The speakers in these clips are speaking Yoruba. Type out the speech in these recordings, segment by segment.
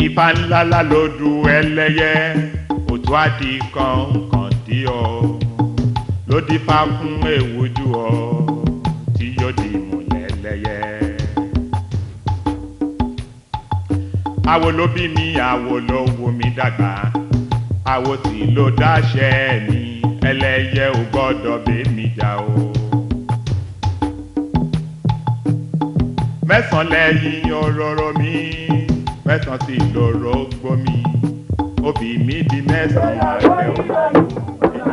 Ifá ńlá la lódù ẹlẹ́yẹ òtún àdì kọ̀ọ̀kan tí ọ ló dífá fún èwújú ọ tí yóò di ìmùlẹ̀ ẹlẹ́yẹ. Àwo ló bí mi, àwo ló wò mí dàgbà, àwo tí ló dáṣẹ mi, ẹlẹ́yẹ ò gbọ́dọ̀ bẹ́ mi jà o. Mẹ́sàn-án lẹ́yìn òróró mi, mẹ́sàn-án sì lóró gbó mi, òbí mi di mẹ́sàn-án àgbẹ̀ òun.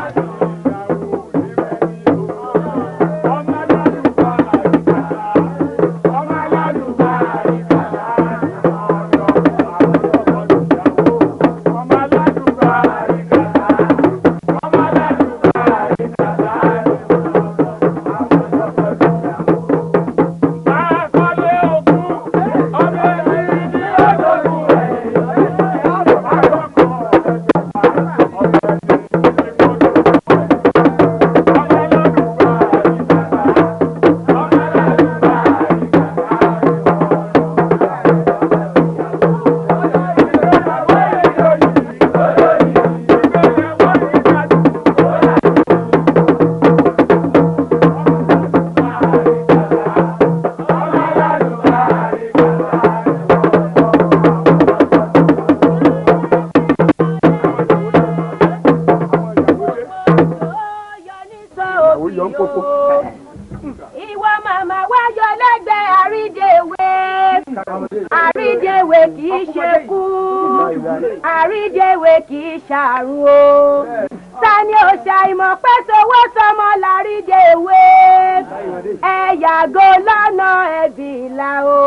Ìwọ màmá wáyọ lẹ́gbẹ̀ẹ́ àrídèwé, àrídèwé kì í ṣe kú, àrídèwé kì í ṣàrùn o. Sani ò ṣàìmọ̀ pé sowó sọmọ lárídèwé, ẹ yàgò lọ́nà ẹ̀bìlà o,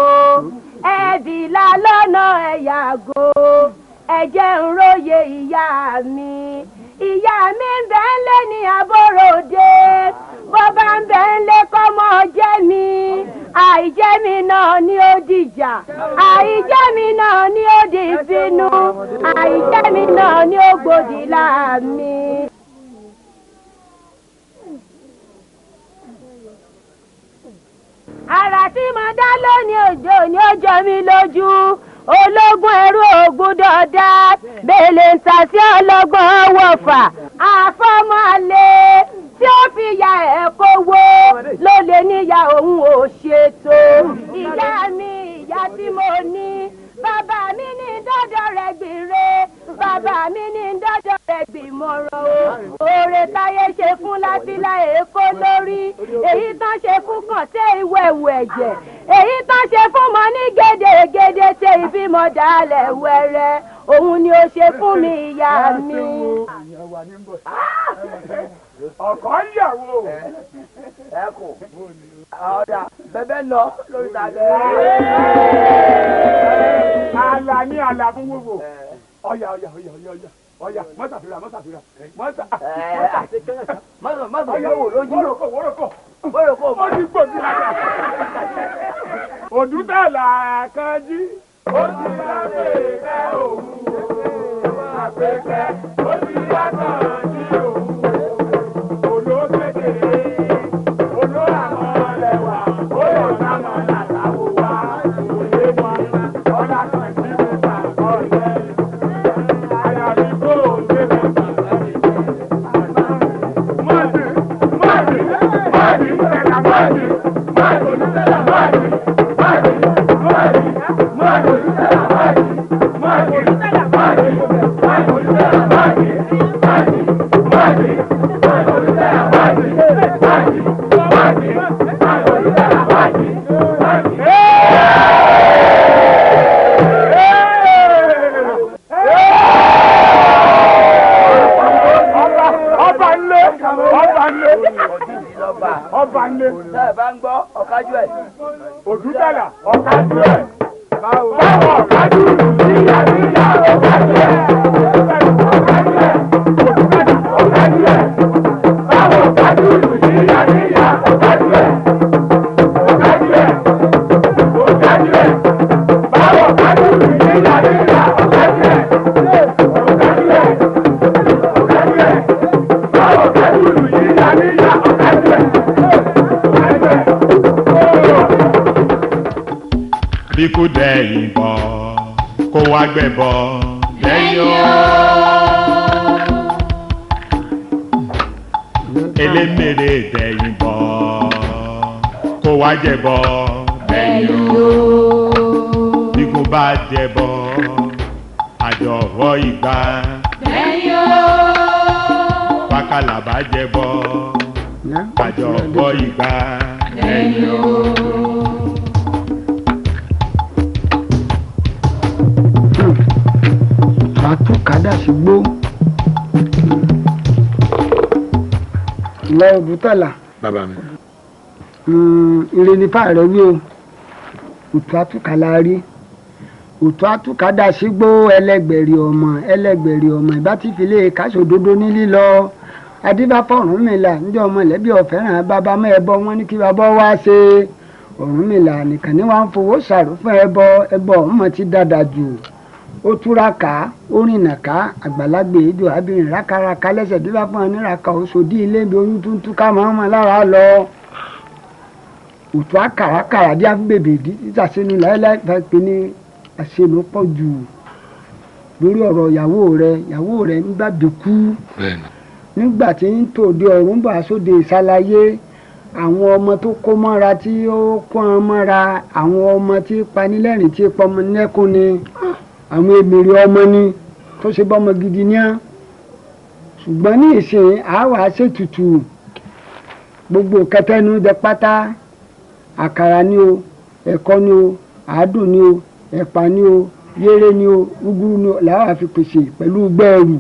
ẹ̀bìlà lọ́nà ẹ yàgò, ẹ jẹ́ n róye ìyá mi. Ìyá mi ń bẹ ń lé ní Aborode, bó bá ń bẹ ń lé kọ́mọ jẹ́ mi, àìjẹ́ mi náà ni ó dìjà, àìjẹ́ mi náà ni ó di ìbínú, àìjẹ́ mi náà ni ó gbòdì láàmì. Àrà tí mo dá lónìí òjò ni ó jọ mí lójú, ológun ẹrú ògbúdọ̀ dá, bèlè ń ta sí ọlọ́gbọ́n wọ̀fà, àfọ́mọ́lé tí ó fi ya ẹ̀ kówó ló lè níyà òun ò ṣètò. Ìyá mi, ìyá tí mo ní, bàbá mi ní dọ́dọ̀ rẹ̀ gbìre, bàbá mi ní dọ́dọ̀ rẹ̀ gbìmọ̀ràn o. Oore táyé ṣe fún Látìlá Èkó lórí, èyí tán ṣe fún Kàntẹ́ ìwẹ̀wù ẹ̀jẹ̀, èyí tán ṣe fún mọ ní gédégédé ṣe ìbímọ dálẹ̀ wẹ̀rẹ̀, òun ni ó ṣe fún mi ìyá mi. Ọkọ ìyàwó ẹkùn ọ̀dà bẹ́bẹ́ lọ lórí tàbí. Àlà ní àlà fún wúwo. Ọ̀yà mọ́sàfìrà. Mọ́sàfìrà wò lójú. Wórokò. Ó ti gbòdì lára. Òdútàlà kan jí. Ó ti lábẹ́ òun. Àpẹẹrẹ ó ti yàtọ̀ ní òun. Òdútàlà ọ̀kájú ẹ̀. Báwo ọ̀kájú ìyá níyà ọ̀kájú ẹ̀. Ọ̀kájú ẹ̀. Òdútàlà ọ̀kájú ẹ̀. Báwo ọ̀kájú ìyá níyà ọ̀kájú ẹ̀. Ọ̀kájú ẹ̀. Ọ̀kájú ẹ̀. Báwo ọ̀kájú ìyá níyà ọ̀kájú ẹ̀. Ọ̀kájú ẹ̀. Ọ̀kájú ẹ̀. Báwo ọ̀kájú ìyá níyà ọ̀kájú ẹ̀. Bí kò dẹ̀ ìbọn kó wá gbẹ̀bọ lẹ́yìn o. elémèrè dẹ̀yìn bọ̀ kó wá jẹ̀bọ lẹ́yìn o. bígun bá jẹ̀bọ àjọ̀rọ̀ ìgbà lẹ́yìn o. pákàlà bá jẹ̀bọ àjọ̀rọ̀ ìgbà lẹ́yìn o. àtúkàdá sí gbó lọ òbútọ́là bàbá mi. ire nípa rẹ̀ wí o òtún àtúkàlà rí òtún àtúkàdá sí gbó ẹlẹgbẹ̀rì ọmọ ìbá tí fi lè káṣòdodo ní lílọ adébáfọ̀ Ọ̀rúnmìlà níjọ́ ọmọlẹ́bí ọ̀fẹ́ràn bàbá mọ́ ẹbọ wọn ní kí bàbá wá ṣe Ọ̀rúnmìlà nìkan ní wàá ń fowó ṣàrò fún ẹbọ ọmọ ti dáadáa jù ó túraká ó rìnà ká àgbàlagbè ìjọ abìnrin rákàràkà lẹ́sẹ̀ bí bá fún ọ níraka òṣòdì ilé ibi oyún tuntun ká máa ń mọ lára lọ òtún àkàràkàrà bí afúbèbè ìdí títà sínú láéláé fẹ́ pe ní àṣelò pọ̀ jù lórí ọ̀rọ̀ ìyàwó rẹ̀ nígbà bíkú nígbà tí ń tòde ọ̀run bá sóde ìsàlàyé àwọn ọmọ tó kó mọ́ra tí ó kó wọn mọ́ra àwọn ọmọ tí panilẹ́rìn tí pọmọ nẹ́kún ni àwọn èmèrè ọmọ ni tó ṣe bọ́mọ gidi ní á ṣùgbọ́n ní ìsìn àwa ṣètùtù gbogbo kẹtẹ́nu jẹ pátá àkàrà ni o ẹ̀kọ ni o àádùn ni o ẹ̀pà ni o yéré ni o gúgúrú ni o làwọn àfi pèsè pẹ̀lú gbẹ́ẹ̀rù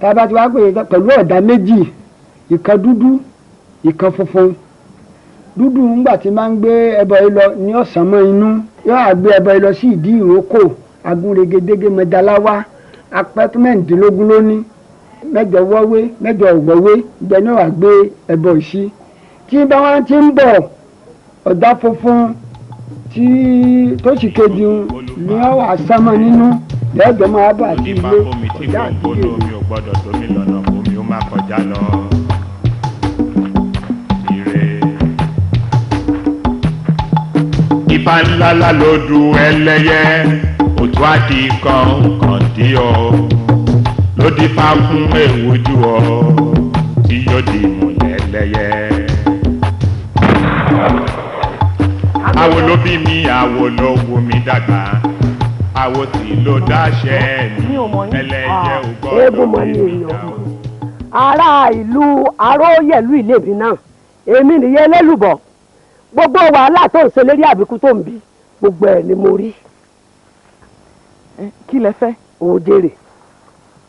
tábà tí wàá pè é pẹ̀lú ọ̀dà méjì ìkan dúdú ìkan funfun dúdú ńgbà tí máa ń gbé ẹbọ yìí lọ ní ọ̀sán mọ́ inú yóò àgbé ẹbọ yìí lọ sí ìdí ìrókò agúnregedege mẹdaláwá apẹtùmẹ̀ǹdínlógún lónìí 8 wọ́wé 8 ògbọ́wé ibẹ̀ náà wà gbé ẹbọ ìsí tí bá wọn ti ń bọ̀ ọ̀dà funfun tí tó sì kejì ní ọwọ́ àsámọ́ nínú lẹ́ẹ̀dọ́ máa bà sí ilé ọ̀dà àdúgbò. omi ò gbọ́dọ̀ tómi lọ́nà omi ó máa kọjá lọ. Ifá ńláńlá ló du ẹlẹ́yẹ òtún àdì kọ̀ọ̀kan dí ọ ló dífá fún èwújú ọ tí yóò di ìmùlẹ̀ ẹlẹ́yẹ. Àwo ló bí mi àwo ló wù mí dàgbà àwo tí ló dáṣẹ ní ẹlẹ́yẹ ò gbọ́dọ̀ bí mi dá o. ará ìlú aróyèlú ìlébí náà èmi nìyẹn lélùbọ̀ gbogbo wàhálà tó ń ṣe lérí àbíkú tó ń bí gbogbo ẹ̀ ni mo rí. kí lẹ fẹ́. òjèrè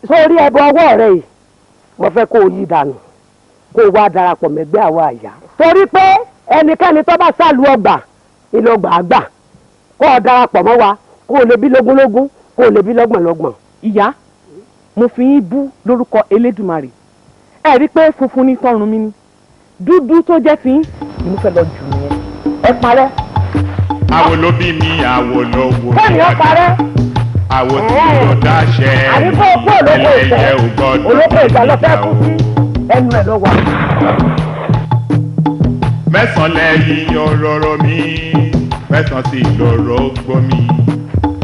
sórí ẹbọ ọwọ́ rẹ yìí mo fẹ́ kó o yí dànù kó o wá darapọ̀ mẹ́gbẹ́ àwọn àyà. torí pé ẹnikẹ́ni tó bá sálù ọgbà ìlọgbà àgbà kó o darapọ̀ mọ́ wa kó o lè bí lógúnlógún kó o lè bí lọ́gbọ̀nlọ́gbọ̀n. ìyá mo fi yín bú lórúkọ Elédùmarè ẹ rí i pé funfun ní tọrùn mi ni dúdú tó jẹ́ fi yín ni mo fẹ́ lọ jù nìyẹn ẹ parẹ́. Àwo ló bí mi àwo ló wù mí kẹ́mi ó parẹ́. àwo tí ló dáṣẹ àdìpọ̀ òkú olóko ìfẹ́ olóko ìgbà lọ fẹ́ kú sí ẹnu ẹ̀ ló wà. Mẹ́sàn-án lẹ́yìn òróró mi mẹ́sàn-án sì lóró gbómi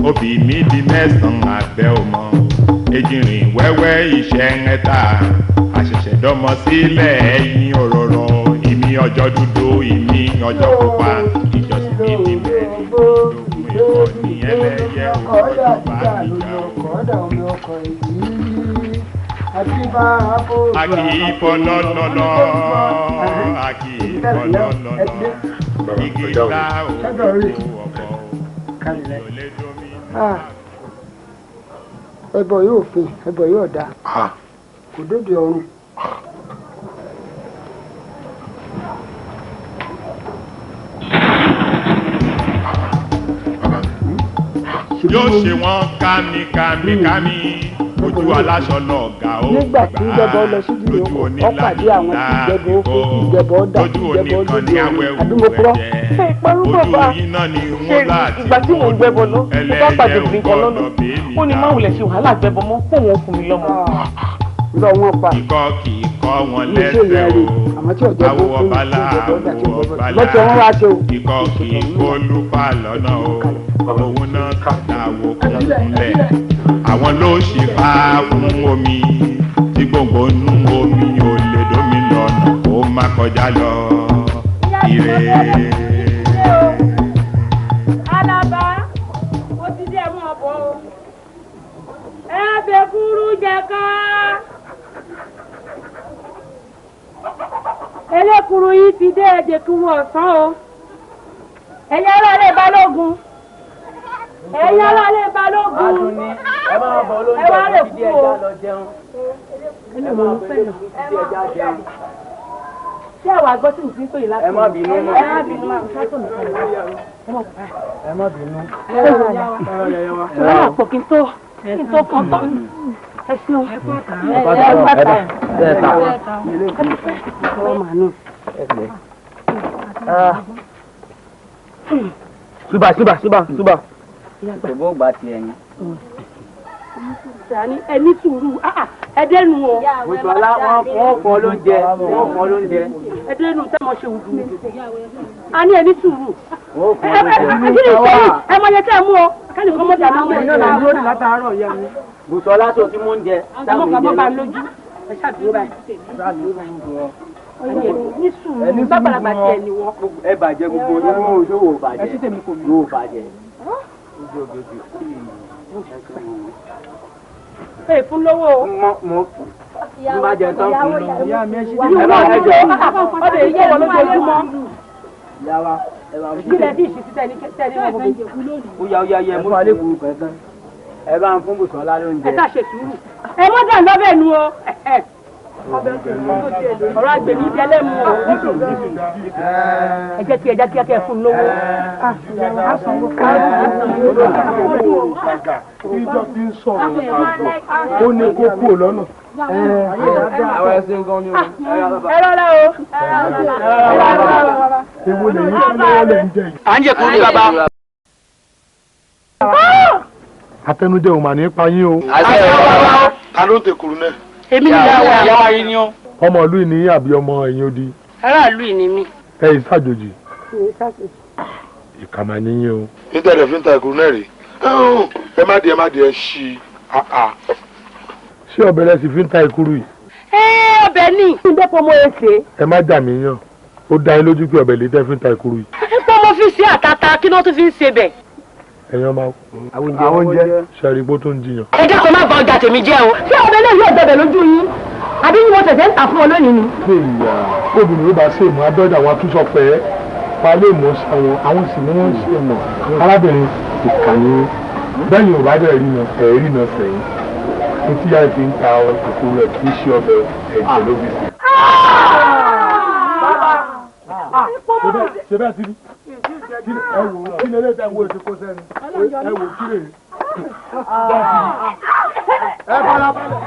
obì mi di mẹ́sàn-án abẹ́ ọmọ ejìnrìn wẹ́wẹ́ iṣẹ́ ẹ̀ta àṣẹ̀ṣẹ̀dọ́mọ sílẹ̀ ẹ̀yìn òróró ìmí ọjọ́ dúdú ìmí ọjọ́ pupa ìjọsìn mi di mẹ́rin lógún ẹ̀kọ́ ní ẹlẹ́yẹ òkòtò bá níjà akíyífọ́ lọ́lọ́lọ́ akíyífọ́ lọ́lọ́lọ́ igi ńlá òkú ọ̀pọ̀ ìlòlédómi. ẹbọ yóò fi ẹbọ yóò dá kò dóde ọrùn. yóò ṣe wọ́n kámi ojú aláṣọ lọ́ọ̀gá ó nígbà tí ìjẹbọ lọ sí ìdílé oko ó pàdé àwọn tí ìjẹbọ ó fi ìjẹbọ dà ìjẹbọ lóde àdúgbò ojú iná ni wọ́n láti ìgbà tí mò ń gbẹbọ lọ mo bá pàdé obìnrin kan lọ́nà ó ní má wulẹ̀ ṣe wàhálà gbẹbọ mọ́ fóun ó fún mi lọ́mọ. lọ wọn pa ikọ́ kì í kọ́ wọn lẹ́sẹ̀ o àwọ̀ ọ̀bálà àwọ̀ ọ̀bálà ikọ́ kì í kó lùpà lọ́nà o òun náà kàdà wò kó múlẹ̀ àwọn ló ṣì fà fún omi tí gbogbo nú omi ò lè dómi lọ́nà kó má kọjá lọ ire. Alaba ó ti dé mú ọ̀bọ o ẹ bẹ kúrú jẹ ká elékuru yìí ti dé èdè kí wọ́n ọ̀sán o ẹ̀yà ara lè balógun ẹ̀yà ara lè balógun ẹ máa bọ̀ lóúnjẹ tó ti di ẹja lọ jẹun ẹ máa bọ̀ lóúnjẹ tó ti di ẹja jẹun. ṣé àwọn àgbọ̀ tí mo fi ń pè láti. ẹ má bínú mọ́. ẹ má bínú mọ́. ẹ má bínú. ẹ má pọ̀ kí n tó kàn tán. ẹ ṣeun. ẹ pàtà. ẹ ta. Súbà. Ṣèbó gba ti ẹyin. ẹni sùúrù ẹdẹnu o. Bùsọ̀lá wọ́n fọ́ lóúnjẹ. ẹdẹnu tẹ́ mo ṣe wùdú. a ní ẹni sùúrù. Wọ́n fọ́ lóúnjẹ. kí ni sẹ́yìn ẹ mọ iye tẹ́ ẹ mú o kẹ́ni kọ́ mọ́jà náà mọ̀ ẹ́ náà lórí ní látàárọ̀ yẹn ni. Bùsọ̀lá tó ti mú oúnjẹ. àmọ́ kàbọ́ bá lójú ẹ ṣàdúró báyìí. ní sùúrù bàbàràbà tiẹ̀ ni wọ́n. ẹ bàjẹ́ gbogbo yóò bàjẹ́. yóò bàjẹ́. ẹ fún lówó o. mo bá jẹ tán fún lówó. ìyá mi ẹ ṣe tèmi ọdẹ yìí yẹ wọn lójoojúmọ́. Yàrá ẹ bá ń fún. kílẹ̀ bí ìṣesí tẹ́ni wọn gbogbo. ó yá mo fà lẹ́kùn kankan. ẹ bá ń fún Bùsọ̀lá lóúnjẹ. ẹ ṣáà ṣe sùúrù. ẹ mọ́ dà lọ́bẹ̀ nu o. ọ̀rọ̀ àgbèmí jẹ́ lẹ́mu o. ẹ jẹ́ kí ẹ fún lówó. ìjọ ti ń sọ̀rọ̀ àjọ ó ní kó kúrò lọ́nà. àwọn ẹsẹ̀ gan ni o. ẹ rọra o. ewu lè yí fún lọ́wọ́ lè ń jẹ yìí. à ń jẹ kúrú ní bàbá. àtẹnudẹ ò mà ní pa yín o. ta ló ń tẹkùrú náà. èmi ni ìyá wa yìí ni ó. ọmọ ìlú ìní àbí ọmọ ẹ̀yìn odi. aráàlú yìí ni mí. ẹ ìsàjòjì. ìkàmà níyìn o. nítorí ẹ̀ fi ń ta ìkùrú náà rè ẹ má di ẹ ṣí i. ṣé ọbẹ̀ rẹ sì fi ń ta ìkúrú yìí. ọbẹ̀ ní. ìdẹ́pọ̀ mo yẹ ṣe. ẹ má jà mí yàn ó dá yín lójú pé ọbẹ̀ lè tẹ́ fi ń ta ìkúrú yìí. nípa mo fi ṣe àtàtà kí ló tún fi ń ṣe bẹ̀. ẹ̀yàn máa àwọn oúnjẹ. ṣàrígbó tó ń jiyàn. ẹ dákun má bà ọjà tèmi jẹ́ o. ṣé ọbẹ̀ náà yóò gbẹbẹ̀ lójú yín àbí yín mo tẹ̀sẹ̀ ń tà fún ọ lónìí ni. ìyá obìnrin ló bá ṣe ìmọ̀ adọ́jà wọn tún sọ pé pa lè mọ̀ sáwọn àwọn sì ni wọ́n ṣe mọ̀ arábìnrin ìkànnì bẹ́ẹ̀ni ò bá dẹ̀ rí náà sẹ́yìn etí yára fi ń ta ìkókó rẹ̀ kì í ṣe ọbẹ̀ ẹ̀jẹ̀ ló fi sí. ṣe bẹ́ẹ̀ ti rí ẹ wò kí ni eléyìí ẹ wo ètò kó sẹ́ni ẹ wò kí lè ẹ bọ́lá bọ́lá.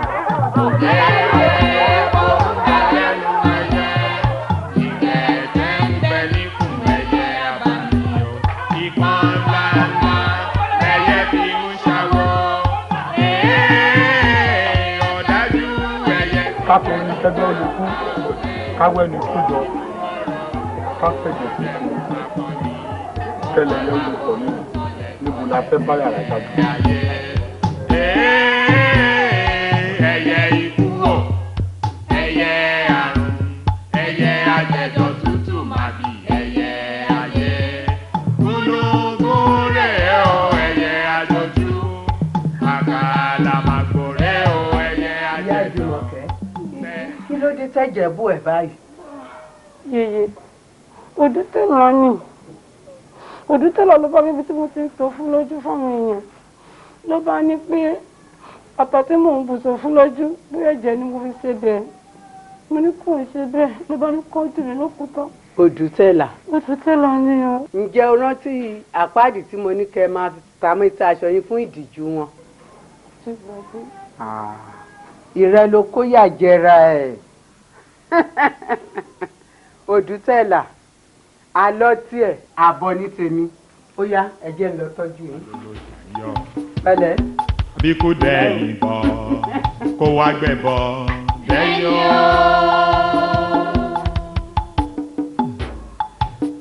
kákùnrin tẹ́gbẹ́ olùkú káwẹ́ ní kújọ káfẹ́jọ sí tẹ́lẹ̀ yẹn olùkọ́ níbo la fẹ́ bá yàrá jáde. ẹyẹ ikú wò ẹyẹ àrùn ẹyẹ ajẹjọ tútù má bí ẹyẹ ayé gúnugún rẹ̀ o ẹyẹ àjọjú àkàlà màgbòrè o ẹyẹ ajẹjọ. kí ló dé tẹ́jẹ̀ bú ẹ̀ báyìí. yèyé òdútẹ́lọ ni òdútẹ́lọ ló bá bíbi tí mo ti ń tó fún lójú fáwọn èèyàn ló bá ní pé ọ̀tọ̀ tí mò ń bùsọ̀ fún lójú bí ẹ̀jẹ̀ ni mo fi ṣe bẹ́ẹ̀ mo ní kò ń ṣe bẹ́ẹ̀ ló bá ní kọ́ jù mí lókùtọ́. òdútẹ́là. òdútẹ́lọ ni o. ǹjẹ́ o rántí àpáàdì tí mo ní kẹ́ máa ta mẹ́ta aṣọ yín fún ìdìjú wọn. ìrẹ́ ló kó yà jẹra ẹ̀. òdútẹ́là alọ́ tiẹ̀ àbọ̀ ní tèmi ó yá ẹ̀jẹ̀ ń lọ tọ́jú yín. pẹ̀lẹ́. bí kò dẹ̀yìn bọ̀ kó wá gbẹ̀bọ̀ dẹ̀yìn o.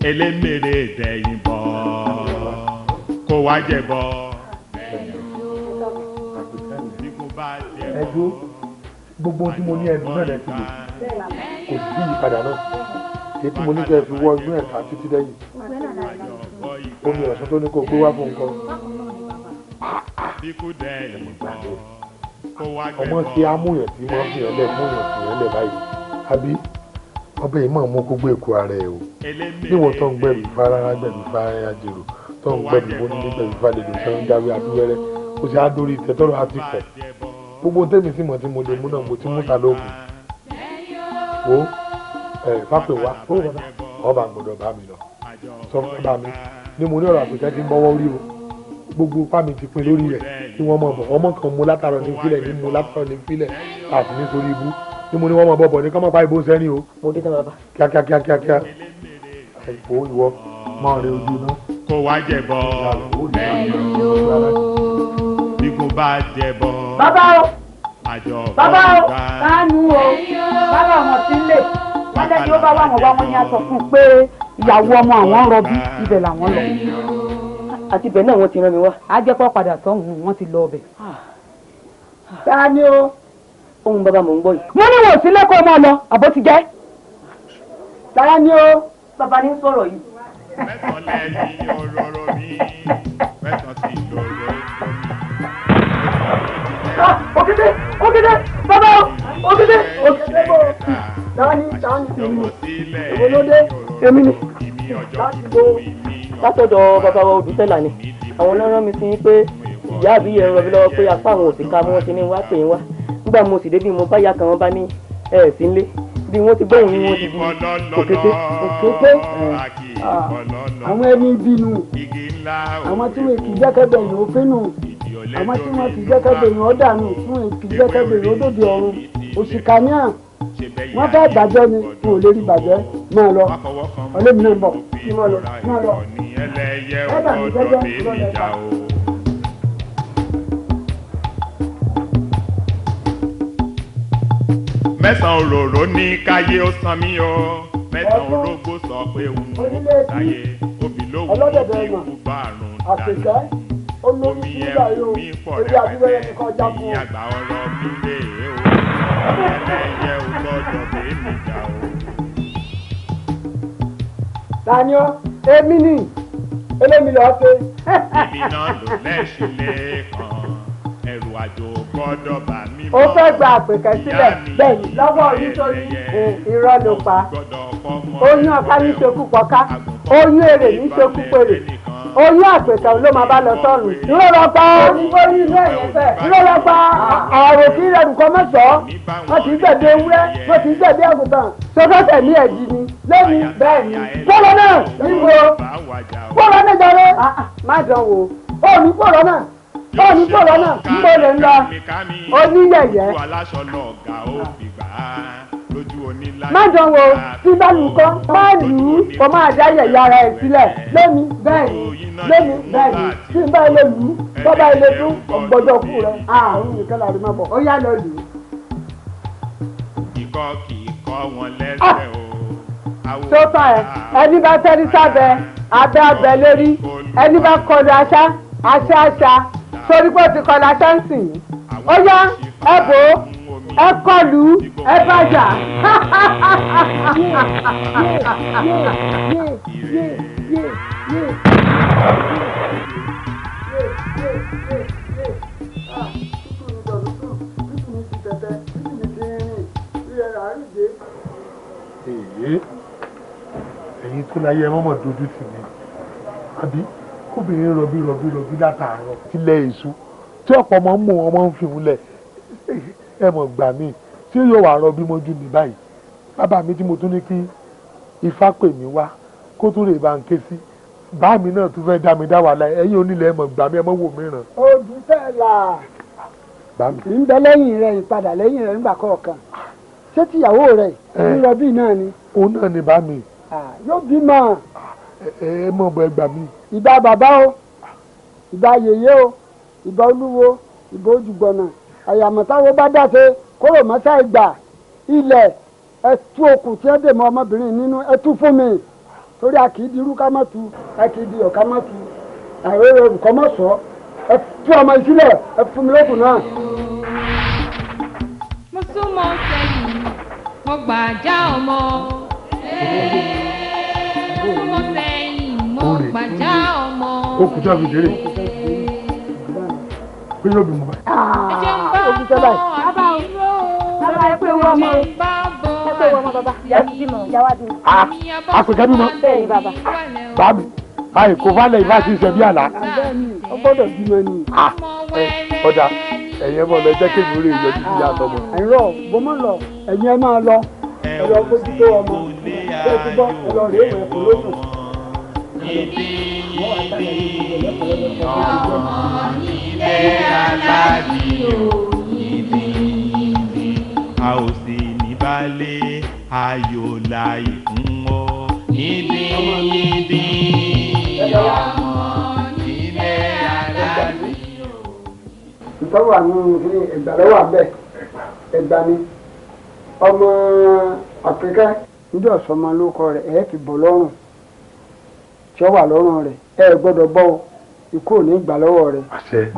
elémèrè dẹ̀yìn bọ̀ kó wá jẹ̀bọ̀ dẹ̀yìn o. ẹ̀dùn gbogbo tí mo ní ẹ̀dùn náà lẹ́sìn lò kò sí ìyípadà náà èyí tí mo ní kẹ́ fi wọ inú ẹ̀ka títí lẹ́yìn omi ọ̀sán tó ní kó gbé wá fún nǹkan. ọmọ tí amúyàn tí wọ́n fi hàn lẹ̀ múyàn fi hàn lẹ̀ báyìí àbí ọbẹ̀ yìí máa mú kó gbé èkó ara ẹ̀ o níwọ̀n tó ń gbẹ̀bí fara gbẹ̀bí fara jèrò tó ń gbẹ̀bí bó ní gbẹ̀bí falẹ̀dọ̀ tó ń jáwé abúwẹ́rẹ́ ó sì á dórí ìtẹ́tọ́rọ̀ àti fẹ̀ gbogbo tẹ́mi sí mọ̀ tí mo lè mú náà mo ti mú ta lóògùn wo fápẹ́ wa ọba gbọ́dọ̀ bá mi lọ sọ fún bá mi ní mo ní ọ̀rọ̀ àpèkẹ́ tí ń bọ́wọ́ rí o gbogbo ipá mi ti pin lórí rẹ̀ kí wọ́n mọ̀ bọ̀ ọmọ kan mú látàrọ̀ ní fílẹ̀ ní mú látàrọ̀ ní fílẹ̀ àti nítorí ibú ní mo ní wọ́n mọ̀ bọ̀ bọ̀ ní kọ́mọ̀ pa ìbò sẹ́ni o. mo dé tán bàbá. kíákíá ìfò ìwọ máa rẹ ojú náà. kó wá jẹ̀bọ lẹ́yìn o bí kò bá jẹ̀bọ. bàbá o àjọ bàbá o kánú o bàbá wọn ti lè wọ́n lẹ́yìn ó bá wà wọ́n wá wọ́n ní aṣọ fún un pé ìyàwó ọmọ àwọn rọbí ibẹ̀ làwọn lọ. àti ibẹ̀ náà wọ́n ti rán mi wá. á jẹ́ pọ́ padà sọ́hùn wọ́n ti lọ ọbẹ̀. ta ni o. ohun bàbá mò ń gbọ́ yìí. mo ní wò sílé kó mọ́ lọ àbó ti jẹ́. ta ni o. bàbá ní sọ̀rọ̀ yìí. mẹ́sàn-án lẹ́yìn ọ̀rọ̀ mi mẹ́sàn-án sì lọ́rọ̀ òkété bàbá òkété bò tani ìwọlódé èmi ni láti bò. látọ̀dọ̀ bàbá wa Odùtẹ́là ni àwọn náà rán mi sí pé ìyá àbí yẹn rọbí lọ́wọ́ pé apá àwọn òsì ká wọ́n ti ní wá pè ń wá nígbà mo sì débi mo bá yá kan wọ́n bá ní ẹ̀ sí nlé bí wọ́n ti gbóhùn yín wọ́n ti di òkété. àwọn ẹni bínú àwọn tí wọn kì í jẹ́kẹ́bẹ̀ yìí ó fínú àwọn tí wọn kì í jẹ́kẹ́bẹ̀ yìí ó dànù tí wọn kì í jẹ́kẹ́bẹ̀ yìí ó dòde ọ̀run òṣìkà ní à wọ́n fẹ́ bàjẹ́ ni wọn ò lè rí bàjẹ́ máa lọ ọlẹ́mi náà ń bọ̀ kí wọ́n lọ máa lọ ẹ bà mí jẹ́jẹ́ lọ́dẹ̀ ká. mẹ́sàn-án òróró ní káyé ó san mí o mẹ́sàn-án orógbó sọ pé òun ò sáyé obì lówó kí ikú bá àrùn dànù omi ẹ̀rù mi pọ̀ rẹpẹtẹ ní àgbà ọ̀rọ̀ mi lé o ẹlẹ́yẹ ò gbọ́dọ̀ bẹ́ẹ̀ mi jà o. Tani o èmi ni elémi lọ ṣe. ibi náà ló lẹ́sìn lẹ́ẹ̀kan ẹrù àjò gbọ́dọ̀ bá mi mọ́. ó fẹ́ gba àpèkẹ́ sílẹ̀ bẹ́ẹ̀ ni lọ́wọ́ nítorí irọ́ ló pa oyún ọ̀ká ní ṣekú pọ̀ká oyún èrè ní ṣekú pèrè oyún àpèkẹ́ ló máa bá lọ sọ́run. dúró lọ pa dúró lọ pa àrò kí ẹrù kan mẹ́sàn-án wọ́n ti gbẹ̀dẹ ewúrẹ́ wọ́n ti gbẹ̀dẹ àgùntàn sọ́kọ́ tẹ̀mí ẹ̀dí ni lẹ́nu bẹ́ẹ̀ ni pọ́lọ́ náà níbo pọ́lọ́ náà jọrọ má dán wò ó ní pọ́lọ́ náà bọ́ọ̀lù bọ́ọ̀lù náà ń bọ̀ lè ń lọ oníyẹ̀yẹ́. má jọ wo tí bá lù kọ́ má lù ú kó máa dá yẹ̀yẹ́ ara ẹ̀ sílẹ̀ lónìí bẹ́ẹ̀ ni tí bá ilé lù ú tó bá ilé dún ọgbọ́dọ̀ kú rẹ̀ àrùn nìkan láti má bọ̀ ó yá lọ lù ú. kíkọ́ kì í kọ́ wọn lẹ́sẹ̀ o. tó tán ẹni bá tẹ́rí sábẹ́ abẹ́ abẹ́ lórí ẹni bá kọlu aṣá torí pé ó ti kọlu aṣá ń sìn yín ó yá ẹ bò ó ẹ kọlù ẹ bàjá. ẹ̀yin tó láyé ẹ mọ́mọ́ dojú tì mí àbí kóbìnrin rọbí látàárọ̀ tilẹ̀ èso tí ọ̀pọ̀ ọmọ ń mú ọmọ ń fi òun lẹ̀ ẹ mọ̀ gbà mí tí yóò wà rọbí mọ́jú mi báyìí bàbá mi tí mo tún ní kí ifá pè mí wá kó tún lè bá ń ké sí bá mi náà tún fẹ́ dá mi dá wàhálà ẹ̀yin onílẹ̀ ẹ mọ̀ gbà mí ẹ mọ̀ wò mí ràn. Odùtẹ́là ń bẹ lẹ́yìn rẹ̀ ìpadà lẹ́yìn rẹ̀ nígbà kọ̀ọ̀kan ṣé tìyàwó rẹ̀ ń rọbí náà ni. òun náà ni bá mi. yóò bímọ. ẹ mọ̀ bọ́ ẹ gbà mí. ìbà bàbá o ìbà yèyé o ìbà olúwo ìbà ojúgbọ̀nà àyàmọ̀táwo bá dáṣe kóró mọ́sá ìgbà ilẹ̀ ẹtú okùn tí ẹ dè mọ́ ọmọbìnrin nínú ẹtú fún mi torí a kì í di irú ká má tu a kì í di ọ̀ká má tu àìrèrè olùkọ́ mọ̀ sọ ẹ tú ọmọ ìsílẹ̀ ẹ fún mi lókùn náà. súnmọ́ sẹ́yìn mo gbàjá ọmọ. Súnmọ́ sẹ́yìn mo gbàjá ọmọ. Ó kù tó àbíjẹ́rẹ́. Pé yóò bí mo bá. Òbí tó báyìí. Bàbá ẹ pé wọ́n mọ́. Ẹ pé wọ́n mọ́ bàbá. Ìyá ti bímọ. Ìyá wa bímọ. Àpèkẹ́ bímọ. Bẹ́ẹ̀ni bàbá. Bàbí. Báyìí kò falẹ̀ ìbá ti ṣe bí àlá. Ó gbọ́dọ̀ bímọ ni. Ọjà ẹ̀yẹ́ mọ̀ lọ jẹ́ kéwì orí ìyọjú sí ìyá àtọmọ. Àìrọ̀ bọ́mọ lọ ẹ̀yin ẹ máa lọ. Ẹ lọ bójú tó ọmọ. Ṣé ti gbọ́ ẹ lọ rèé ìwẹ̀ kò lóṣù. Ilé aládìí o, a ò sì ní balẹ̀ ayọ̀ láì fún ọ. Yídí ọmọ ilé aládìí o. Ìtọ́wò àánú ní ìgbàlọ́wọ́ abẹ́ ẹgbà ni ọmọ Àpèkẹ́ níjọ́ sọmọ lóko rẹ̀ ẹ̀ fi bọ̀ lọ́rùn tí ó wà lọ́rùn rẹ̀ ẹ gbọ́dọ̀ bọ́ ọ ikú ò ní gbà lọ́wọ́ rẹ̀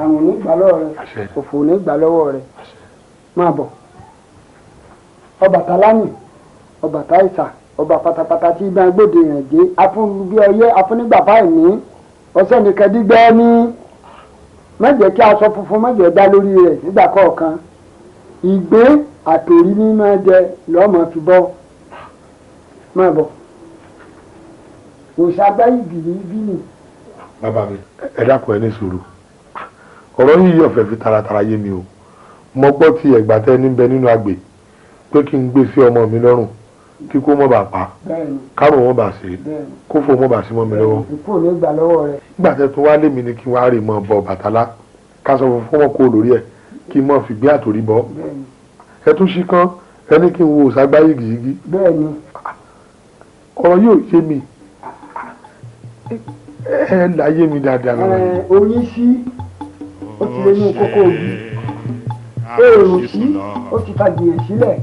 àrùn ò ní gbà lọ́wọ́ rẹ̀ òfò ò ní gbà lọ́wọ́ rẹ̀ máa bọ̀ Ọbàtálá ni Ọbàtáìsà ọba pátápátá tí ibà gbòde rẹ̀ dé afúnbí ọyẹ́ afúnígbà báyìí ní ọ̀sẹ̀ nìkan dígbẹ́ ní mẹ́jẹ̀ kí aṣọ funfun mẹ́jẹ̀ dá lórí rẹ̀ nígbà kọ̀ọ̀kan ìgbé àtòrí ní máa jẹ lọ́mọ fi bọ́ máa bọ̀ òṣàgbá ìgbìlì bí nì. Bàbá mi ẹ dákun ẹ ní sùúrù ọ̀rọ̀ yìí yóò fẹ́ fi taratara yé mi o mo gbọ́ tí ẹ̀gbà tẹ́ ní bẹ nínú agbè pé kí n gbé sí ọmọ mi lọ́rùn kí kó mọ́ bàa pa kárùn wọn bá ṣe kó fò mọ́ bá ṣe mọ́ mi lọ́wọ́. ikú ò ní gbà lọ́wọ́ rẹ̀. nígbà tẹ́ tún wá lé mi ni kí wọ́n á rè mọ́ bọ Bàtálá ká sọ fún wọn kó lórí ẹ̀ kí n mọ́ fi gbé àtòrí bọ́ ẹ tún ṣí kán ẹni kí n wo òṣàgbá yìgìyìgì. bẹ́ẹ̀ni. ọ̀rọ̀ yóò yé mi ẹ láyé mi dáadáa. oyin sí ó ti lé ní kókó òbí èrò sí ó ti fàgbìyàn sílẹ̀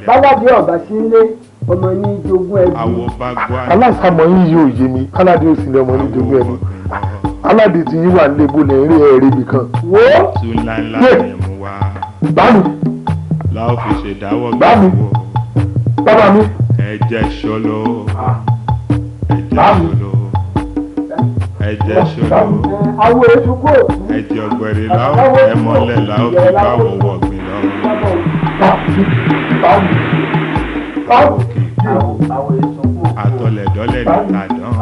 báládé ọ̀bà sí ilé ọmọ ní jogún ẹbí. aláṣàmọ yín yóò yé mi aládé ò sí ní ọmọ ní jogún ẹbí aládé tí yín wà lébo lẹ́yìn ẹ̀rí ibì kan. wo yé bámi láò fi ṣèdáwọ́ bámi bàbá mi. ẹ̀jẹ̀ ṣọlọ ẹ̀jẹ̀ ṣọlọ ẹ̀jẹ̀ ṣọlọ àwọn èso kò. ẹ̀jẹ̀ ọ̀gbẹ̀rẹ̀ láò ẹ̀mọ́lẹ̀ láò fi báwo wọ̀gbìn lọ́rùn. àtọlẹ̀dọ́lẹ̀ ní tàdán.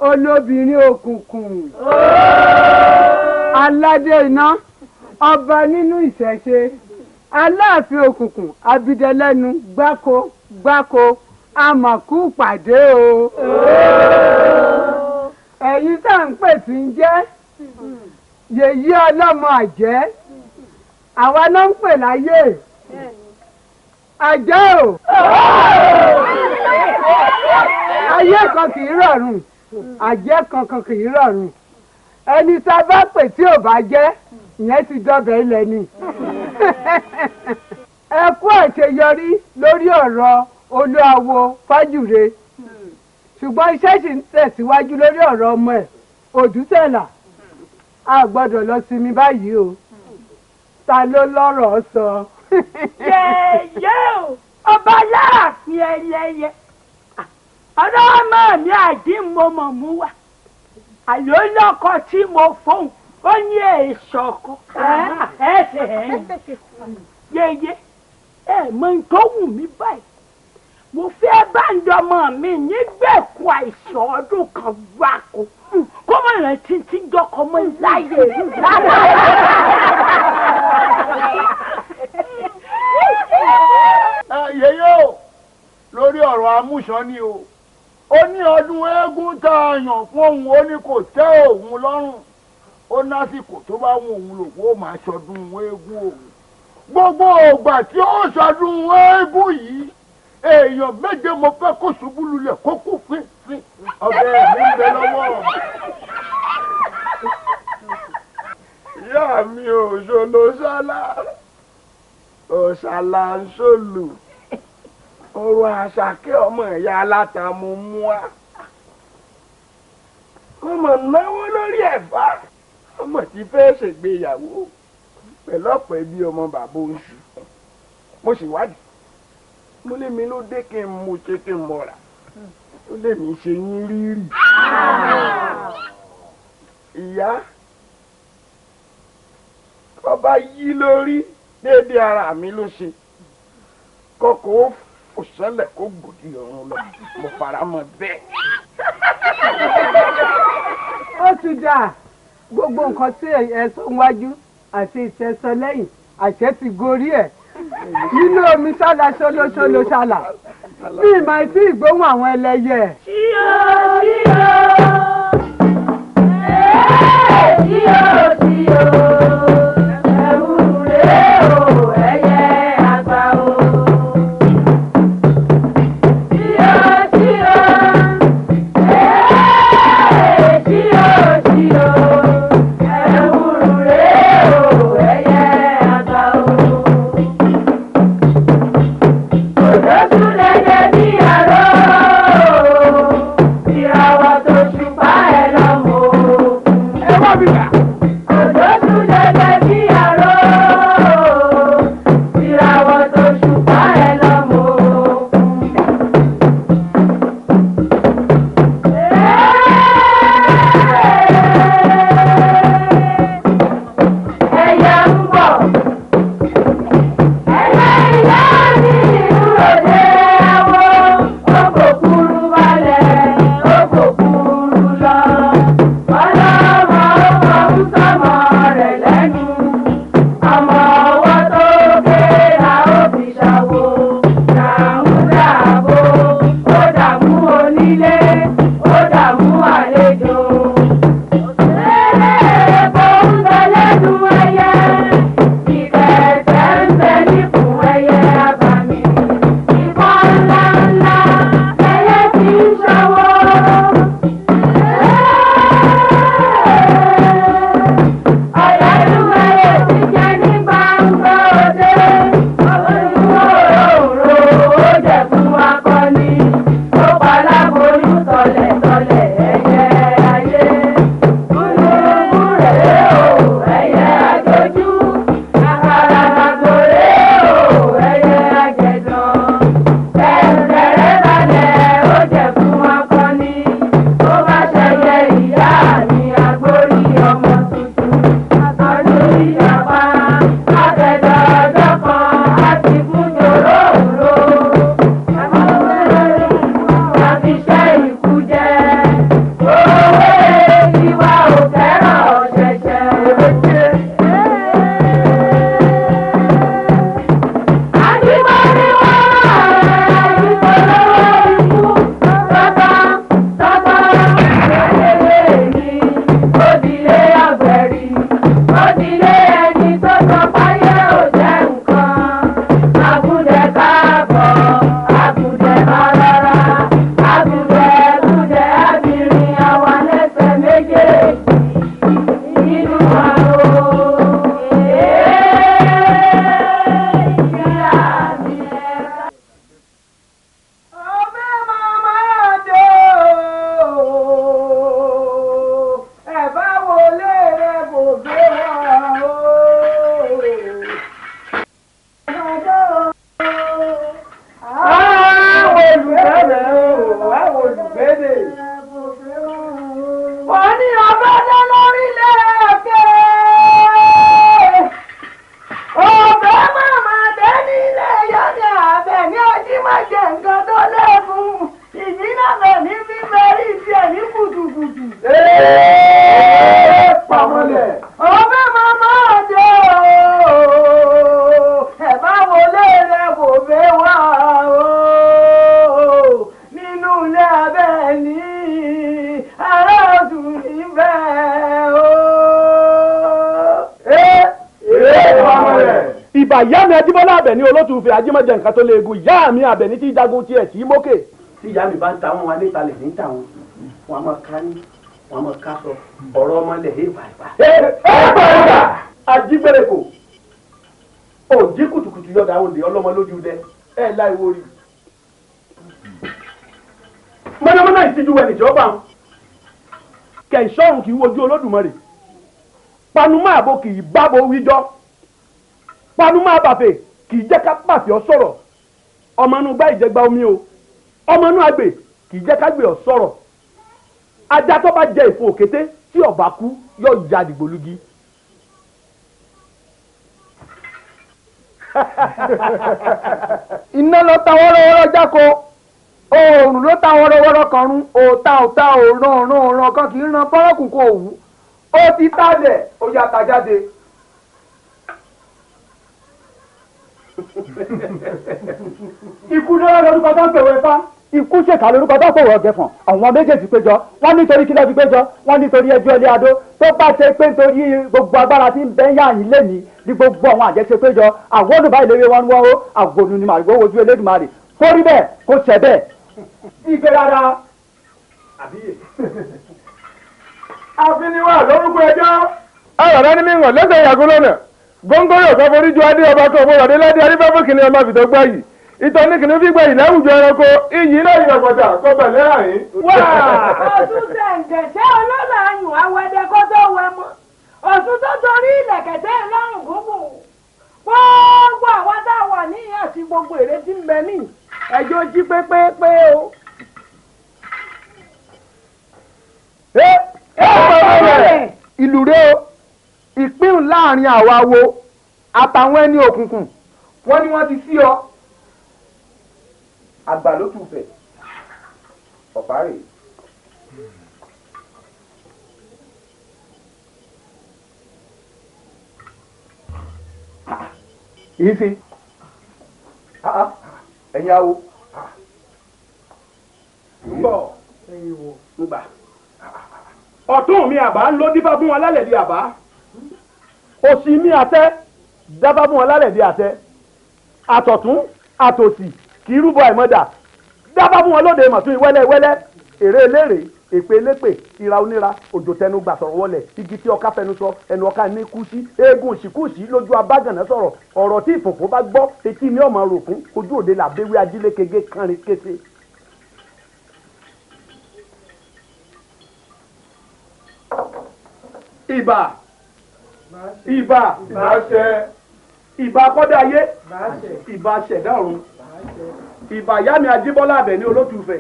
olóbìnrin òkùnkùn aládé iná ọba nínú ìṣẹ̀ṣe aláàfin òkùnkùn abidẹlẹ́nu gbáko àmàkù pàdé o. ẹ̀yin tá à ń pè tí ń jẹ́ yèyí ọlọ́mọ àjẹ́ àwa náà ń pè láyé àjẹ́ o. ayé kan kì í rọrùn àjẹ́ kankan kì í rọrùn ẹni tá a bá pè tí ò bá jẹ́ ìyẹn ti dọ́bẹ̀ ilẹ̀ ni. ẹ kú àṣeyọrí lórí ọ̀rọ̀ olúawo fájùre ṣùgbọ́n iṣẹ́ sì ń tẹ̀síwájú lórí ọ̀rọ̀ ọmọ ẹ̀ òdútẹ̀là a gbọ́dọ̀ lọ sinmi báyìí o ta ló lọ́rọ̀ sọ. yẹ̀yẹ́ o ọba láàfin ẹlẹ́yẹ ọ̀rọ̀ ọmọ mi àdìmọ́mọ́ mú wa àlọ́ lọ́kọ tí mo fóun ó ní èso ọkọ yẹ̀yẹ́ mọ tó wù mí báyìí mo fẹ́ bá ń dọmọ mi nígbèkùn àìsàn ọdún kan gbáko kó mọ̀ rẹ̀ títí dọ́kọ mọ́ láyé yẹ̀yẹ́ o lórí ọ̀rọ̀ amúṣan ni o ó ní ọdún eégún tá a yàn fún òun ó ní kò tẹ́ òun lọ́rùn ó lásìkò tó bá wù òun lòun ó máa ṣọdún eégún òun gbogbo ògbà tí ó ṣọdún eégún yìí èèyàn méje mo fẹ́ kó ṣubú lulẹ̀ kó kú fínfín ọbẹ̀ mi ń bẹ lọ́wọ́. ìyá mi ò ṣòlò ṣálá òṣàlà ń ṣòlù ọrọ̀ àṣàkẹ́ ọmọ ìyá aláta mo mú wa kó mọ̀ náwó lórí ẹ̀fà ọmọ tí fẹ́ ṣègbéyàwó pẹ̀lú ọ̀pọ̀ ẹbí ọmọ bàbá oṣù mo sì wádìí mo lé mi ló dé kí n mú ṣe kí n mọ̀ra ó lè mí ṣe yín rírì ìyá ọba yí lórí déédéé ara mi ló ṣe kọkọ ó fò sẹ́lẹ̀ kó gbòdì ọ̀run lọ mo fara mọ́ bẹ́ẹ̀. ó ti dà gbogbo nǹkan tí ẹ sọ wájú àti ìtẹ̀sọ lẹ́yìn àṣẹ ti gorí ẹ̀ nínú omi ṣálá ṣólóṣóló ṣálá bí ìmọ̀ etí ìgbóhùn àwọn ẹlẹ́yẹ. tíyó tíyó ẹ̀wù rèé o ẹ̀yẹ àgbà o. tíyó tíyó ẹ̀wù rèé o ẹ̀yẹ àgbà o. òdòdó lẹ́yẹ bí àrò ìràwọ̀ tó ṣùpá ẹ̀ lọ́mọ. ẹ wá mi gbà. òdòdó lẹ́yẹ. má jẹ nǹkan tó lẹ́ẹ̀kún ìdínàbẹ̀ ní fífẹ́rí tiẹ̀ ní kùtùkùtù. Pàmọ́lẹ̀. ọbẹ̀ máa jẹ́ ooo ẹ̀ bá wọlé rẹ̀ kò fẹ́ wá ooo nínú ilé abẹ́ ní ará ọ̀tún níbẹ̀ ooo. Pàmọ́lẹ̀. ìbà ìyá mi Ajíbọ́lá Àbẹ̀ní olótùfẹ́ ajímọ̀jẹ̀ nǹkan tó léegun ìyá mi Àbẹ̀ní tí jagun tiẹ̀ tí mókè. tí ìyá mi bá ń ta wọn wálé talẹ̀ ní ta wọn wọn a máa ká ní wọn a máa ká sọ ọ̀rọ̀ ọmọlẹ̀ ẹ̀ bàbà. bàbà ajígbèrèkò òjì kùtùkùtù yọ̀dà olè ọlọ́mọ lójú dẹ ẹ̀ láì wórí. mọ̀nàmọ́ná ìtìjú wẹ̀ nìjọba kẹ̀sọ́run kì í wojú Olódùmarè panumọ́ àbò kì í bábo wíjọ́ panumọ́ àbàfẹ́ kì í jẹ́ ká pàfẹ́ ọ sọ̀rọ̀ ọmọ inú gbá ìjẹgba omi o ọmọ inú àgbè kì í jẹ́ ká gbé ọ sọ̀rọ̀ ajá tó bá jẹ ìfun òkété tí ọba kú yóò ya dìgbòlugi. Iná ló ta wọ́rọ́wọ́rọ́ jáko oòrùn ló ta wọ́rọ́wọ́rọ́ kọrun òòta òòrùn kan kì í ran fọ́rọ́kùn kò wú ó ti tálẹ̀ ó yàtà jáde. ikú lọ́wọ́ lórúkọ tó ń pèwé fá. ikú ṣèkà lórúkọ tó ń pèwé ọ̀gẹ̀fọ̀n àwọn méjèèjì péjọ wọ́n nítorí kí lọ́ọ́ fi péjọ wọ́n nítorí ẹjọ́ ilé adó tó bá ṣe pé nítorí gbogbo agbára tí ń bẹ́ yá yín lé ní gbogbo àwọn àjẹsẹ péjọ àwọn olùbá ìlérí wọn wọ́n ó àgbònú ni màrìwó wojú Elédùmarè forí bẹ́ẹ̀ kó ṣẹ bẹ́ẹ̀. ìgbé rárá àbíyè. àfiniwá lórúkọ ẹjọ́. ọ̀rọ̀ rẹ ní mi hàn lẹ́sẹ̀ ìyàgò lónà góńgóri ọ̀sán forí ju adé ọba kan òbúrò adéládé arífẹ́fẹ́ kìnìún ọmọ àbìtọ́ gbá yìí ìtọ́ ní kìnìún fi gbẹ yìí láwùjọ ẹranko iyì náà yìí ọ̀pọ̀tà kọ́ bẹ̀lẹ́ àyín. ọ̀tún tẹ̀ǹtẹ̀ ṣé olóòlà ayùn awẹ́dẹ kó tó wẹ mọ́ ọ̀tún tó torí ilẹ̀kẹ̀tẹ̀ lọ́rùn gbogbo gbogbo àwọn tá a wà ní àti gbogbo èrè tí ń bẹ ní ẹjọ́ jí pépépé o. ìlú rẹ o ìpín láàrin àwa wo àtàwọn ẹni òkùnkùn wọ́n ní wọ́n ti sí ọ. àgbà ló tù fẹ̀ ọ̀pá rè. yìí fi ẹ̀yin awo ń bọ̀ ń gbà. ọ̀tún mi àbá ń ló dífá fún wọn lálẹ́ di àbá òsì mi àtẹ dábá fún wọn lálẹ́ di àtẹ àtọ̀tún àtòsì kì í rúbọ àìmọ́dà dábá fún wọn lóde mọ̀tún wẹ́lẹ́wẹ́lẹ́ èrè eléré èpè elépè ìra oníra òjò tẹnu gbà sọ̀rọ̀ wọlé igi tí ọká fẹnu sọ ẹnu ọká ní kú sí eégún òsìkúùsì lójú abágànná sọ̀rọ̀ ọ̀rọ̀ tí ìfòfò bá gbọ́ etí mi ọ̀mọ̀ rògún ojú òde làbẹ́wé ajílékege kánrin kése. ìbà ìbà ìbà kọ́dá ayé ìbà ṣẹ̀dá ọ̀run ìbà ìyá mi Ajíbọ́lá Àbẹ̀ní olótùfẹ́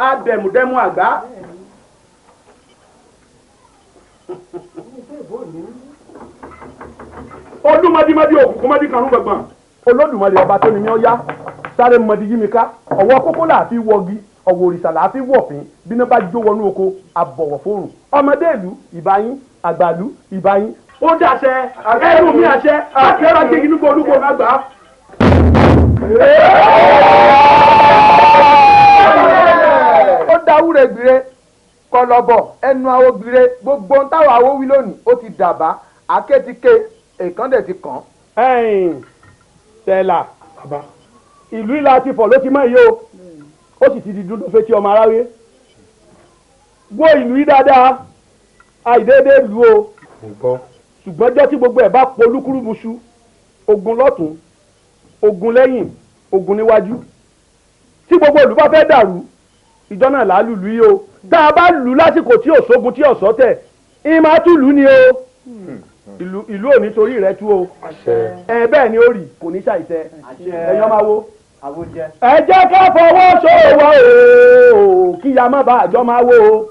abẹ̀mùdẹ́mù àgbá olúmọdímọdí òkùnkùn mọdí kanú gbọgbọn Olódùmarè ọba tó ní mi ọ yá sáré mọdí yí mi ká ọwọ́ kókó làáfi wọgi ọwọ́ òrìṣà làáfi wọ̀fín bíná bá jó wọnú oko àbọ̀wọ̀ fóòrùn ọmọdé ìlú ìbáyín àgbàlú ìbáyín ó dàṣẹ ẹrù mi àṣẹ àti ẹrọ ajé inú kó olúkọ má gbà á. ó dáwúre gbére kọlọbọ ẹnu awo gbére gbogbo ohun táwọn awo wí lónìí ó ti dàbá àké ti ké èèkàn dẹ̀ ti kàn. tẹ́lá ìlú ìlà ti fọ̀ ló ti mọ̀ yìí o ó sì ti di dúdú fetí ọmọ aráwé gbọ́ ìlú yìí dáadáa àìdéédé lu o ṣùgbọ́n jọ́ tí gbogbo ẹ̀ bá polúkúrúmuṣu ogun lọ́tún ogun lẹ́yìn ogun níwájú tí gbogbo ìlú bá fẹ́ dàrú ìjọ náà là á lùlù yìí o tá a bá lù lásìkò tí òṣogun tí ọ̀sọ́ tẹ̀ ìmọ̀ tún lù ní o ìlú ò ní torí rẹ tú o bẹ́ẹ̀ ni ó rì kò ní ṣàìṣẹ ẹ̀yọ́ máa wo ẹ jẹ́ ká fọwọ́sowọ́ o kí ya má bàa jọ máa wo o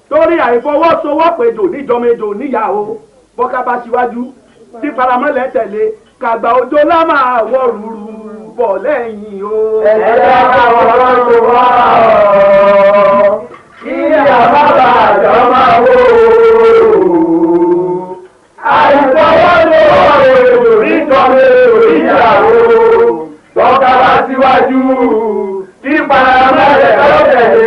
torí àìfọwọ́sowọ́pọ̀ ejò níjọmọ ejò níyàwó bọ́ká bá síwájú tí paramọ́lẹ̀ tẹ̀lé kàgbà òjò lá máa wọ̀ rúru bọ̀ lẹ́yìn o. ẹ̀jẹ̀ káwọn lọ́dún wá ọ̀ kí àbábà àjọ máa wò ó. àìsọwọ́ ló nítorí ìyàwó tọ́ka wá síwájú kí paramẹ́lẹ̀ lọ́tẹ̀lé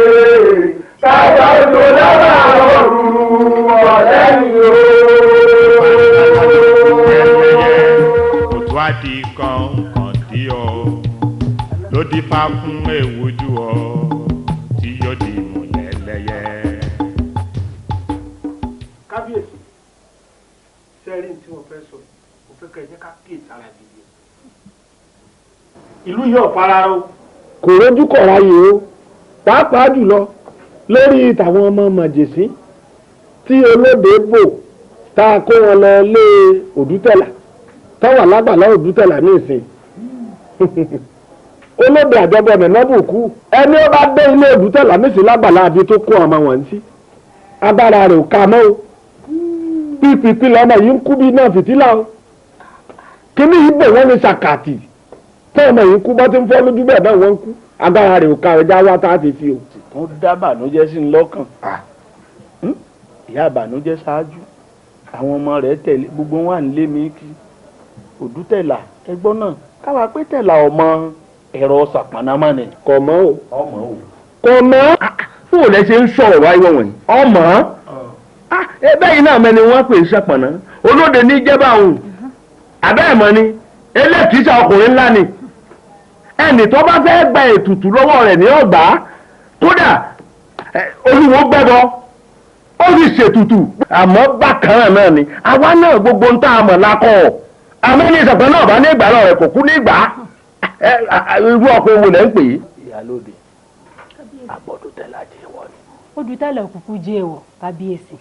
kájà ojú lọ́wọ́ ọ̀rùn ọ̀lẹ́yìn o. òtún àdì kọ̀ọ̀kan tí ọ ló dífá fún èwújú ọ tí yóò di ìmùlẹ̀ lẹ́yẹ. kábíyèsí sẹ́rí tí wọ́n fẹ́ sọ mo fẹ́ kẹ́ ẹ jẹ́ ká kíyèsí ara gidi. ìlú yóò fara o. kò rójú kọ̀ ráyè o pàápàá jùlọ lórí tàwọn ọmọ màjèsí tí olóde bò tá a kó wọn lọ lé òdútẹ̀là táwọn alágbàlá òdútẹ̀là ní ìsìn olóde àjọbọ nẹ̀nẹ́bùkú ẹni ó bá dé ilé òdútẹ̀là nísìn lágbàlá àbí tó kó ọmọ wọn sí agbára rẹ̀ ò ká mọ́ o pípípí lọ́mọ yìí ń kú bí náà fìtílà o kíní yìí bò wọ́n ní sàkàtì tí ọmọ yìí kú bá ti ń fọ́ lójú bẹ́ẹ̀ náà wọ́n ń kú agbára rẹ̀ ò ká ẹja wá tá a ti fi o. tó dá bànújẹ́ sí ní lọ́kàn ìyá àbànújẹ́ ṣáájú àwọn ọmọ rẹ̀ tẹ̀lé gbogbo wọn à ń lé mi kí òdútẹ̀là ẹgbọ́n náà káwa pé tẹ̀là ọmọ ẹ̀rọ ṣàpọ̀nàmọ́ ni. kò mọ́ o. ọmọ o. kò mọ́. fún òun lẹ ṣe ń sọ̀rọ̀ wáyé wọ̀nyí. ọmọ ẹbẹ́ yìí náà mẹ́ni wọ́n pè é ṣàpọ̀nà olóde ní jẹ́bà òun àbẹ́ ẹ̀mọ́ ni elékìísà ọkùnrin ńlá ni ẹnì tó bá fẹ́ gba ètùtù lọ́wọ́ rẹ̀ ní ọ̀gbá kódà olúwo gbẹ́bọ ó sì ṣètùtù àmọ́ bákan náà ni àwa náà gbogbo ń tá a mọ̀ lákọ̀ àmọ́ ní ìṣàpẹ́ náà bá ní ìgbà náà rẹ̀ kò kú ní ìgbà irú ọkọ̀ owó lẹ́ ń pè é. ìyálóde àbọ̀dún tẹ́lá jẹ́ ìwọ ni. odù tẹ́lẹ̀ òkùnkùn jẹ́ èèwọ̀ kábíyèsí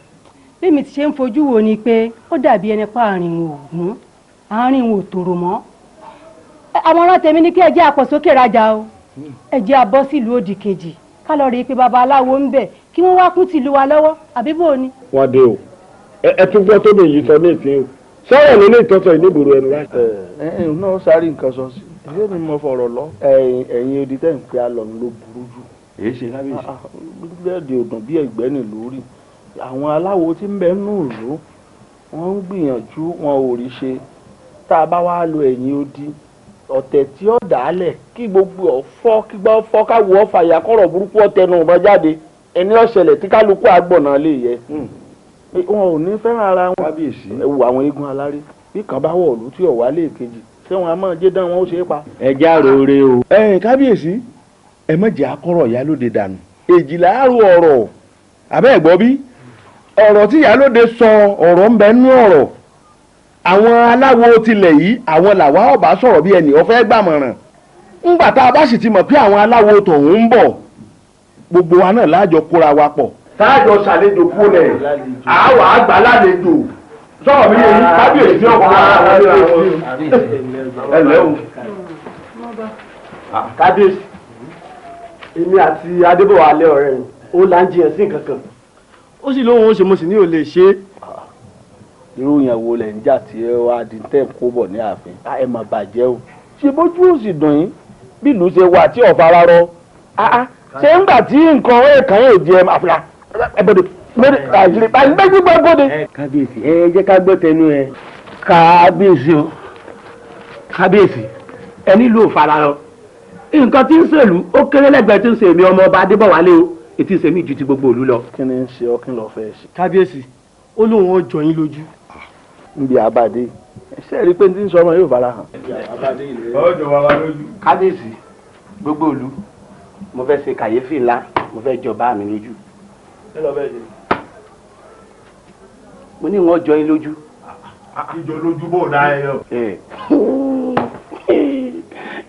bẹ́ẹ̀mi ti ṣe ń fojú wo ni pé ó dàbí ẹni pa àárín ògún àárín òtòrò mọ́ àwọn ọ̀rọ̀ tèmi ní kí ẹ jẹ́ àpọ̀sókè rajà o ẹ jẹ́ abọ́ sílùú òdì kejì ká lọ rí i pé babaláwo ń bẹ̀ kí wọ́n wá kún tìlú wa lọ́wọ́ àbí bò ni. wọ́n dé o ẹ tún gbọ́ tó lè yí sọ ní ìsín o sọ̀rọ̀ ló lè tọ́sọ ìníbòrò ẹnu láti. ẹ̀yin náà sáré nǹkan sọ sí ẹ̀yẹ́ mi mọ fọ̀rọ̀ lọ. ẹ̀yin odi tẹ́ ń pè á lọ ló burú jù. èyí ṣe kábíyèsí. bẹ́ẹ̀dì òdùn bí ẹ̀gbẹ́ nì lórí àwọn aláwo tí ń bẹ nù ìlú wọ́n ń gbìyànjú wọn ò rí ṣe tá a bá wá lo ẹ̀yin odi ọ̀tẹ̀ tí ó dàálẹ̀ kí gbogbo ọ̀fọ́ kí gbọ́ fọ́ káwọ́ ọ̀fà ìyàkọ̀rọ̀ burúkú ọ̀tẹnu ọ̀bọ jáde ẹni ọ̀ṣẹlẹ̀ tí kálukú àgbọ̀nà lè yẹ wọn ò ní fẹ́ràn ara wọn. kábíyèsí ẹ wo àwọn eégún aláré bí kan bá wọ̀ ọ̀lú tí ọ̀wá lè kejì ṣé wọn a máa jẹ́ dán wọn ó ṣe é pa. ẹ já roore o. kábíyèsí ẹ má jẹ́ akọ́rọ̀ ìyálóde dànù èjìlá àrò ọ̀rọ̀ àbẹ́ ẹ̀gbọ́ bí ọ̀rọ̀ tí ìyálóde sọ ọ̀rọ̀ ń bẹ nú ọ̀rọ̀ àwọn aláwo tilẹ̀ yìí àwọn làwa ọba sọ̀rọ̀ bí ẹnì ọ̀fẹ́ gbàmọ̀ràn ńgbà tá a bá sì ti mọ̀ pé àwọn aláwo tọ̀hún ń bọ̀ gbogbo wa náà láàjọ kóra wa pọ̀. táàjọ ṣàlejò fún ẹ àwa àgbà lálejò sọ̀rọ̀ mi yẹn kábíyèsí ọ̀kan lára wọn ẹ lẹ́ o. kábíyèsí èmi àti adébọ̀wálé ọ̀rẹ́ mi ó là ń jiyàn sí nǹkan kan ó sì lóun ó ṣe mo sì ní ò lè ṣe é. irú yẹn wo lẹ̀ ń jà tí ẹ wá di tẹ́ kó bọ̀ ní ààfin ẹ mà bàjẹ́ o ṣe bójú ó sì dùn yín bí ìlú ṣe wà tí ọ̀fà ara rọ ṣé ń gbà tí nǹkan ẹ̀ẹ̀kan yóò di ẹ máa fura ẹ bọ̀dọ̀ lórí àìsírí báyìí gbẹ́jú gbọ́ bọ́dẹ. kábíyèsí ẹ jẹ́ ká gbọ́ tẹnu ẹ. kábíyèsí o kábíyèsí ẹ nílò fararọ nǹkan tí ń ṣèlú ó kéré lẹ́gbẹ̀ẹ́ tí ń ṣe èmi ọmọ ọba adébọ̀wálé o ètí ń ṣe mí ju ti gbogbo òlu lọ. kí ni ń ṣe ọ kí lọ fẹ́ ṣe. kábíyèsí ó lóun ó jọ yín lójú. níbi àbàdé ṣe rí i pé tí ń sọ ọmọ yóò fara hàn. ọjọ́ wa wá lójú. kábíyèsí gbogbo òlu mo fẹ́ ṣe kàyéfì ńlá mo fẹ́ jọba mi lójú. kí lọ fẹ́ ṣe. mo ní wọn jọ yín lójú. ìjọ lójú bò dá ẹ yọ.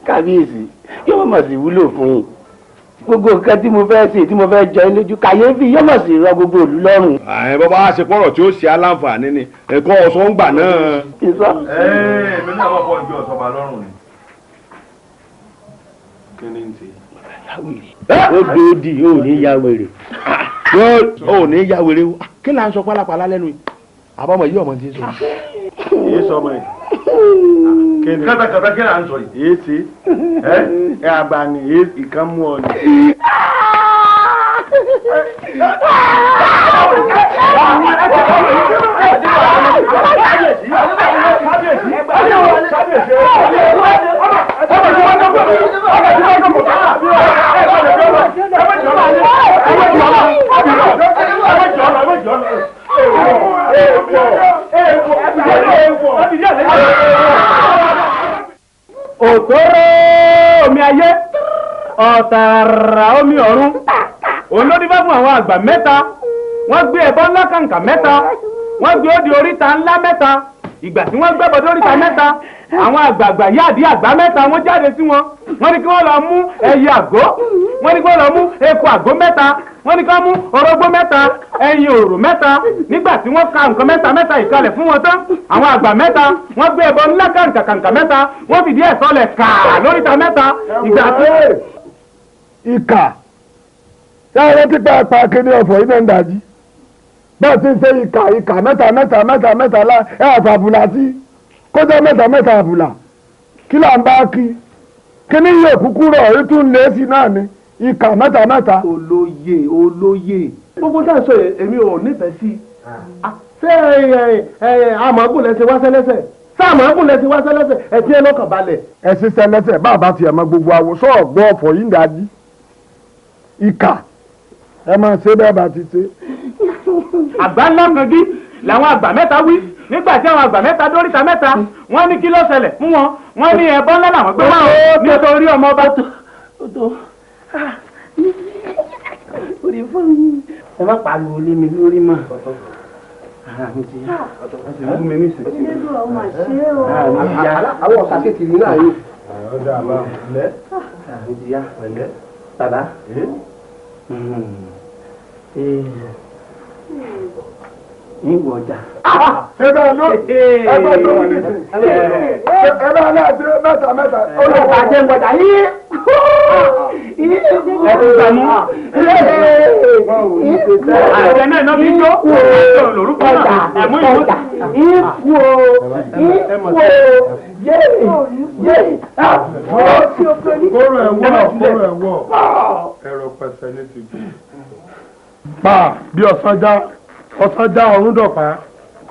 kábíyèsí yóò mọ̀ sí wúlò fún yín gbogbo nǹkan tí mo fẹ́ ṣe tí mo fẹ́ jọ yín lójú kàyéfì yóò mọ̀ sí rọ gbogbo òlu lọ́rùn. àyè bàbá wa ṣe pọ̀rọ̀ tí ó ṣe aláǹfààní ni ẹ̀kọ́ ọ̀sán ń gbà náà. ìsọ. èmi náà wọ́n fọ́ ibi ọ̀sán bá lọ́rùn ni. kí ni ń ṣe. ó dòdì ó ní ya wèrè. ó ní ya wèrè o kí là ń sọ pálapàla lẹ́nu yìí àbámọ̀ yìí ọmọ ti ń sọ. èyí sọ ọmọ yìí. kátàkátà kí là ń sọ yìí. èé ṣe ẹ àgbà ni ìkan mú ọ ni. òtóró omi ayé ọ̀tàrà omi ọ̀run òun ló dífá fún àwọn àgbà mẹ́ta wọ́n gbé ẹbọ ńlá kàǹkà mẹ́ta wọ́n gbé ó di oríta ńlá mẹ́ta ìgbà tí wọ́n gbẹ́bọ dóríta mẹ́ta àwọn àgbààgbà yáàdí àgbà mẹ́ta wọ́n jáde sí wọn wọ́n ní kí wọ́n lọ mú ẹyẹ àgó wọ́n ní kí wọ́n lọ mú eku àgó mẹ́ta wọ́n ní kí wọ́n mú orógbó mẹ́ta ẹyin òrò mẹ́ta nígbà tí wọ́n ka nǹkan mẹ́ta ìkalẹ̀ fún wọn tán àwọn àgbà mẹ́ta wọ́n gbé ẹbọ ńlá kàǹkà mẹ́ta wọ́n fìdí ẹ̀ sọlẹ̀ kàá lóríta mẹ́ta ìgbà tí. ìkà sáré tipa pa kíní ọ̀fọ̀ yìí náà ń dájí bá ti ń ṣe ìkà mẹ́ta lá ẹ̀ àfàbùlà sí kó jẹ́ mẹ́ta àbùlà kí là ń bá kí kíní yóò kúkú rọ̀ orí tún lé sí náà ni ìkà mẹ́ta. olóye gbogbo dáhùn sọ èmi ò nífẹ̀ẹ́ sí ṣé àmọ́gùn lẹ́sẹ̀ wá sẹ́lẹ́sẹ̀ sáàmọ́gùn lẹ́sẹ̀ wá sẹ́lẹ́sẹ̀ ẹ̀tí ẹ lọ́kàn balẹ̀. ẹ sì sẹ́lẹ́sẹ̀ bàbá tiẹ̀ mọ gbogbo àwòsàn ọ̀gbọ́n ọ̀fọ̀ yìí ń dájí ìkà ẹ máa ṣe bẹ́ẹ̀ bá ti ṣe. àgbà ńlá kanjú làwọn àgbà mẹ́ta wí nígbà tí àwọn àgbà mẹ́ta dóríta mẹ́ta wọ́n ní kí ló ṣẹlẹ̀ fún wọn wọ́n ní ẹbọ ńlá làwọn gbé wọn nítorí ọmọ ọba tó. orí fún mi ẹ má pariwo lé mi lórí mọ́ ara mi ti yá ọ̀sẹ̀ mi ní ìsìn. àwọn ọ̀sà kékeré náà yóò. ara mi ti yá bàbá. ìwọ ọjà. ẹbẹ ló ní ẹbẹ aláàdé mẹ́ta. olùkọ́ àti ẹ̀gbọ́dà yìí. ẹ̀ẹ́dùnmú. àjẹ náà náà fi jó lórúkọ náà ẹ̀mú ìlú. kóró ẹ̀wọ̀ ẹ̀rọ pẹ̀sẹ̀ ní ti bí. pa bí ọ̀sán já ọ̀run dọ̀pá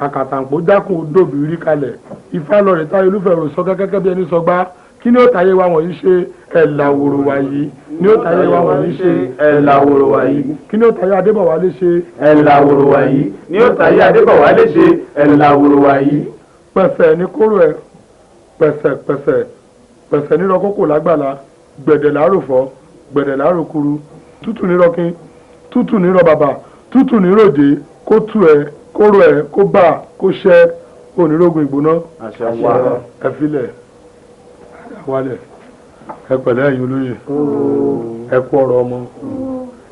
àkàtàǹpó jákùn odòbí rí kalẹ̀ ifá lọ́rẹ̀ táyé olúfẹ̀rọ sọ gẹ́gẹ́ bí ẹni sọgbá kí ni ó tàyé wa wọ̀nyí ṣe ẹ̀làwòrò wàyí ni ó tàyé wa wọ̀nyí ṣe ẹ̀làwòrò wàyí kí ni ó tàyé adébọ̀wálé ṣe ẹ̀làwòrò wàyí ni ó tàyé adébọ̀wálé ṣe ẹ̀làwòrò wàyí. pẹ̀sẹ̀ ní kóró ẹ̀ pẹ̀sẹ̀ nírọ kókò lágbàlá gbẹ̀dẹ̀ láròfọ́ gbẹ̀dẹ̀ láròkuru tútù nírọ kín tútù nírọ bàbà tútù níròjé kó tú ẹ kóró ẹ kó bà kó ṣẹ onírógun ìgbóná ẹ filẹ̀ wálẹ̀ ẹ pẹ̀lẹ́ ẹ̀yin olóyè ẹ kú ọ̀rọ̀ ọmọ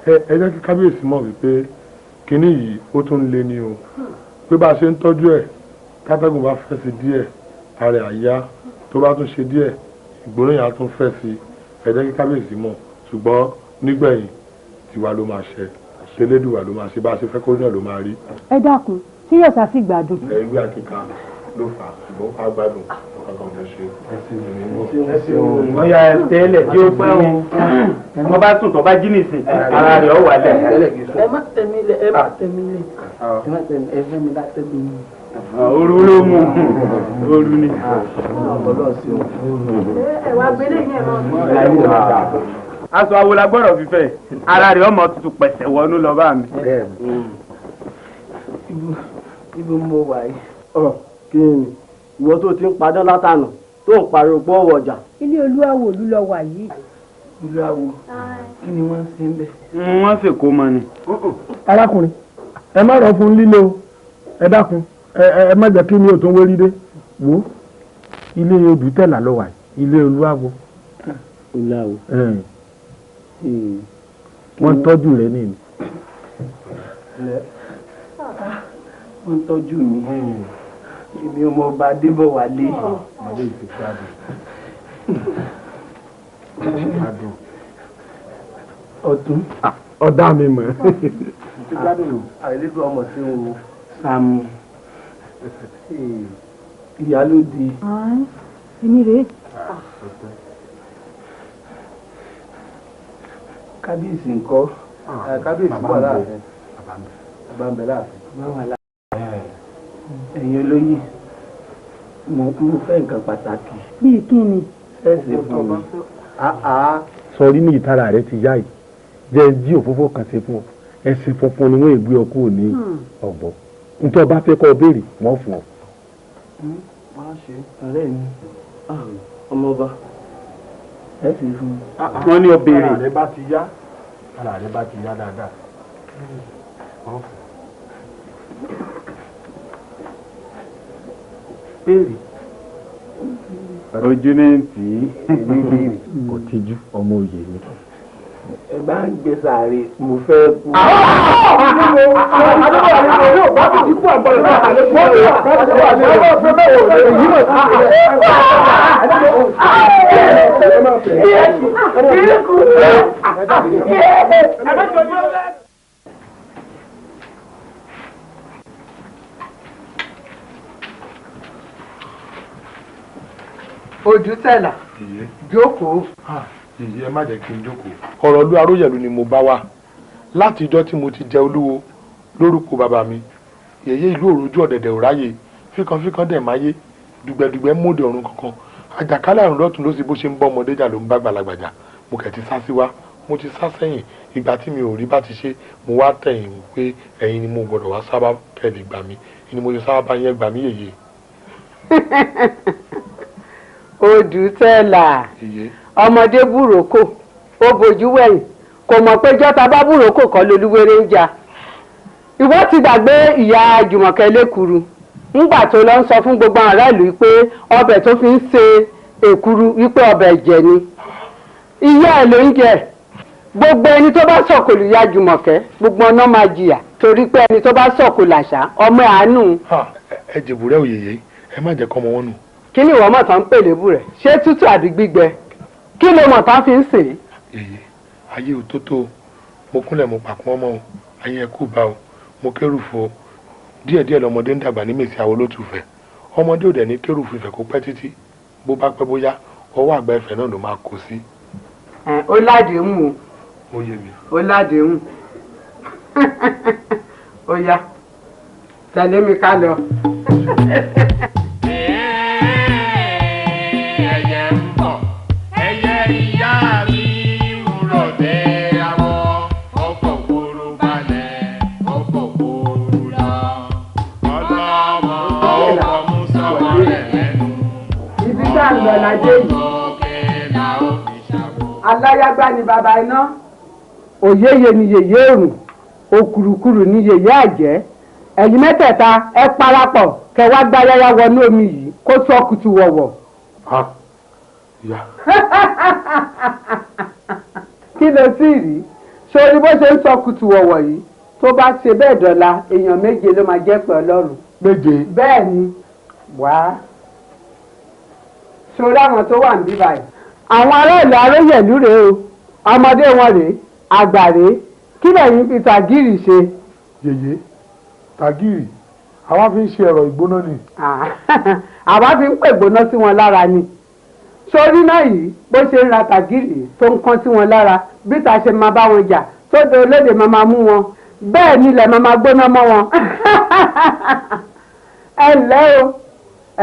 ẹ jẹ́ kí kábíyèsí mọ̀ wípé kínní yìí ó tún lé ní o pé bá a ṣe ń tọ́jú ẹ̀ kátàgùn bá fẹ́ sí díẹ̀ ààrẹ àyá tó bá tún ṣe díẹ̀ ìgbóná yẹn á tún fẹ́ sí ẹ jẹ́ kí kábíyèsí mọ̀ ṣùgbọ́n nígbẹ̀yìn tiwa ló máa ṣe ṣẹlẹ́dùwà ló máa ṣe bá a ṣe fẹ́ kó náà ló máa rí. ẹ dákun tí yóò ṣàfi gbádùn. ẹgbẹ́ àkíkà ló fà á ṣùgbọ́n a gbádùn ọkàn fẹ́ ṣe. wọ́n ya tẹ́lẹ̀ tí ó pẹ́ wọn wọ́n bá sùn tó bá jí nìsín ara rẹ̀ ó wà lẹ̀. ẹ má tẹ̀mí lẹ̀ ẹ má tẹ̀mí lẹ̀ ẹ fẹ́ mi látẹ̀mí. Oru ló mú oru ni. ẹ wá gbélé yẹn lọ. aṣọ awo la gbọ́dọ̀ fífẹ́ ara rẹ̀ ọmọ tuntun pẹ̀sẹ̀ wọnú lọ bá mi. ibi mo wà yìí. kí ni ìwọ tó ti ń padán látànà tó ń pariwo pọ́ ọjà. ilé olúwawo ló lọ wà yìí. olúwawo kí ni wọ́n ń ṣe ń bẹ̀. wọ́n sì kó mọ ni. arákùnrin ẹ má rọ fún líle o ẹ dákun ẹ má jẹ́ kí ni o tó ń wérí dé wo ilé odù tẹ̀lá lọ wà ilé olúwawo. olúwawo. wọ́n tọ́jú rẹ̀ nìyí. wọ́n tọ́jú mi èmi ọmọ ọba adébọ̀wálé. ọdún. ọ̀dà mi mọ̀. àìlèkùn ọmọ tí o Sàámú ìyálóde. èmi rèé. kábíyèsí ńkọ́ kábíyèsí wà láàfin bàbá ń bẹ láàfin. ẹ̀yin olóyè mo fẹ́ nǹkan pàtàkì. bíi kí ni. ẹ ṣe fún mi. sọrí ní ìtara rẹ ti yá yìí jẹ́ jí òfófó kan ṣe fún ọ ẹsìn funfun ni wọ́n ègbé ọkọ òní ọ̀gbọ́n nítorí ọba fẹ́ kọ́ béèrè wọ́n fún ọ. máa ṣe ọ̀rẹ́ mi ọmọọba ẹ sì fún mi. wọ́n ní ọ béèrè. ara rẹ bá ti yá dáadáa. béèrè. ojú ní tì í kò tijú ọmọ òye mi. ẹ bá ń gbé sàárè mo fẹ́ kú. Odùtẹ̀là jókòó. Yèyé ẹ má jẹ́ kí n jókòó. ọ̀rọ̀ ìlú Aróyẹ̀lú ni mo bá wá láti ìjọ́ tí mo ti jẹ olúwo lórúkọ bàbá mi. Yèyé ìlú òrùjú ọ̀dẹ̀dẹ̀ ò ráyè fíkanfíkan dẹ̀ máyé dùgbẹ̀dùgbẹ̀ mọ́dẹ ọ̀run kankan àjàkálẹ̀ àrùn lọ́tún ló sì bó ṣe ń bọ́ ọmọdé jà ló ń bá gbàlagbàjà mo kẹ̀ ti sá sí wá mo ti sá sẹ́yìn ìgbà tí mi ò rí bá ti ṣe mo wá tẹ̀yìn wò pé ẹ̀yin ni mo gbọ́dọ̀ wá sábà kẹ́lẹ̀ gbà mí ni mo ti sábà bá yẹn gbà mí yèyé. Odùtẹ̀là ọmọdé búròkó ó bojú wẹ̀yìn kò mọ̀ pé jọ́ta bá búròkó kọ́ lolúwere ń jà ìwọ ti gbàgbé ìyá Jùmọ̀kẹ́ lẹ́kùrú ńgbà tó lọ ń sọ fún gbogbo ará ìlú pé ọbẹ̀ tó fi ń ṣe èkuru wípé ọbẹ̀ ẹ̀jẹ̀ ni ìyá ẹ̀ ló ń jẹ gbogbo ẹni tó bá sọ̀kò lù ya Jùmọ̀kẹ́ gbogbo ọ̀nà máa jìyà torí pé ẹni tó bá sọ̀kò làṣà ọmọ àánú. ẹ jèbùrẹ́ òyèyé ẹ má jẹ́ kọ́ ọmọ wọn nù. kí ni ìwọ mọ̀ tán ń pè lébù rẹ̀ ṣé tútù àbí gbígbẹ kí ló mọ̀ tán fi ń sè é. yèyé ayé ò tó tó mo kúnlẹ̀ mo pàkún ọmọ o ayé ẹ kú bá o mo kérù fo o díẹ̀díẹ̀ lọmọdé ń dàgbà ní mèsì àwọn olótùfẹ́ ọmọdé ò dẹ̀ ní kérù fún ìfẹ́ kó pẹ́ títí bó bá pẹ́ bóyá ọwọ́ àgbà ẹ̀fẹ̀ náà ló máa kó sí. ó ládéhùn ó yé mi. ó ládéhùn ó yá tẹ̀lé mi ká lọ. ẹyẹ ń bọ̀ ẹyẹ ìyá mi ń rọ̀dẹ̀ àwọn ọkọ̀ kúrú balẹ̀ ọkọ̀ kúrú lọ ọlọ́mọ ọkọ̀ mú sọ́wọ́ rẹ̀ lẹ́nu ibi tá à ń lọ ládé yìí aláyágbá ni bàbá iná òyeyè ni yèyé òrùn òkùrùkùrù ni yèyé àjẹ́ ẹ̀yin mẹ́tẹ̀ẹ̀ta ẹ parapọ̀ kẹ́ wá gbá yáyá wọnú omi yìí kó sọ kùtù wọ̀wọ̀. kí ló sì rí sórí bó ṣe ń sọ kùtù wọ̀wọ̀ yìí tó bá ṣe bẹ́ẹ̀ dọ̀la èèyàn méje ló máa jẹ́ pé Ọlọ́run. méje. bẹ́ẹ̀ ni wá sórí àwọn tó wà níbí báyìí. àwọn ará ìlú Aróyẹ̀lú rèé o ọmọdé wọn rèé àgbà rèé kí lẹ́yìn fi tàgírì ṣe. yèyé tàgírì àwa fi ń ṣe ẹ̀rọ ìgbóná ni. àwa fi ń pè gbóná sí wọn lára ni sórí náà yìí bó ṣe ń ra tàgírì tó ń kán sí wọn lára bí ta ṣe máa bá wọn jà tó de olóde máa mú wọn bẹ́ẹ̀ ni ilẹ̀ máa gbóná mọ́ wọn. ẹ ǹlẹ́ o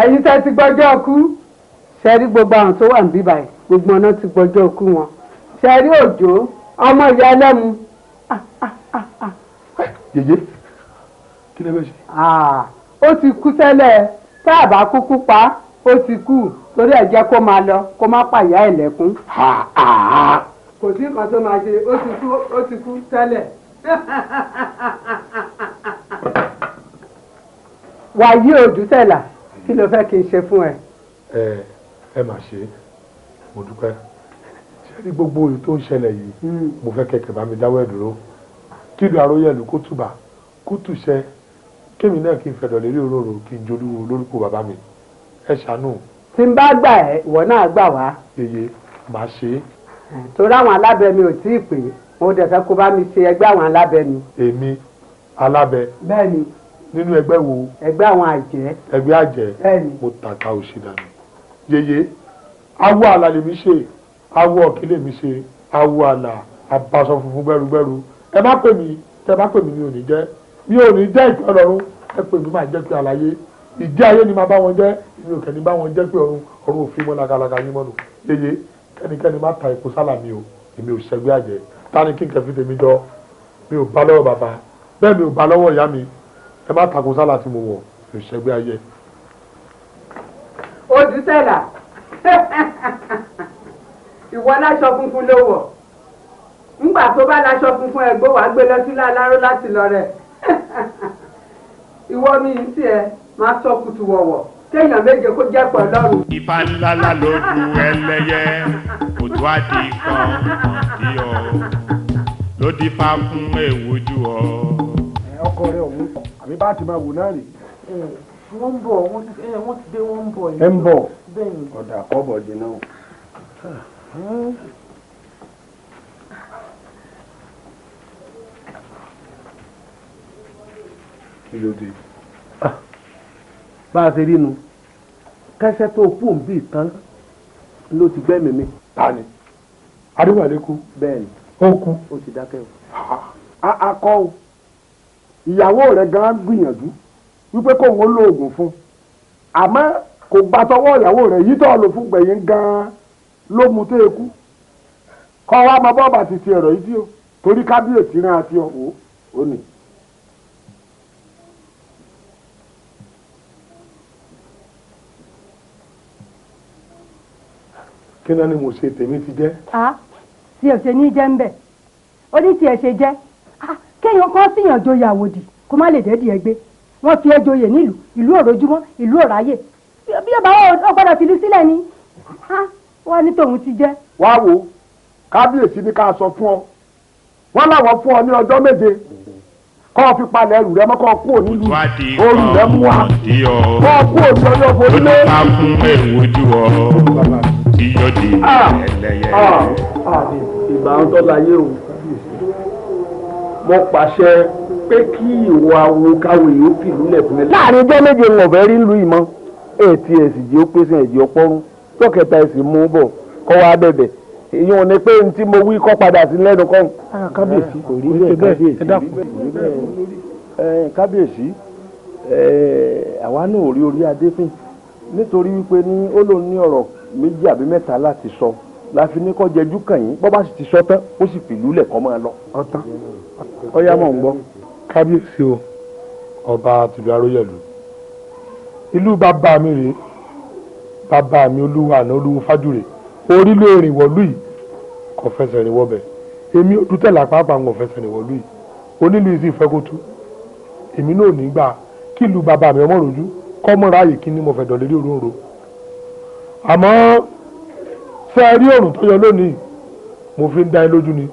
ẹ̀yin tẹ́ ti gbọ́jọ́ kú ṣẹ́rí gbogbo àwọn tó wà níbí báyìí gbogbo ọ̀nà ti gbọ́jọ́ kú wọn ṣẹ́rí òjò ọmọ ìyá ẹlẹ́mu. yèyé kí lè bẹ ṣe. ó ti kú tẹ́lẹ̀ tá a bá kúkú pa ó ti kú torí ẹ̀ jẹ́ kó máa lọ kó má pàyà ẹ̀ lẹ́kún. kò sí nǹkan tó máa ṣe ó ti kú tẹ́lẹ̀. wàyí Odùtẹ̀là kí ló fẹ́ kí n ṣe fún ẹ. ẹ mà ṣe mo dúpẹ́ ṣé ní gbogbo èyí tó ń ṣẹlẹ̀ yìí mo fẹ́ kẹ̀kẹ́ bá mi dáwọ́ ẹ̀ dúró kí ìlú Aróyẹ̀lú kó túbà kó túṣẹ́ kémi náà kí n fẹ̀dọ̀ lérí òróró kí n jolúwo lórúkọ bàbá mi ẹ ṣàánú. tí n bá gbà ẹ ìwọ náà gbà wá. yèyé màá ṣe é. torí àwọn alábẹ mi ò tí ì pè mo dẹ̀ fẹ́ kó bá mi ṣe ẹgbẹ́ àwọn alábẹ mi. èmi alábẹ. bẹ́ẹ̀ni. nínú ẹgbẹ́ wo. ẹgbẹ́ àwọn àjẹ́. ẹgbẹ́ àjẹ́. bẹ́ẹ̀ni. mo tàka òṣì dànù yèyé awo àlà lèmi ṣe awo ọ̀kí lèmi ṣe awo àlà abaṣọ funfun gbẹrugbẹru ẹ má pè mí tẹ bá pè mí mi ò ní jẹ́ ìpè ọlọ́run ẹ pè mí máa jẹ́ pé àlàyé ìjẹ́ ayé ni máa bá wọn jẹ́ mi ò kẹ́ni bá wọn jẹ́ pé ọ̀run òfin mọ́ lakalaka yín mọ́nu yeye kẹ́nikẹ́ni má ta epo sálà mi o èmi ò ṣẹgbẹ́ àjẹ́ tani kí n kẹfí tèmi jọ mi ò bá lọ́wọ́ bàbá bẹ́ẹ̀ mi ò bá lọ́wọ́ ìyá mi ẹ má tako sálà tí mo wọ̀ mi ò ṣẹgbẹ́ ayé. Odùsẹ́là ìwọ láṣọ funfun ló wọ̀ ńgbà tó bá láṣọ funfun ẹ̀gbọ́n wàá gbé lọ sílé aláró láti lọ rẹ̀ ìwọ mi ń tiẹ̀ máa sọ kùtù wọ̀wọ̀ kéèyàn méje kó jẹ́ pọ̀ lọ́rùn. Ifá ńláńlá lójú ẹlẹ́yẹ òtún àdì kan sí ọ ló dífá fún èwújú ọ. ọkọ rẹ ọ̀hún àbí bá ti máa wò náà rè. wọ́n ń bọ̀ wọ́n ti dé wọ́n ń bọ̀. ẹ ń bọ̀ ọ̀dà àkọ́bọ̀ jìnnà o. kí ló dé. bá a ṣe rí nu kẹsẹ tó kú òǹbí tán ló ti gbẹ́mìí mi. ta ni adéwálé kú. bẹ́ẹ̀ni ó kú. ó ti dákẹ́ o. akọ o ìyàwó rẹ̀ gan gbìyànjú wípé kóun ó lo oògùn fún àmọ́ kò gba tọwọ́ ìyàwó rẹ̀ yìí tó lò fún gbẹ̀yìn gan ló mú tó ekú kọ́ wa máa bọ́ bàtì ti ẹ̀rọ yìí tí o torí kábíyèsí rán àti ọ̀hún ó nì. kí náà ni mo ṣe tèmi ti jẹ́. tí ò ṣe ní jẹ́ ń bẹ̀ ó ní tí ẹ ṣe jẹ́ kéèyàn kan síyàn joyè àwòdì kó má lè dẹ́dì ẹ gbé wọ́n fi ẹ joyè nílùú ìlú òrojúmọ́ ìlú òráyè bí ọba wọn gbọ́dọ̀ fìlú sílẹ̀ ni wọ́n ní tòun ti jẹ́. wá wo kábíyèsí ní ká sọ fún ọ wọ́n láwọn fún ọ ní ọjọ́ méje kọ́ fi palẹ̀ ẹrù rẹ mọ́ kọ́ kú òní lu orí rẹ mú wa kọ́ kú òní ọjọ́ forílé. ó ti fún èwújú ọ tí yóò di ẹlẹ́yẹ. ìgbà ń tọ́ láyé o mo pàṣẹ pé kí ìwọ awo káwo yìí ó fìlú lẹ̀ fún mi. láàrin ọjọ́ méje ń ọ̀fẹ́ rí lu ìmọ̀ ètí ẹ̀sìn jí ó pèsè ẹ̀jẹ̀ ọpọ́rún tọ́kẹta ẹ̀sìn mú bọ̀ kọ́ wa bẹ̀bẹ̀ èyí ò ní pé ní tí mo wí kọ́ padà sí lẹ́nu kọ́. kábíyèsí kò rí bẹ́ẹ̀ kábíyèsí àwa náà ò rí orí adé fín nítorí wípé ní ó lóun ní ọ̀rọ̀ méjì àbí mẹ́ta láti sọ la fi ní kọ́ jẹjú kàn yín bọ́ bá sì ti sọ tán ó sì fìlú lẹ̀ kọ́ máa lọ. ọ̀tán ọ̀yá mọ̀ ń gbọ́. kábíyèsí o ọba tìlú aróyẹ̀lú ìlú bàbá mi rèé bàbá mi olúwa àná olúwo fájúre orí ló rìn wọ̀lú yìí kò fẹsẹ̀ rìn wọ́bẹ̀ èmi Odùtẹ̀là pàápàá ń fẹsẹ̀ rìn wọ̀lú yìí onílù yìí sì fẹ́ kó tú èmi náà ní gbà kí ìlú bàbá mi ọmọ rojú kọ́ mọ́ra ààyè kí ni mo fẹ̀ dọ̀lẹ́rí òróǹro àmọ́ fẹ́ rí òrùn tó yọ lónìí mo fi ń dá ẹ lójú ni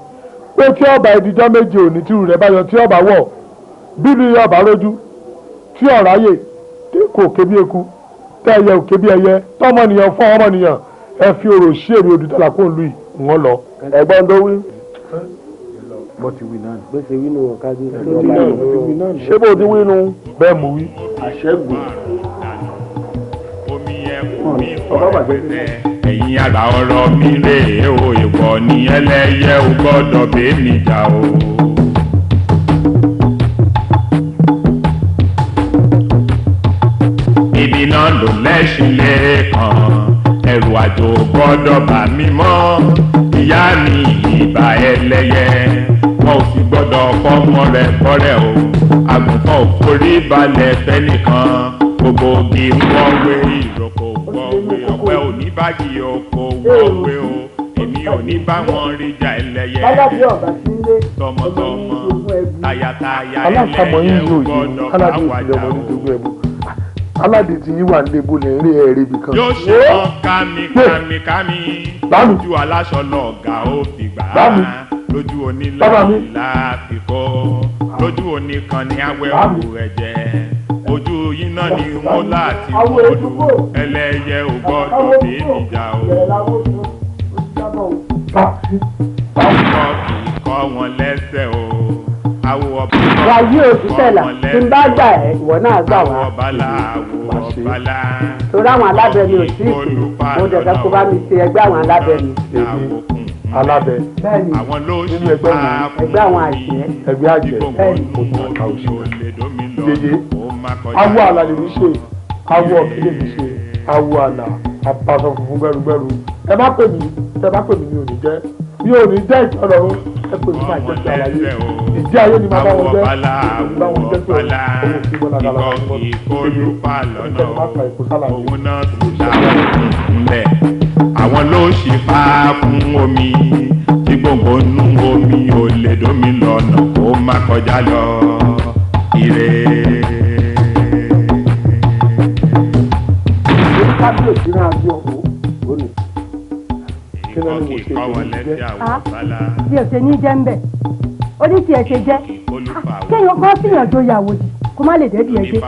pé tí ọba ìdíjọ́ méje òní tìrù rẹ̀ bá yọ tí ọba wọ̀ bílù ọba lójú tí ọ̀ráyè tí kò ké bí eku tẹ́ ẹyẹ ò ké bí ẹyẹ tọ́mọnìyàn fún ọmọnìyàn ẹ fi ọ̀rọ̀ sí èmi Odùtẹ̀là kó ń lu ìwọ̀n lọ. ẹ̀gbọ́n tó wí. bó ti wí náà bó ti wí nù kájí. ṣé bó ti wí nù. bẹ́ẹ̀ mo wí. àṣẹ́gun. omi ẹkún mi fọ́ pẹ́sẹ́ ẹ̀yin àgbà ọ̀rọ̀ mi rèé o ìwọ ni ẹlẹ́yẹ ò gbọ́dọ̀ bẹ́ẹ̀ mi jà o. ibi náà ló lẹ́sìn lẹ́ẹ̀kan ẹrù àjò gbọ́dọ̀ bà mí mọ́ ìyá mi ìbà ẹlẹ́yẹ wọn ò sì gbọ́dọ̀ fọ́mọ rẹ̀ kọ́rẹ́ o àgùntàn ò forí balẹ̀ fẹ́nìkan gbogbo igi wọ́n wé ìrókò wọ́n wé ọ̀pẹ òní báàgì oko wọ́n wé o èmi ò ní bá wọn rí jà ẹlẹ́yẹ tọmọtọmọ tayataya ẹlẹ́yẹ ò gbọ́dọ̀ bá wàjà o. aládé tí yín wà lébo lè rí ẹ̀rí ibì kan. yóò ṣe wọn kámi lójú aláṣọ lọ́ọ̀gá ó fi gbà á lójú onílànà fi kọ́ lójú oníkan ní awẹ́ òwú rẹ̀ jẹ́ ojú yín náà ni wọ́n láti wọ́ọ̀lù ẹlẹ́yẹ ò gbọ́dọ̀ dé níjà o. ọkọ̀ kì í kọ́ wọn lẹ́sẹ̀ o. wàyí Odùtẹ̀là tí n bá gbà ẹ́ ìwọ náà gbà wá. àwọ̀ bàlá àwọ̀ máa ṣe. torí àwọn alábẹ mi ò sí ìsìn mo dẹ̀fẹ́ kó bá mi ṣe ẹgbẹ́ àwọn alábẹ mi. èmi alábẹ bẹ́ẹ̀ni nínú ẹgbẹ́ wọn ẹgbẹ́ àwọn àjẹ́. ẹgbẹ́ àjẹ́ bẹ́ẹ̀ni mo tún ọ̀ka òṣèlú yeye awọ àlà lè mi ṣe awọ ọ̀kẹ́lẹ̀ mi ṣe awọ àlà àpàṣọ funfun gbẹrùgbẹrù ẹ má pè mí mi ò ní jẹ́ ìtọ́lọ́run ẹ pè mí máa jẹ́ ti àlàyé ìdí ayé ni máa bá wọn jẹ́ bá wọn jẹ́ pé owó kí bọ́lá dára wọn mọ́ èyí ẹ̀jẹ̀ má fa èkó sálàyé. àwọn ló ṣì fà fún omi tí gbòǹgbò nú omi ò lè dómi lọ́nà kó má kọjá lọ ire. kábíyèsí náà bí ọ̀hún lónìí. kí ló ní mo ṣe bí o ṣe ní jẹ́ ń bẹ̀ ó ní tiẹ̀ ṣe jẹ́ kéèyàn kọ́ síyàn joyè àwòdì kó má lè débi ẹ̀jẹ̀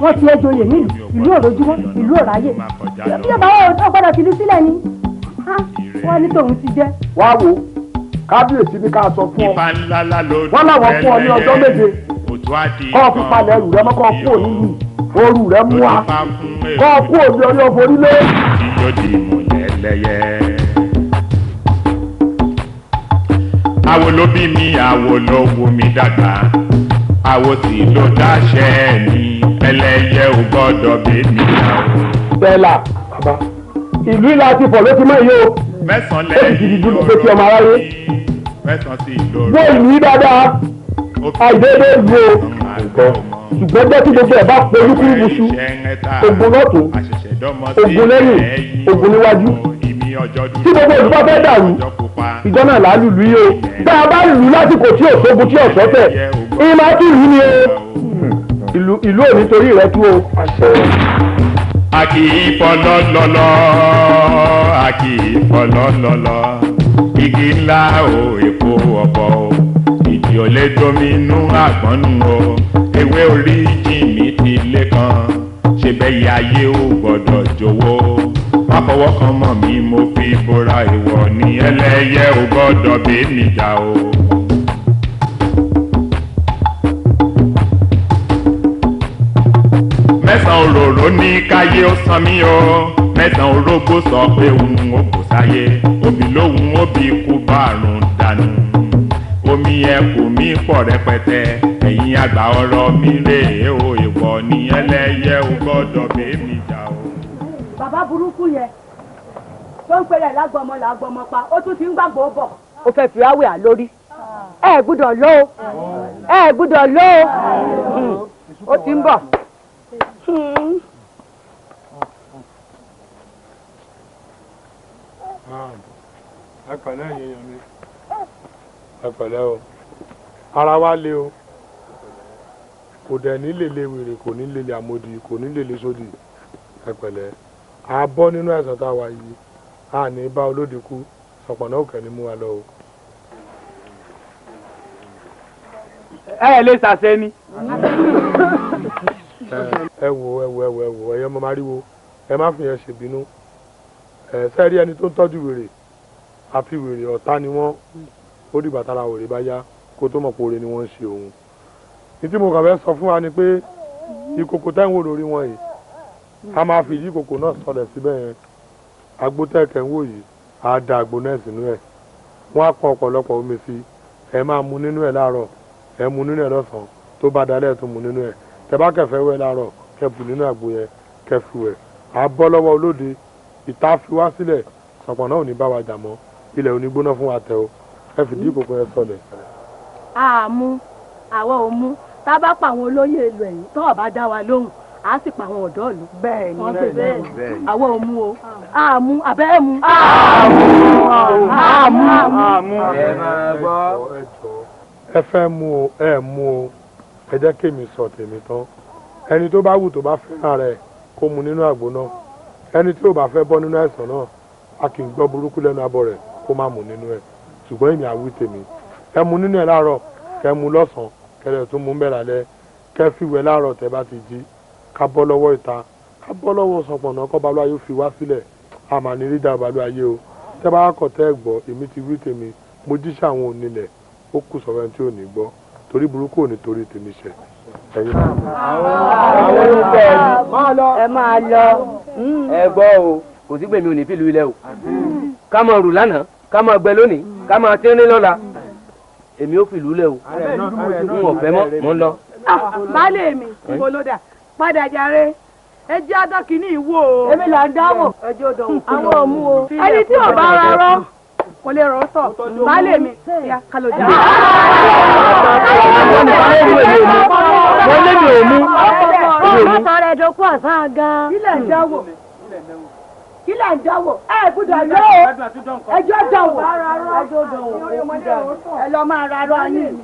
wọ́n ti ẹ̀ joyè nílùú ìlú òrojúmọ́ ìlú òráyè bí ọba wọn ò gbọ́dọ̀ fìlú sílẹ̀ ni wọ́n ní tòun ti jẹ́. wá wo kábíyèsí ní ká sọ fún ọ wọ́n láwọn fún ọ ní ọjọ́ méje kọ́ ọ fi palẹ̀ ẹrù rẹ mọ́ kọ́ ọ kú òní yìí ooru rẹ mú wa kọ́ ọ kú òní ọyọ́ forí lé. àwo ló bí mi àwo ló wù mí dàgbà àwo sì ló dáṣẹ́ mi ẹlẹ́yẹ ò gbọ́dọ̀ bẹ́ẹ̀ mi náà. bẹ́ẹ̀la bàbá ìlú ìlà ti pọ̀ ló ti mọ̀ yìí o mẹ́sàn-án lẹ́yìn ó sì ti di dúró pé kí ọmọ aráyé gbọ́ ìlú yìí dáadáa àìdédé ìlú o ṣùgbọ́n jẹ́ kí gbogbo ẹ̀ bá polú kúrú buṣu ogun lọ́tún ogun lẹ́yìn ogun níwájú tí gbogbo ìlú bá fẹ́ dàrú ìjọ náà là á lùlù yìí o tá a bá lùlù lásìkò tí òṣogun tí ọ̀sọ́tẹ̀ ìyẹn máa tún lù ní o ìlú ò ní torí rẹ tú o. a kì í fọlọ́lọ́lọ́ a kì í fọlọ́lọ́lọ́ igi ńlá o èpo ọ̀pọ̀ o ìdí ò lè dominú àgbọ̀nù o ewé orí jìnnì ti lé kan ṣe bẹ́ẹ̀ yá ayé ò gbọ́dọ̀ jọ̀wọ́ má fọwọ́ kan mọ́ mi mo fi bora ìwọ ní ẹlẹ́yẹ ò gbọ́dọ̀ bẹ́ẹ̀ níjà o. mẹ́sàn-án òróró ní káyé ó san mí o mẹ́sàn-án orógbó sọ pé òun ò kò sáyé òbí lóhùn òbí kú bárùn dànù omi ẹkùn mi pọ̀ rẹpẹtẹ ẹ̀yin àgbà ọ̀rọ̀ mi rèé o ìwọ ní ẹlẹ́yẹ ò gbọ́dọ̀ bẹ́ẹ̀ níjà o. bàbá burúkú yẹn tó ń pèrè lágbọmọ làgbọmọ pa ó tún ti ń gbàgbọ́ bọ̀. ó fẹ́ fi ráwé à lórí ẹ gbúdọ̀ lọ ẹ gbúdọ̀ lọ ó ti ń bọ̀. ẹ pẹ̀lẹ́ èèyàn mi ẹ pẹ̀lẹ́ o ara wa le o kò dẹ̀ ní lèlè wèrè kò ní lèlè àmòdì kò ní lèlè sódì ẹ pẹ̀lẹ́ a bọ́ nínú ẹ̀sán tá a wà yìí a ní bá olóde kú sọ̀pọ̀nà òkè ní mú wa lọ o. ẹ lè ṣàṣẹ ni. ẹ wo ẹyẹ ọmọ mariwo ẹ má fi yẹn ṣèbínú ẹ sẹ́ẹ̀rí ẹni tó ń tọ́jú wèrè àfi wèrè ọ̀tá ni wọ́n ó dìgbà tára wèrè bá yá kó tó mọ̀ pé oore ni wọ́n ń ṣe òun. ní tí mo kàn fẹ́ sọ fún wa ni pé ìkòkò táwọn wò lórí wọn yìí a máa fi ìdí ìkòkò náà sọlẹ̀ síbẹ̀ yẹn agbó tẹ́ẹ̀kẹ́ ń wò yìí á da àgbo náà sínú ẹ̀ wọ́n á pọn ọ̀pọ̀lọpọ̀ omi sí ẹ máa mu nínú ẹ̀ láàárọ̀ ẹ mu nínú ẹ̀ lọ́sàn-án tó bá dalẹ̀ tó mu nínú ẹ̀ tẹ bá kẹfẹ́ wẹ̀ láàárọ̀ kẹ bù nínú àgbo yẹn kẹ fi wẹ̀ á bọ́ lọ́wọ́ olóde ìta fi wá sílẹ̀ sọ̀pọ̀ náà ò ní bá wa jà mọ́ ilẹ̀ ò ní gbóná fún wa tẹ o ẹ fìdí ìkòkò yẹn sọlẹ̀. àmú àwa ò mú tá a bá pa àwọn olóyè ìlú ẹ̀yìn tó ọba dá wa lóhùn á sì pa àwọn ọ̀dọ́ ìlú. bẹ́ẹ̀ ni bẹ́ẹ̀ ni àwa ò mú o àmú àbẹ́ ẹ̀ mú. àmú. ẹ máa gbọ́. ẹ fẹ́ mú o ẹ mú o ẹ jẹ́ kémi sọ tèmi tán ẹni tó bá wù tó bá fẹ́ràn rẹ̀ kó mu nínú àgbo náà ẹni tí ò bá fẹ́ bọ́ nínú àìsàn náà a kì í gbọ́ burúkú lẹ́nu abọ́ rẹ̀ kó má mu nínú ẹ̀ ṣùgbọ́n èmi àwí tèmi ẹ mu nínú ẹ̀ láàárọ̀ kẹ mu lọ́sàn-án kẹlẹ̀ tún mú bẹ́ẹ̀ lálẹ́ kẹ fìwẹ̀ láàárọ̀ tẹ bá ti jí ká bọ́ lọ́wọ́ ìta ká bọ́ lọ́wọ́ sọpọ̀nà kọ́ balùwà yóò fi wá sílẹ̀ àmà ní rídà balùwà yé o tẹ bá kọ̀ tẹ́ ẹ̀ gbọ́ èmi ti wí tèmi mo jíṣẹ́ àwọn onílẹ̀ ó kù sọ̀rọ̀ ẹni tí ò ní gbọ́ torí burúkú ò ní torí tèmi ṣe ẹ̀yin. àwọn olùkọ́ ẹ máa lọ ẹ gbọ́ o kò sí gbèmí ò ní fìlú ilẹ̀ o ká máa rù lánàá ká máa gbẹ lónìí ká máa tẹ́rín lọ́la èmi ò fìlú ilẹ̀ o n ò fẹ́ mọ́ ń lọ. baálé mi ibo ló dà padà jàre ẹ jẹ́ adọ́kì ní ìwò o. èmi là ń dáwọ̀ àwọn òmu o. ẹni tí ò bá rárọ́ kò lè rọ́ sọ baálé mi ya kálọ̀ jà. mo lé mi ò mú. ọmọ sọ̀rọ̀ ẹ̀dọ́kú ọ̀sán gan. kílẹ̀ ń dáwọ̀ kílẹ̀ ń dáwọ̀ ẹ gbọ́dọ̀ lọ o ẹjọ́ dáwọ̀ ẹ lọ máa rárọ́ yín.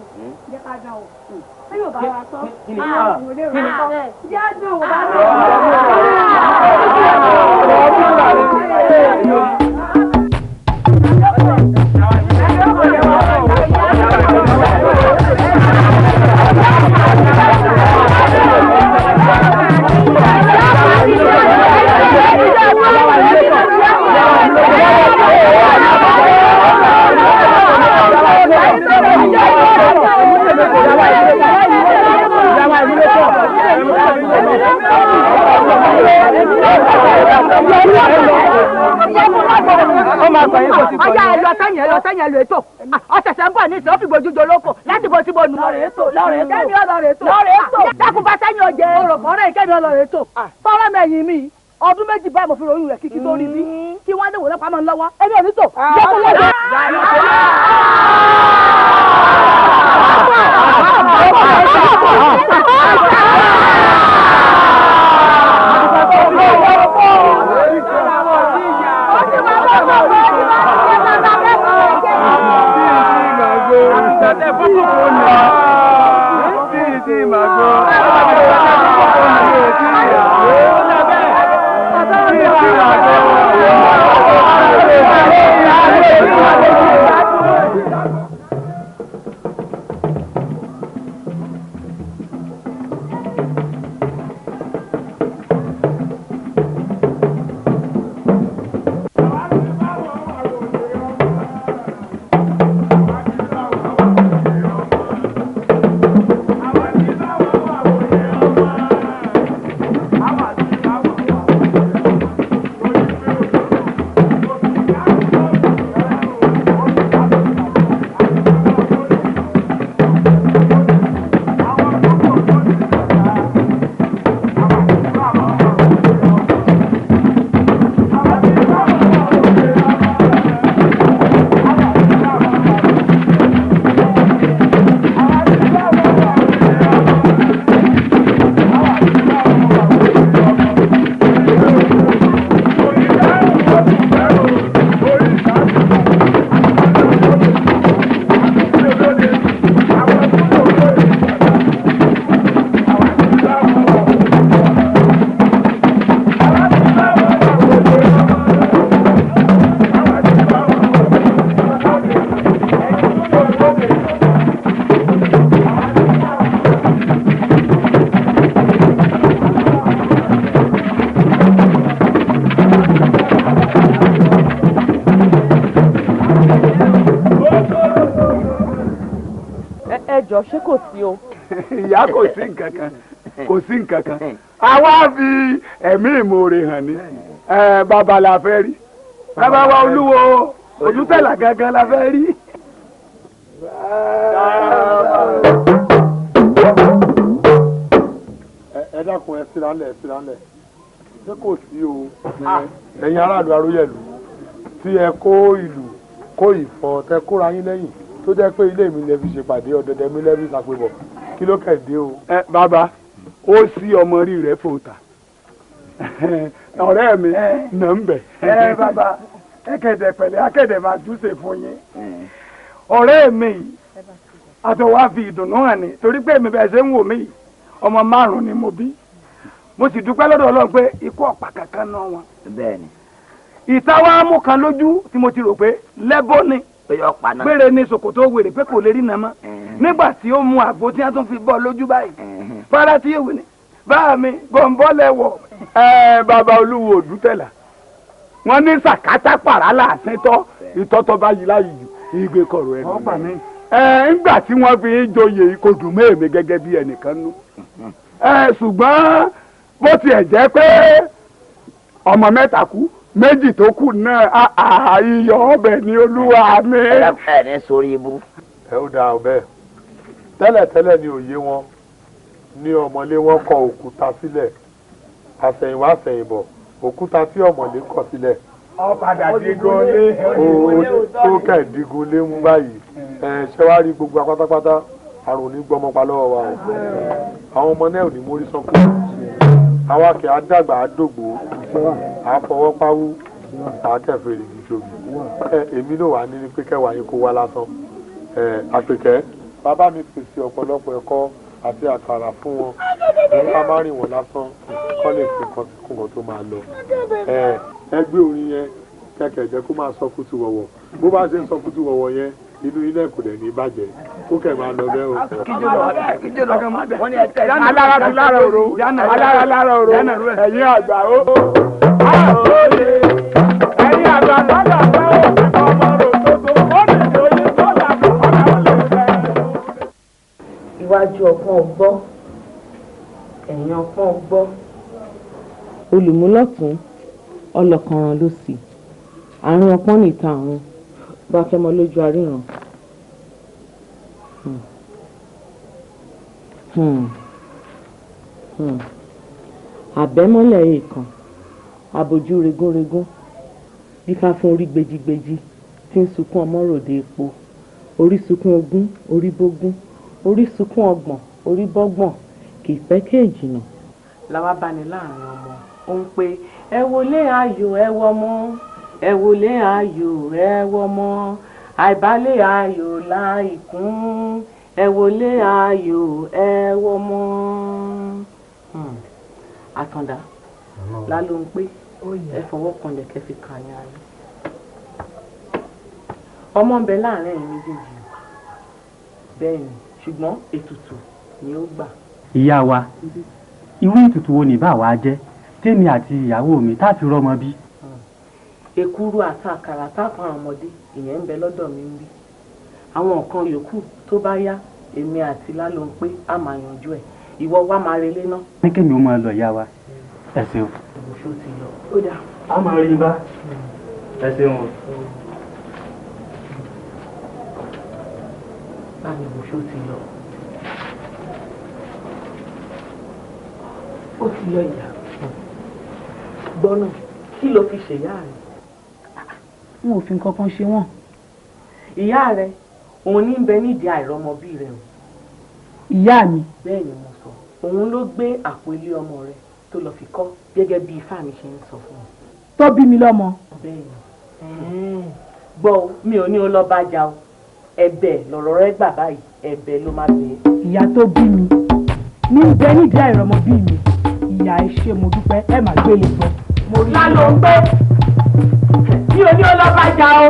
ọjà ẹ lọ sẹ́yìn ẹ lọ ètò ọ̀sẹ̀sẹ̀ ń bọ̀ ní ìsìn ó fi gbójú dolóko láti bó síbò nù. lọ́rẹ̀ ètò dákun bá sẹ́yìn ọjẹ́ ọ̀rẹ́ ìkẹ́mi ọlọ́rẹ̀ ètò fọ́nrán mẹ́yìn mi ọdún méjì báyìí mo fi ròyìn rẹ̀ kíkí tó rí bí kí wọ́n lè wò lọ́pàá mọ́ lọ́wọ́ ẹni ò ní tò lọ́kùn lọ́dọ̀. jọ ṣé kò sí o. ìyá kò sí nǹkan kan kò sí nǹkan kan àwa fi ẹ̀mí ìmoore hàn ní bàbá la fẹ́ rí bàbá wa olúwo olùtẹ̀là gangan la fẹ́ rí. ẹ dákun ẹ sílánlẹ̀ ṣé kò sí o ẹ̀yin aráàlú Aróyẹ̀lú tí ẹ kó ìlú kó ìfọ̀ tẹ kóra yín lẹ́yìn tó jẹ́ pé ilé mi lè fi ṣèpàdé ọ̀dẹ̀dẹ̀ mi lẹ́bí ṣàpébọ̀ kí ló kẹ̀dé o. bàbá ó sí ọmọ rí rẹ fòǹtà ọ̀rẹ́ mi nà ń bẹ̀. bàbá ẹ̀kẹ̀dẹ̀ pẹ̀lẹ́ akẹ̀dẹ̀ máa túnṣe fún yín ọ̀rẹ́ mi àtọwá fi ìdùnnú hàn ní torí pé mi bẹ́ẹ̀ ṣe ń wò mí ọmọ 5 ni mo bí mo sì dúpẹ́ lọ́dọ̀ Ọlọ́run pé ikú ọ̀pá kankan náà wọn. bẹ́ẹ̀ni. ìtawá mú kan lójú tí mo ti rò pé lẹ́bọ́ ni gbére ni ṣòkòtò wèrè pé kò lè rí nàmọ́ nígbà tí ó mu àgbo tí wọ́n tún fi bọ́ lójú báyìí fara tí yóò ní bá mi gbọ̀nbọ́ lẹ́wọ̀. bàbá olúwo òdútẹ̀là wọ́n ní sàkátà pàrà láàṣẹ tọ́ ìtọ́tọ́ bá yí láyé jù ìgbé kọ̀rọ̀ ẹ̀. ńgbà tí wọ́n fi ń joyè kò dùn mọ́ èmi gẹ́gẹ́ bí ẹnìkan nú. ṣùgbọ́n bó tiẹ̀ jẹ́ pé ọmọ mẹ́ta kú méjì tó kù náà iyọ̀ ọbẹ̀ ni olúwa mi. ẹ ní sórí ibú. ẹ ó dáa ọbẹ̀ tẹ́lẹ̀tẹ́lẹ̀ ni òye wọn ní ọmọlé wọn kọ òkúta sílẹ̀ àsẹ̀yìnwá àsẹ̀yìnbọ̀ òkúta tí ọmọlé kọ sílẹ̀. ọ̀padà digun lé. tó kẹ̀ digun lé mú báyìí ṣé wàá rí gbogbo apátápátá àrùn ní gbọmọpa lọ́wọ́ wa o àwọn ọmọ náà ò ní mórí sọ́kù àwa kì á dàgbà á dògbò á fọwọ́ páwú á kẹfẹ́ èrìgì jòbì èmi ló wà ní pé kẹwàá yín kó wá lásán àpèkẹ́ bàbá mi pèsè ọ̀pọ̀lọpọ̀ ẹ̀kọ́ àti àkàrà fún wọn ní ká má rìn wọ́n lásán kọ́ lè fi nǹkan sí kùnkàn tó máa lọ ẹgbẹ́ orin yẹn kẹ̀kẹ́ jẹ́ kó máa sọ kútu wọ̀wọ̀ bó bá ṣe ń sọ kútu wọ̀wọ̀ yẹn inú ilé kò dẹ̀ ní bàjẹ́ kó kẹ̀ máa lọ bẹ́ẹ̀ o. alára tu lára òru alára lára òru ẹ̀yin àgbà ó. ẹ̀yin àgbà lọ́dọ̀ bá ọmọ rò tótó ó lè lóye tó làbọ̀ ọ̀nà ó lè fẹ́. iwájú ọpọ́n ọgbọ́ ẹ̀yìn ọpọ́n ọgbọ́ olùmúlọ́tún ọlọ́kànràn ló sì àárín ọpọ́n nìta àrùn bá fẹ́ mọ lójú aríran. àbẹ́mọ́lẹ̀ èèkàn àbójú regúnregún bí ká fún orí gbejigbeji tí ń sunkún ọmọròde epo orí sunkún ogún orí bógún orí sunkún ọgbọ̀n orí bọ́gbọ̀n kì í pẹ́ kéèjìnà. làwa bá ní láàrin ọmọ ó ń pe ẹ wọlé ayò ẹ wọmọ ẹ wọlé ayò ẹ wọmọ àìbálẹ̀ ayò láìkún ẹ wọlé ayò ẹ wọmọ. àtàndá la ló ń pé ẹ fọwọ́ kanlẹ̀ kẹ́ fi kàn ní ayé. ọmọ ń bẹ láàrin ẹ̀yin méjèèjì bẹ́ẹ̀ ni ṣùgbọ́n ètùtù ni ó gbà. ìyá wa irú ètùtù wo ní bá wa jẹ́ tèmi àti ìyàwó mi tá a fi rọ́mọ bí. èkuru àti àkàrà táwọn ọmọdé ìyẹn ń bẹ lọ́dọ̀ mi ń bí àwọn nǹkan yòókù tó bá yá èmi àti lálọ́ ń pé a máa yanjú ẹ̀ ìwọ wá máa relé náà. ní kémi ó máa lọ ìyá wa ẹ ṣeun. ìbùsùn ti lọ ó dà. a máa rí bá ẹ ṣeun. báwo ìbùsùn ti lọ. ó ti lọ ìyá gbọ́nà kí ló fi ṣèyá rẹ̀. n ò fi nǹkan kan ṣe wọ́n. ìyá rẹ̀ òun ní bẹ nídìí àìrọ́mọbí rẹ̀ o. ìyá mi. bẹ́ẹ̀ ni mo sọ òun ló gbé àpò ilé ọmọ rẹ̀ tó lọ fi kọ́ gẹ́gẹ́ bí ifá mi ṣe ń sọ fún un. tó bí mi lọ́mọ. bẹ́ẹ̀ ni gbọ́ mi ò ní o lọ bá jà o ẹ̀bẹ̀ lọ̀rọ̀ rẹ̀ gbà báyìí ẹ̀bẹ̀ ló máa bẹ̀. ìyá tó bí mi ní bẹ nídìí àìrọ́mọbí mi ìyá ẹ ṣé mo dúpẹ́ ẹ má gbé lè sọ. mo rí i ló ń gbé mi ò ní o lọ bá jà o.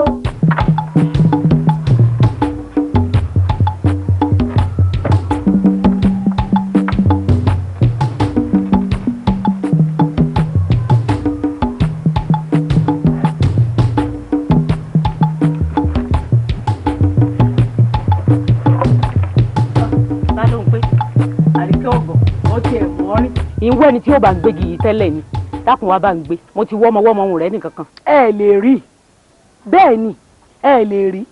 ìwọ ẹni tí ó bá ń gbégi yìí tẹ́lẹ̀ ni dákun wá bá ń gbé mo ti wọ́mọ òun rẹ̀ nìkan kan. ẹ lè rí bẹ́ẹ̀ ni ẹ lè rí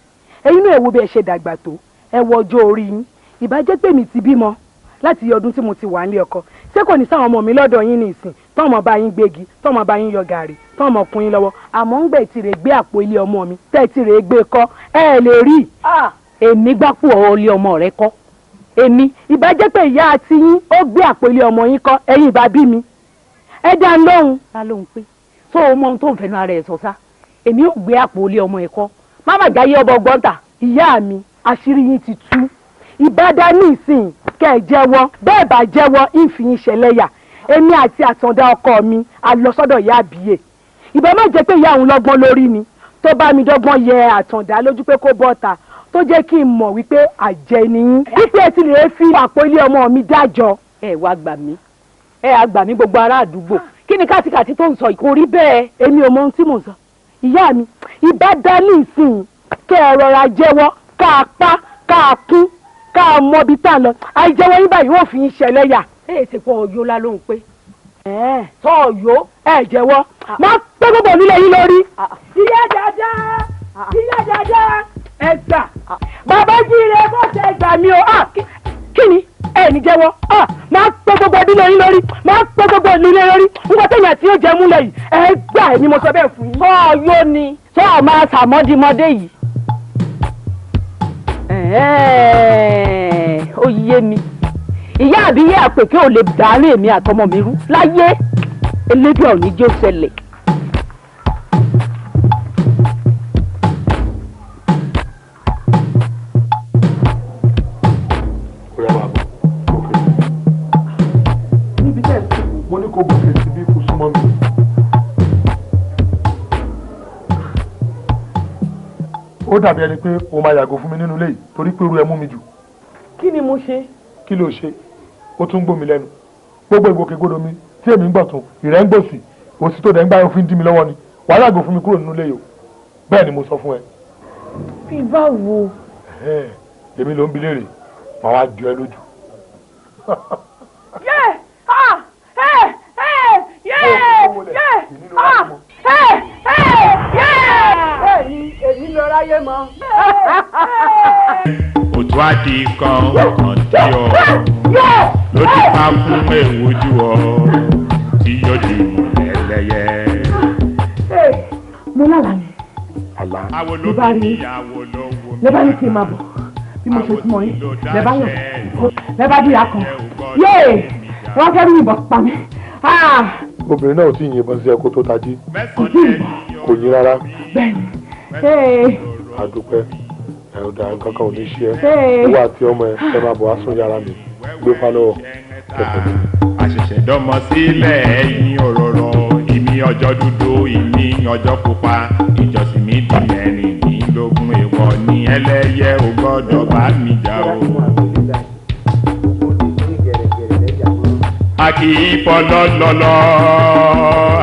ẹ̀yin náà ẹ wo bí ẹ ṣe dàgbà tó ẹ wo ọjọ́ orí yín ìbàjẹ́ pé mi ti bímọ láti ọdún tí mo ti wà nílé ọkọ ṣé kò ní sáwọn ọmọ mi lọ́dọ̀ yín ní ìsìn tọ́mọ bá yín gbégi tọ́mọ bá yín yọ gàrí tọ́mọ kún yín lọ́wọ́ àmọ́ ń gbẹ̀ tí rè gbé àpò ilé ọmọ mi tẹ́ tí rè gbé kọ́ ẹ lè rí. èmi gbápò ilé ọmọ rẹ kọ́. èmi ìbàjẹ́ pé ìyá àti yín ó gbé àpò ilé ọmọ yín kọ́ ẹ̀yin ìbá bí mi ẹ dá ń lóhùn. ta ló ń pé tó o mọ ohun tó ń fẹnu ara ẹ sọ sá èmi ò gbé àpò ilé ọmọ ẹ kọ́ má má jáyé ọbọ gbọ́ntà. ìyá mi àṣírí yín ti tú ìbádá ní ìsìn kẹ́ ẹ jẹ́wọ́ bẹ́ẹ̀ bá jẹ́wọ́ ìfìyín ṣẹlẹ́yà èmi àti àtàndá ọkọ mi a lọ sọ́dọ̀ ìyá àbíyè ìbá má jẹ́ pé ìyá òun lọ́gbọ́n lórí ni tó bá mi dọ́gbọ́n yẹ àtàndá lójú pé kó bọ́ta tó jẹ́ kí n mọ̀ wípé àjẹ́ nìyí wípé ẹ ti lè fi àpò ilé ọmọ mi dájọ́. ẹ wá gbà mí àgbà mí gbogbo ará àdúgbò kí ni kátikàti tó ń sọ kò rí bẹ́ẹ̀. èmi ò mọ ohun tí mò ń sọ ìyá mi ìbá dá ní ìsìn kẹ́ ẹ rọra jẹ́wọ́ ká a pa ká kún ká mọ ibi tá a lọ àìjẹ́wọ́ yín báyìí wọ́n fi ń ṣẹlẹ́yà. ẹ ṣe pọ ọyọ la ló ń pé. tọ́ ọ̀yọ́ ẹ jẹ́wọ́ máa pẹ́ gbogbo nílé yín lórí. ìyá dáadáa ẹ gbà bàbá jíire bó ṣe gbà mí o. kí ni ẹ ní jẹ́wọ́ máa pẹ́ gbogbo nílé yín lórí máa pẹ́ gbogbo nílé lórí nǹkan tẹ̀yìn àti yóò jẹ́ múlẹ̀ yìí ẹ gbà ẹ ni mo sọ bẹ́ẹ̀ fún yín. tọ́ ọ̀yọ́ ni tọ́ ọ máa ṣàmọ́dìmọ́dé yìí. ó yé mi ìyá àbíyé àpèké ò lè dàárín èmi àtọmọ mi rú láyé elédùn ò ní jẹ́ ó ṣẹlẹ̀. níbi tẹ́ mo ní kó gòkè sí bí kò súnmọ́ mi. ó dàbí ẹni pé o máa yàgò fún mi nínú ilé yìí torí pé irú ẹ mú mi jù. kí ni mo ṣe. kí ló ṣe ó tún gbó mi lẹ́nu gbogbo ìgbòkègbodò mi tí èmi ń gbọ̀tún ìrẹ́ ń gbòsì òsì tó dẹ̀ ń gbá òfin dí mi lọ́wọ́ ni wàá yàgò fún mi kúrò nínú ilé yìí o bẹ́ẹ̀ ni mo sọ fún ẹ. bí báwo. èmi ló ń bi léèrè màá wá jọ ẹ lójú. èyí lọ ráyé mọ́. òtún àdì kan ọkàn tí ọ ló ti pa fún èwòjú ọ tí yóò di ẹlẹ́yẹ. mo lálà ni mo bá rí lẹ bá ní kí n máa bọ̀ bí mo ṣe túmọ̀ yín lẹ bá yàn lẹ bá dìyà kan yéè wọ́n fẹ́ rí ìbọn pa mí. obìnrin náà ò tí ì yìnbọn sí ẹ kó tó tají kò yín rárá. bẹ́ẹ̀ni. àdúpẹ́ ẹ̀rọ̀dà kankan ò ní ṣe ẹ́ owó àti ọmọ ẹ máa bọ̀ wá sún yàrá mi gbé fálọ́wọ́ kẹfẹ́ mi. àṣẹ̀ṣẹ̀ dọ́mọ sílẹ̀ ẹ̀yìn òróró ìmí ọjọ́ dúdú ìmí ọjọ́ pupa ìjọsìn mi di mẹ́rìndínlógún èèwọ̀ ní ẹlẹ́yẹ ò gbọ́dọ̀ bá mi jà o. a kì í fọlọ́lọ́lọ́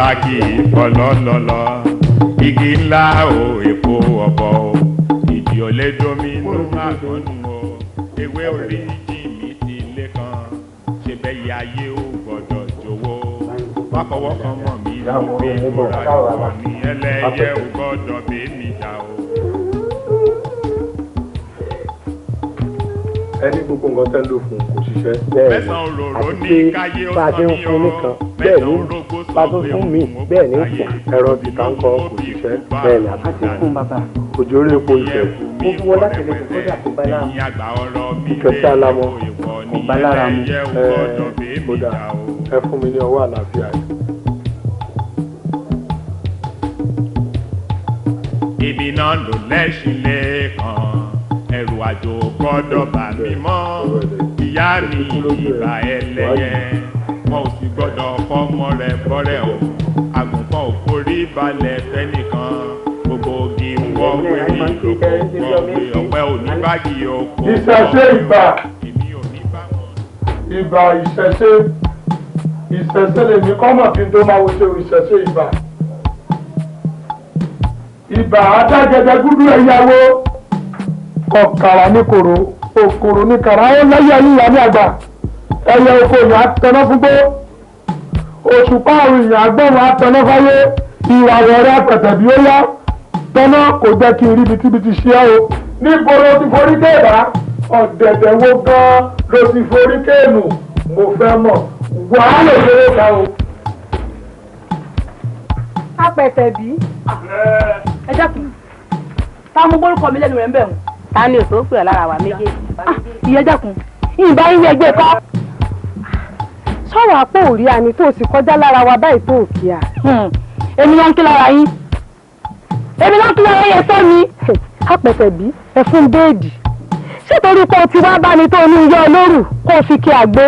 a kì í fọlọ́lọ́lọ́ igi ńlá o èpo ọ̀bọ o ìdí ọ̀lẹ́dọ́mí ló máa gbọ́nù o ewé orí jì mí ti lé kan ṣe bẹ́ẹ̀ yẹ ayé o gbọ́dọ̀ jọ̀wọ́ wá fọwọ́ kan mọ̀ mí ló fi múra ìwọ ní ẹlẹ́yẹ o gbọ́dọ̀ bẹ́ẹ̀ mi jà o. ẹni gbogbo nǹkan tẹ́ ń lò fún kò ṣiṣẹ́. mẹ́sàn-án òróró ní káyé ó sọ mí o mẹ́sàn-án orógbó sọ pé òun bẹ́ẹ̀ ní ìfọ̀ ẹ̀rọ tìta ń kọ́ kò ṣiṣẹ́ bẹ́ẹ̀ ni àti fún bàbá òjò orí epo ìfẹ́. ó fi wọ́n láti lè kó dà kó bá lára mu. kẹsí alámọ kò bá lára mu. kódà ẹ fún mi ní ọwọ́ àlàáfíà yìí. ibi náà ló lẹ́sìn lẹ́ẹ̀kan ẹrù àjò gbọ́dọ̀ bà mí mọ́ ìyá mi ìbà ẹlẹ́yẹ wọn ò sì gbọ́dọ̀ fọmọ rẹ̀ bọ́rẹ̀ o àgùnfọ̀n ò forí balẹ̀ fẹ́nìkan gbogbo ogi wọ́wé ìlòkò wọ́wé ọ̀pẹ oníbàgì oko. ìṣẹ̀ṣe ìbà ìbà ìṣẹ̀ṣe lèmi kọ́ mọ̀ kí n tó máa wo ṣe ìṣẹ̀ṣe ìbà ìbà adágẹdẹ gúdú ẹ̀yàwó kọkàrà ní kòrò òkòrò ní kàrà ó lẹ́yìn ẹ̀yìnlá ní àgbà ẹyẹ oko ìyá tẹná fún gbó òṣùpá àwọn èèyàn agbọ́rùn àtẹná fáyé ìràwọ̀ rẹ̀ pẹ̀tẹ̀ bí ó yá tẹ́ná kò jẹ́ kí n rí ibikíbi ti ṣe é o níbo ló ti forí kéèbá ọ̀dẹ̀dẹ̀ wo gan-an ló ti forí kéènù mo fẹ́ mọ̀ wàá lè fowó ká o. apẹ̀tẹ̀ bí ẹ jẹ́ kí táwọn mo gbórúkọ mi lẹ́nu rẹ̀ ń bẹ̀ wọ́n. ta ni òṣòro pè ọ́ lára wa méjèèjì. ìyẹn jẹ́kun ìyìnbá yín ẹgbẹ́ kọ́. sọ̀rọ̀ àpò òrí àní tó sì kọjá lára wa báyìí tó kí a. èmi ló ń kí lára yín èmi ló ń kí lára yẹn sọ mi. apẹ̀tẹ̀ bí ẹ fún béèdì ṣé torí kó o ti wá bá ní tó ní iyọ̀ olórù kó o fi kí àgbo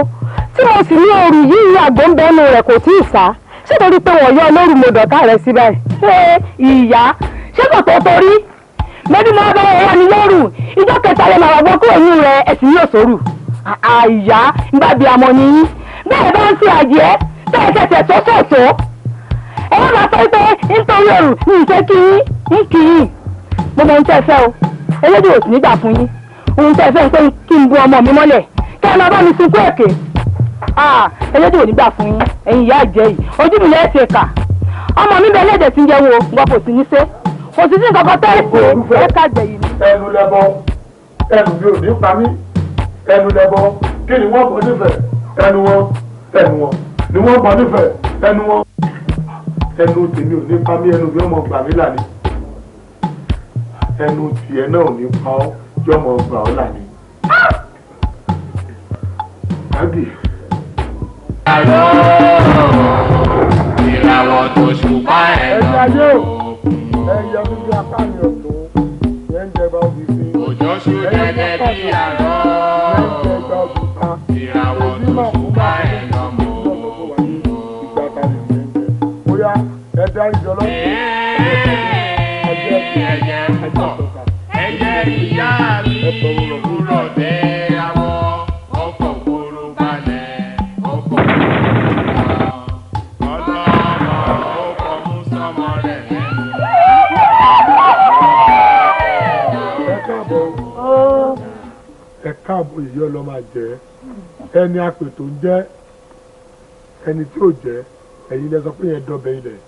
tí mo sì ní òrù yìí àgbo ń bẹ́nu rẹ̀ kò tí ì sá ṣé torí pé wọ́n yọ olórù mo dọ̀tá rẹ̀ sí báyìí. ṣé ìyá ṣé kò tó torí mẹ́bí máa bá wọn ní lóru ìjọ kẹta lè máa gbọ́ kúrò ní rẹ̀ ẹ̀sìn yóò sòrù àyà nígbàbí àmọ́ nìyí bẹ́ẹ̀ bá ń ṣe àjẹ́ bẹ́ẹ̀ kẹsẹ̀ sọ́sọ̀ọ̀sọ́ ẹ wọ́n máa pẹ́ pé nítorí òrù ní ìfẹ́ kí yín ń kì í mo mọ ohun tẹ́ fẹ́ o elédè òsì nígbà fún yín ohun tẹ́ fẹ́ ń pé kí n bu ọmọ mi mọ́lẹ̀ kẹ́ ẹ lọ bá mi sunkún èké ẹlẹ́dẹ̀ ò ní gbà fún yín ẹ̀yin ìyá àjẹ́ yìí ojú mi lẹ́ẹ̀tì ẹ̀ka ọmọ mi bẹ ẹlẹ́dẹ̀ tí ń jẹ́ wo wọn kò sì ní ṣe kò sì sí nǹkan kan tẹ́ ẹ̀ ká jẹ yìí. ẹnu lẹbọ ẹnu mi ò ní pa mí ẹnu lẹbọ kí ni wọ́n bọ nífẹ̀ẹ́ ẹnu wọn ni wọ́n bọ nífẹ̀ẹ́ ẹnu wọn ẹnu tèmi ò ní pa mí ẹnu mi ọmọ gbà mí là ní ẹnu tiẹ̀ náà ò ní pa ọ́ yọmọ gbà ọ́ là ní. ìràwọ̀ tó ṣùpá ẹ̀ lọ. ẹyẹ fífi apá mi ọ̀tún yẹn ń jẹ bá òbí sí. òjò ṣú dẹ́dẹ́ bí àárọ̀. ìràwọ̀ tó ṣùpá ẹ̀ lọ mọ́. bóyá ẹ dárí jọ lọ. ẹyẹ púpọ̀ ẹyẹ ìyá mi kúrò dé àwọn ọkọ̀ kúrò balẹ̀ ọkọ̀ ẹ káàbọ̀ èyí ọlọ́mọ àjẹ́ ẹni àpè tó ń jẹ́ ẹni tí ò jẹ́ ẹ̀yin lẹ sọ pé yẹn dọ́bẹ̀ ilẹ̀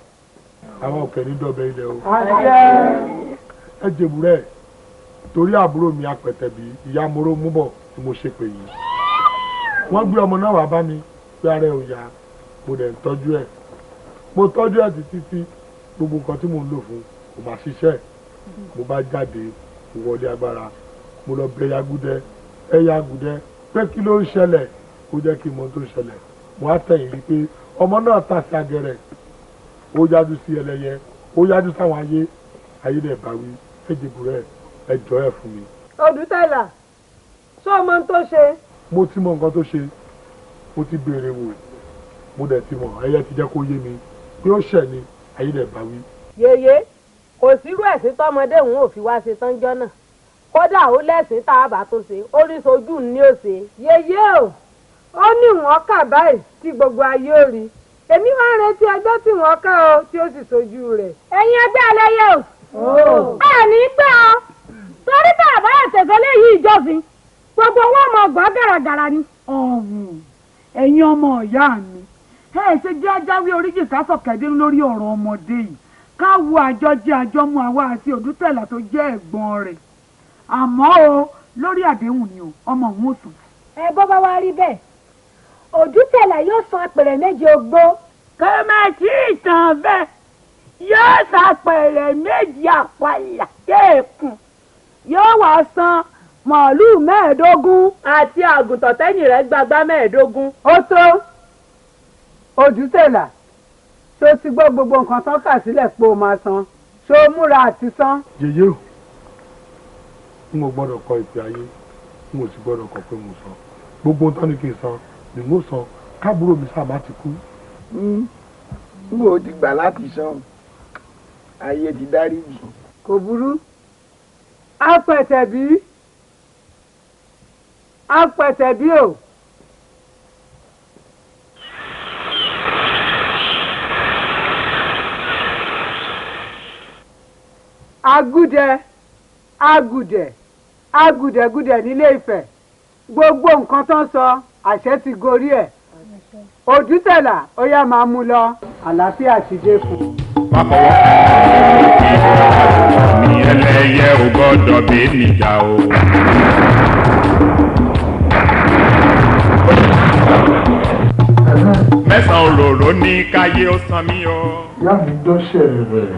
àwọn òkè ní dọ́bẹ̀ ilẹ̀ o. ẹ jẹ̀bù rẹ̀ torí àbúrò mi apẹ̀tẹ̀bí ìyá moro múbọ̀ tí mo ṣe pè yìí wọ́n gbé ọmọ náà wá bá mi pé ara ẹ̀ ò yá mo dẹ̀ ń tọ́jú ẹ̀ mo tọ́jú ẹ̀ títí tí gbogbo nǹkan tí mò ń lò fún kò máa ṣiṣẹ́ mo bá jáde ìwọlé agbára mo lọ bẹ Yagudẹ pé kí ló ń ṣẹlẹ̀ ó jẹ́ kí n mọ tó ń ṣẹlẹ̀ mo á tẹ̀yìn rí pé ọmọ náà tà sí agẹrẹ ó yájú sí ẹlẹ́yẹ ó yájú sáwọn ayé dẹ̀ bá wí ẹ̀jẹ̀bù rẹ̀ ẹjọ́ ẹ̀ fún mi. Odùtẹ̀là ṣé ọmọ tó ṣe. mo ti mọ nǹkan tó ṣe mo ti béèrè wò mo dẹ̀ ti mọ̀ ẹyẹ ti jẹ́ kó yé mi pé ó ṣẹ̀ ni ayé dẹ̀ bá wí. yèyé kò sírú ẹ̀sìn tọmọdé òun ò fi wá ṣe tánjọ́ náà kódà ó lẹ́sìn tá a bá tó ṣe orí sojú ní òṣè. yèyé o ó ní wọn kà báyìí tí gbogbo ayé ò rí èmi máa ń retí ọjọ́ tí wọ́n ká o tí ó sì sojú rẹ̀. ẹ̀yin ẹgbẹ́ ẹlẹ́yẹ o ẹ̀ ní pẹ́ ọ torí bàbá ẹ̀sẹ̀fẹ́ léyìí ìjọsìn gbogbo owó ọmọ ọgbọ́n gàràgàrà ni. ẹ̀yin ọmọ ìyá mi ẹ ṣe jẹ́ ajáwé oríjì kásọ̀kẹ́dé lórí ọ̀rọ̀ ọmọdé yìí ká wo àjọjẹ àjọmú àwa àti Odùtẹ̀là tó jẹ́ ẹ̀gbọ́n rẹ̀ àmọ́ o lórí àdéhùn ni o ọmọ òun ò sùn. ẹ bọ́ bá wá rí bẹ́ẹ̀ Odùtẹ̀là yóò san apẹ̀rẹ̀ méje ogbó. kò má tí ì tàn bẹ́ẹ̀ yóò san apẹ̀rẹ̀ méjì àpàlà kéèkùn yóò wá san màálùú 15 àti àgùntàn tẹ́yìn rẹ̀ gbàgbá 15. ó tó Odùtẹ̀là ṣó ti gbọ́ gbogbo nǹkan tán kà sílẹ̀ pé ó máa san ṣó múra àti san. yèyé o n ò gbọ́dọ̀ kọ ìpè ayé n ò sì gbọ́dọ̀ kọ pé mo san gbogbo tán ni kì í san ni mo san káàbúrò mi sábà ti kú. n ò ti gbà láti san ayé ti dáríjì. kò burú apẹ̀tẹ̀bí o. agùdẹ̀gùdẹ̀ nílé Ifẹ̀ gbogbo nǹkan tó ń sọ àṣẹ ti gorí ẹ̀. Odùtẹ̀là ó yá máa mú lọ àlàáfíà ti dé fún. mi ẹlẹ́yẹ ò gbọ́dọ̀ bí níjà o. mẹ́sàn-án òróró ní káyé ó san mí o. ìyá mi dọ́ṣẹ̀ rẹ̀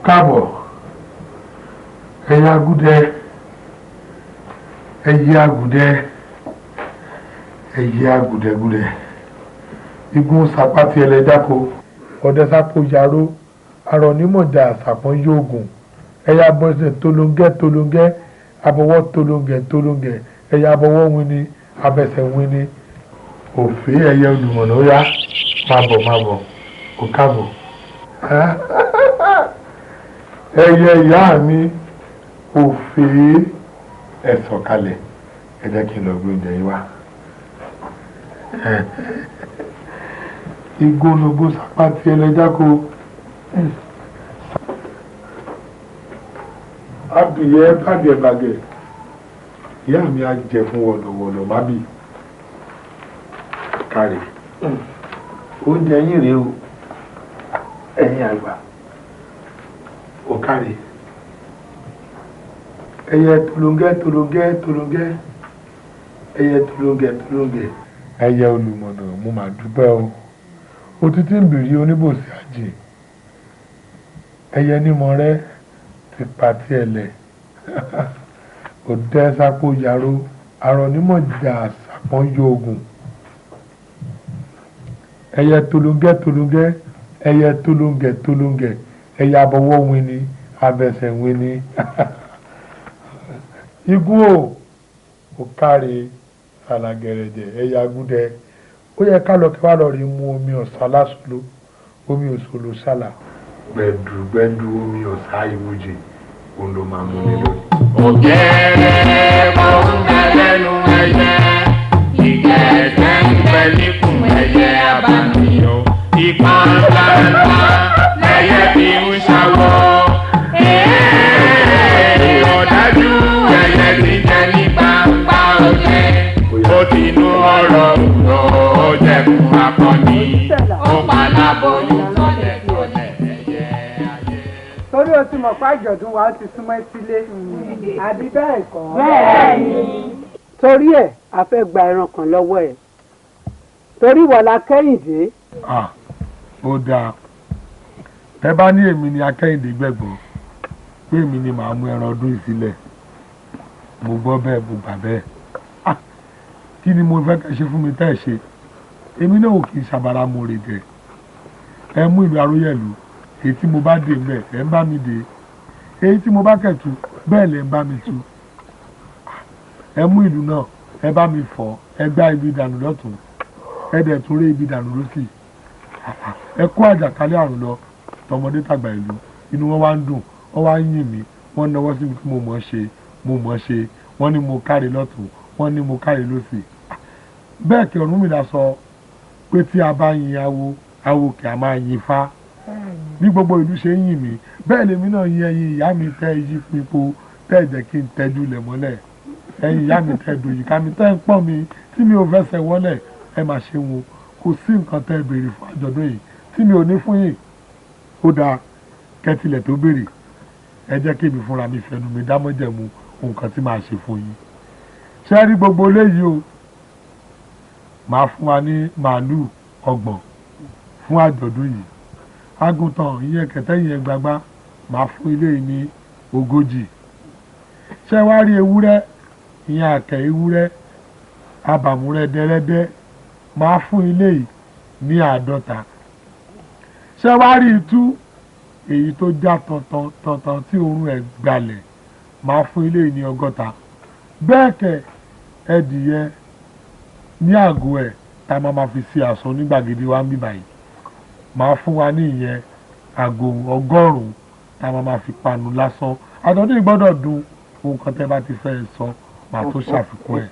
káàbọ̀ ẹ̀yà agùdẹ ẹ̀yẹ agùdẹ̀gùdẹ igun sàpàtì ẹlẹ́dàkọ ọ̀dẹ sápò yaró arọ̀nímọ̀jà àsàpọ̀n yóògùn ẹ̀yà bọ́sẹ̀ tolóńgẹ́ abọ́wọ́ tolóńgẹ́ ẹ̀yà abọ́wọ́ wini abẹ́sẹ̀ wini òfé ẹ̀yẹ olùmọ̀nà ó yá máa bọ̀ kò káàbọ̀ ẹ̀yẹ ìyá mi òfé ẹ̀ sọ̀kalẹ̀ ẹ jẹ́ kí n lọ gbé oúnjẹ yìí wá. igologo sàpàtì ẹlẹ́dàkọ abìyẹ bàgẹ̀ bàgẹ̀ ìyá mi á jẹ fún wọ̀lọ̀wọ̀lọ̀ má bì kárí oúnjẹ yín rèé o ẹ̀yin àgbà ò kárí ẹyẹ tolóńgẹ́ tolóńgẹ́ tolóńgẹ́ ẹyẹ tolóńgẹ́ tolóńgẹ́ ẹyẹ olùmọ̀nà mo mà dúpẹ́ o òtítí ń bìrì oníbòsí àjè ẹyẹ nímọ̀ rẹ ti pa tí ẹ lẹ̀ òdẹ sápò yàrá arọ nímọ̀ jà sàpọ̀n yọ ogun ẹyẹ tolóńgẹ́ tolóńgẹ́ ẹyẹ tolóńgẹ́ tolóńgẹ́ ẹyẹ abọwọ́ wini abẹsẹ̀ wini igun ò kárí alagẹrẹjẹ ẹyẹ agúdẹ ó yẹ ká lọ kí wàá lọ rí mu omi ọ̀sán lásòló omi òṣòlò sálà gbẹdùgbẹdù omi ọ̀sán ìwòjì òun ló máa mú mi lórí. ògẹ́rẹ́ mo ń bẹ lẹ́nu ẹyẹ ìgẹ̀ẹ́sẹ̀ ń bẹ níkùn ẹyẹ abàmìyọ ìkan ńláńlá lẹ́yẹ bí ń ṣàwọ̀ ọ̀dájú ẹyẹ ti jẹ ní gbangba òde ó ti nú ọ̀rọ̀ òwúrọ̀ ó jẹ̀kùn akọni ó paláboyún tọ́lẹ̀ tọ́lẹ̀ ẹyẹ ayé. torí o ti mọ̀ pé àjọ̀dún wa ti súnmọ́ sílé àbí bẹ́ẹ̀ kọ́. bẹ́ẹ̀ ni. torí ẹ̀ a fẹ́ gba ẹran kan lọ́wọ́ ẹ̀ torí wọ̀lá kẹ́hìndé. ó dáa ẹ bá ní èmi ni akẹ́hìndé gbẹ̀gbọ́n pé èmi ni màá mú ẹran ọdún ìsílẹ̀ mo gbọ́ bẹ́ẹ̀ mo gbà bẹ́ẹ̀ kí ni mo fẹ́ kẹ́ ṣe fún mi tẹ́ ẹ̀ ṣe èmi náà ò kì í ṣàbàrà mo rè dẹ̀ ẹ mú ìlú Aróyẹ̀lú èyí tí mo bá dé mbẹ ẹ ń bá mi dé èyí tí mo bá kẹ̀tù bẹ́ẹ̀ lẹ ń bá mi tú ẹ mú ìlú náà ẹ bá mi fọ̀ ẹ gbá ibi dànù lọ́tún ẹ dẹ̀ tún rí ibi dànù lọ́sì ẹ kó àjàkálẹ̀ àrùn lọ tọmọdé tàgbà ìlú inú wọn wá ń dùn wọn wá ń yìn mí wọn náwó sí mi kí mo mọ̀ ṣe wọn ní mo kárí lọ́tún wọn ní mo kárí lọ́sì bẹ́ẹ̀ kí Ọ̀rúnmìlà sọ pé tí a bá yin awo kì a máa yin fá bí gbogbo ìlú ṣe ń yìn mí bẹ́ẹ̀ lèmi náà yin ẹyin ìyá mi tẹ́ yí pipo tẹ́ jẹ́ kí n tẹ́jú lẹ̀ mọ́lẹ̀ ẹyin ìyá mi tẹ́ dòyìká mi tẹ́ ń pọ́n mi tí mi ò fẹsẹ̀ wọlẹ̀ ẹ máa ṣe wọn kò sí nǹkan tẹ́ béèrè fún àjọ̀dún yìí tí mi ò ní fún yìí ó dáa kẹ́tìlẹ̀ tó béèrè ẹ jẹ́ kí èmi fúnra mi fẹnu mi dámọ́jẹ̀mú nǹkan tí màá ṣe fún yín ṣé rí gbogbo léyìí o màá fún wa ní màálù 30 fún àjọ̀dún yìí àgùntàn ìyẹn kẹ̀tẹ́ ìyẹn gbagbá màá fún ilé yìí ní 40 ṣé wá rí ewúrẹ́ ìyẹn àkẹ́ ewúrẹ́ abàmúrẹ́ dẹ́rẹ́dẹ́ màá fún ilé yìí ní 50 ṣé wá rí itú èyí tó já tọ̀tàn tí òórùn ẹ̀ gbalẹ̀ màá fún ilé yìí ní 60 bẹ́ẹ̀ kẹ̀ ẹdìyẹ ní àgọ́ ẹ̀ tá a máa fi ṣe àsọ ní gbàgede wa ń bí báyìí màá fún wa ní ìyẹn àgọ́ 100 tá a máa fi panu lásán àtọ́jú gbọ́dọ̀ dùn ohun kan tẹ́ bá ti fẹ́ sọ màá tó ṣàfikún ẹ̀.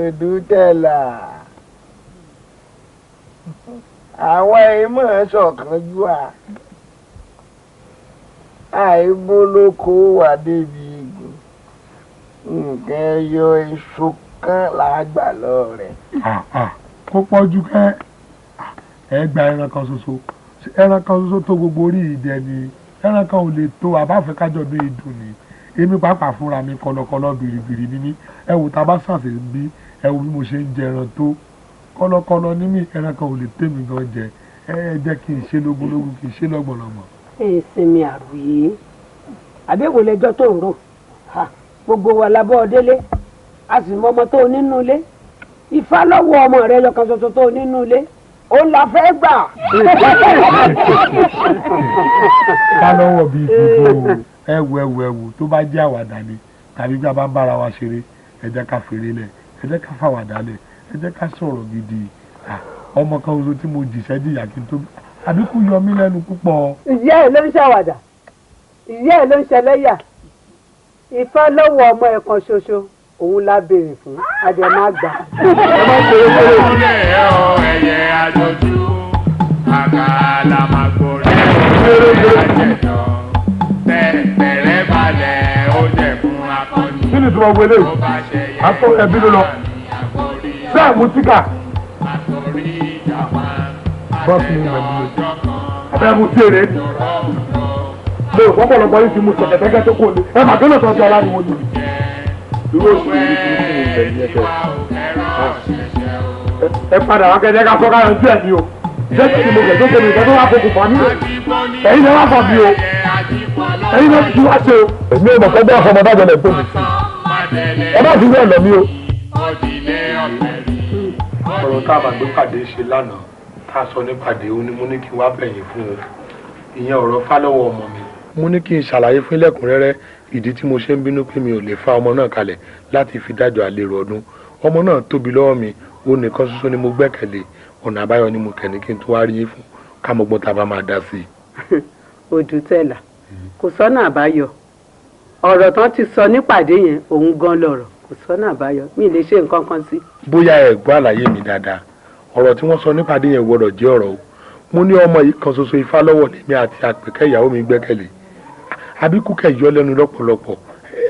Odùtẹ̀là àwọn ìmọ̀ ṣọ̀kan jú à àìbólókó wà débi igun nǹkan ẹyọ èso kan làgbà lọ rẹ̀. kó pọ́jú kẹ́ ẹ gba ẹran kan ṣoṣo tó gbogbo orí ìdẹ ni ẹran kan ò lè tó àbáfẹ́ kájọ bí ìdùn ni èmi pàápàá fúnra mi kọlọkọlọ bìrìbìrì ní mí ẹ wò tá a bá ṣàṣẹ bí ẹ wò bí mo ṣe ń jẹ ẹran tó kọlọkọlọ ní mí ẹran kan ò lè tèmi gan jẹ ẹ jẹ́ kí n ṣe lógúnlógún kí n ṣe lọ́gbọ̀nlọ́gbọ̀n. ìsinmi àròyé àbẹ̀wò lẹjọ́ tó ń rò gbogbo wa labọ́ délé a sì mọ ọmọ tó nínú ilé Ifá lọ́wọ́ ọmọ rẹ yọkan ṣoṣo tó nínú ilé ó la fẹ́ gbà. ká lọ́wọ́ bíi gbogbo ẹwù tó bá jẹ́ àwàdà ni tàbí bí a bá ń bára wa ṣeré ẹ jẹ́ ká fèrè lẹ̀ ẹ jẹ́ ká fàwàdà lẹ̀ ẹ jẹ́ ká sọ̀rọ̀ gidi ọmọ kan oṣù tí mo jìṣẹ́ jìyà kí n tó àbíkú yọ mí lẹ́nu púpọ̀. ìyá ẹ̀ ló ń ṣàwàdà ìyá ẹ̀ ló ń ṣẹlẹ́yà Ifá lọ́wọ́ ọmọ ẹ̀ kan ṣoṣo òun la béèrè fún adé má gbà. ẹyẹ àjọjú àkàlà màgbò rẹ̀ ẹ̀jẹ̀ lọ tẹ̀tẹ̀rẹ̀ balẹ̀. ni ìtumọ̀ wọlé àtọ ẹbí ló lọ bẹ́ẹ̀ mú síkà bọ́ọ̀sì ní ìwẹ̀lú lójú abẹ́ mú sí èrè lè pọ́pọ̀lọpọ̀ yìí ti mú sọ̀kẹ̀tẹ́kẹ́ tó kò lè ẹ mà gbọ́dọ̀ tọ́jú ara ni wọ́n ní. irú oṣù yìí ti kú ìgbẹ̀yìn ẹ̀fẹ̀ ẹ padà wá kẹ́kẹ́ ká sọ́ká yanjú ẹ̀ ní o jẹ́ kí mo gẹ̀ tó kéde ìgbẹ́ tó wá fokùn fún mi ẹ̀yin náà wá fọ̀ mi o ẹ̀yin náà ti wá ṣe o. èmi ò mọ̀ pé bẹ́ẹ̀ fọmọ bá jẹlẹ̀ tó mi sí ẹ má fi bẹ́ẹ̀ lọ mí o. ọ̀rọ̀ tá a máa gbé pàdé ṣe lánàá tá a sọ nípàdé ó ní mo ní kí n wá bẹ̀yìn fún o ìyẹn ọ̀rọ̀ Fálọ́wọ́ ọmọ mi. mo ní kí n ṣàlàyé fún lẹ́kùnrẹ́rẹ́ ìdí tí mo ṣe ń bínú pé mi ò lè fa ọmọ náà kalẹ̀ láti fi dájọ́ àlèrò ọdún ọmọ náà tóbi lọ́wọ́ mi ó nìkan ṣoṣo ni mo gbẹ́kẹ̀lé ọ̀nà àbáyọ ni mo kẹ̀ní kí n tó wá rí yín fún kámọ́gbọ́n tá a bá máa dá sí i. Odùtẹ̀là kò sọ́nà àbáyọ ọ̀rọ̀ tán ti sọ nípàdé yẹn òun gan lọ̀rọ̀ kò sọ́nà àbáyọ mi lè ṣe nǹkan kan sí. bóyá ẹ gbọ́ àlàyé mi dáadáa ọ̀rọ̀ tí wọ́n sọ nípàdé yẹn gbọ́dọ̀ jẹ́ ọ̀rọ̀ o mo ní ọmọ yìí kan ṣoṣo Ifálọ́wọ̀ lèmi àti Àpèkẹ́ ìyàwó mi gbẹ́kẹ̀lé àbíkúkẹ́ yọ lẹ́nu lọ́pọ̀lọpọ̀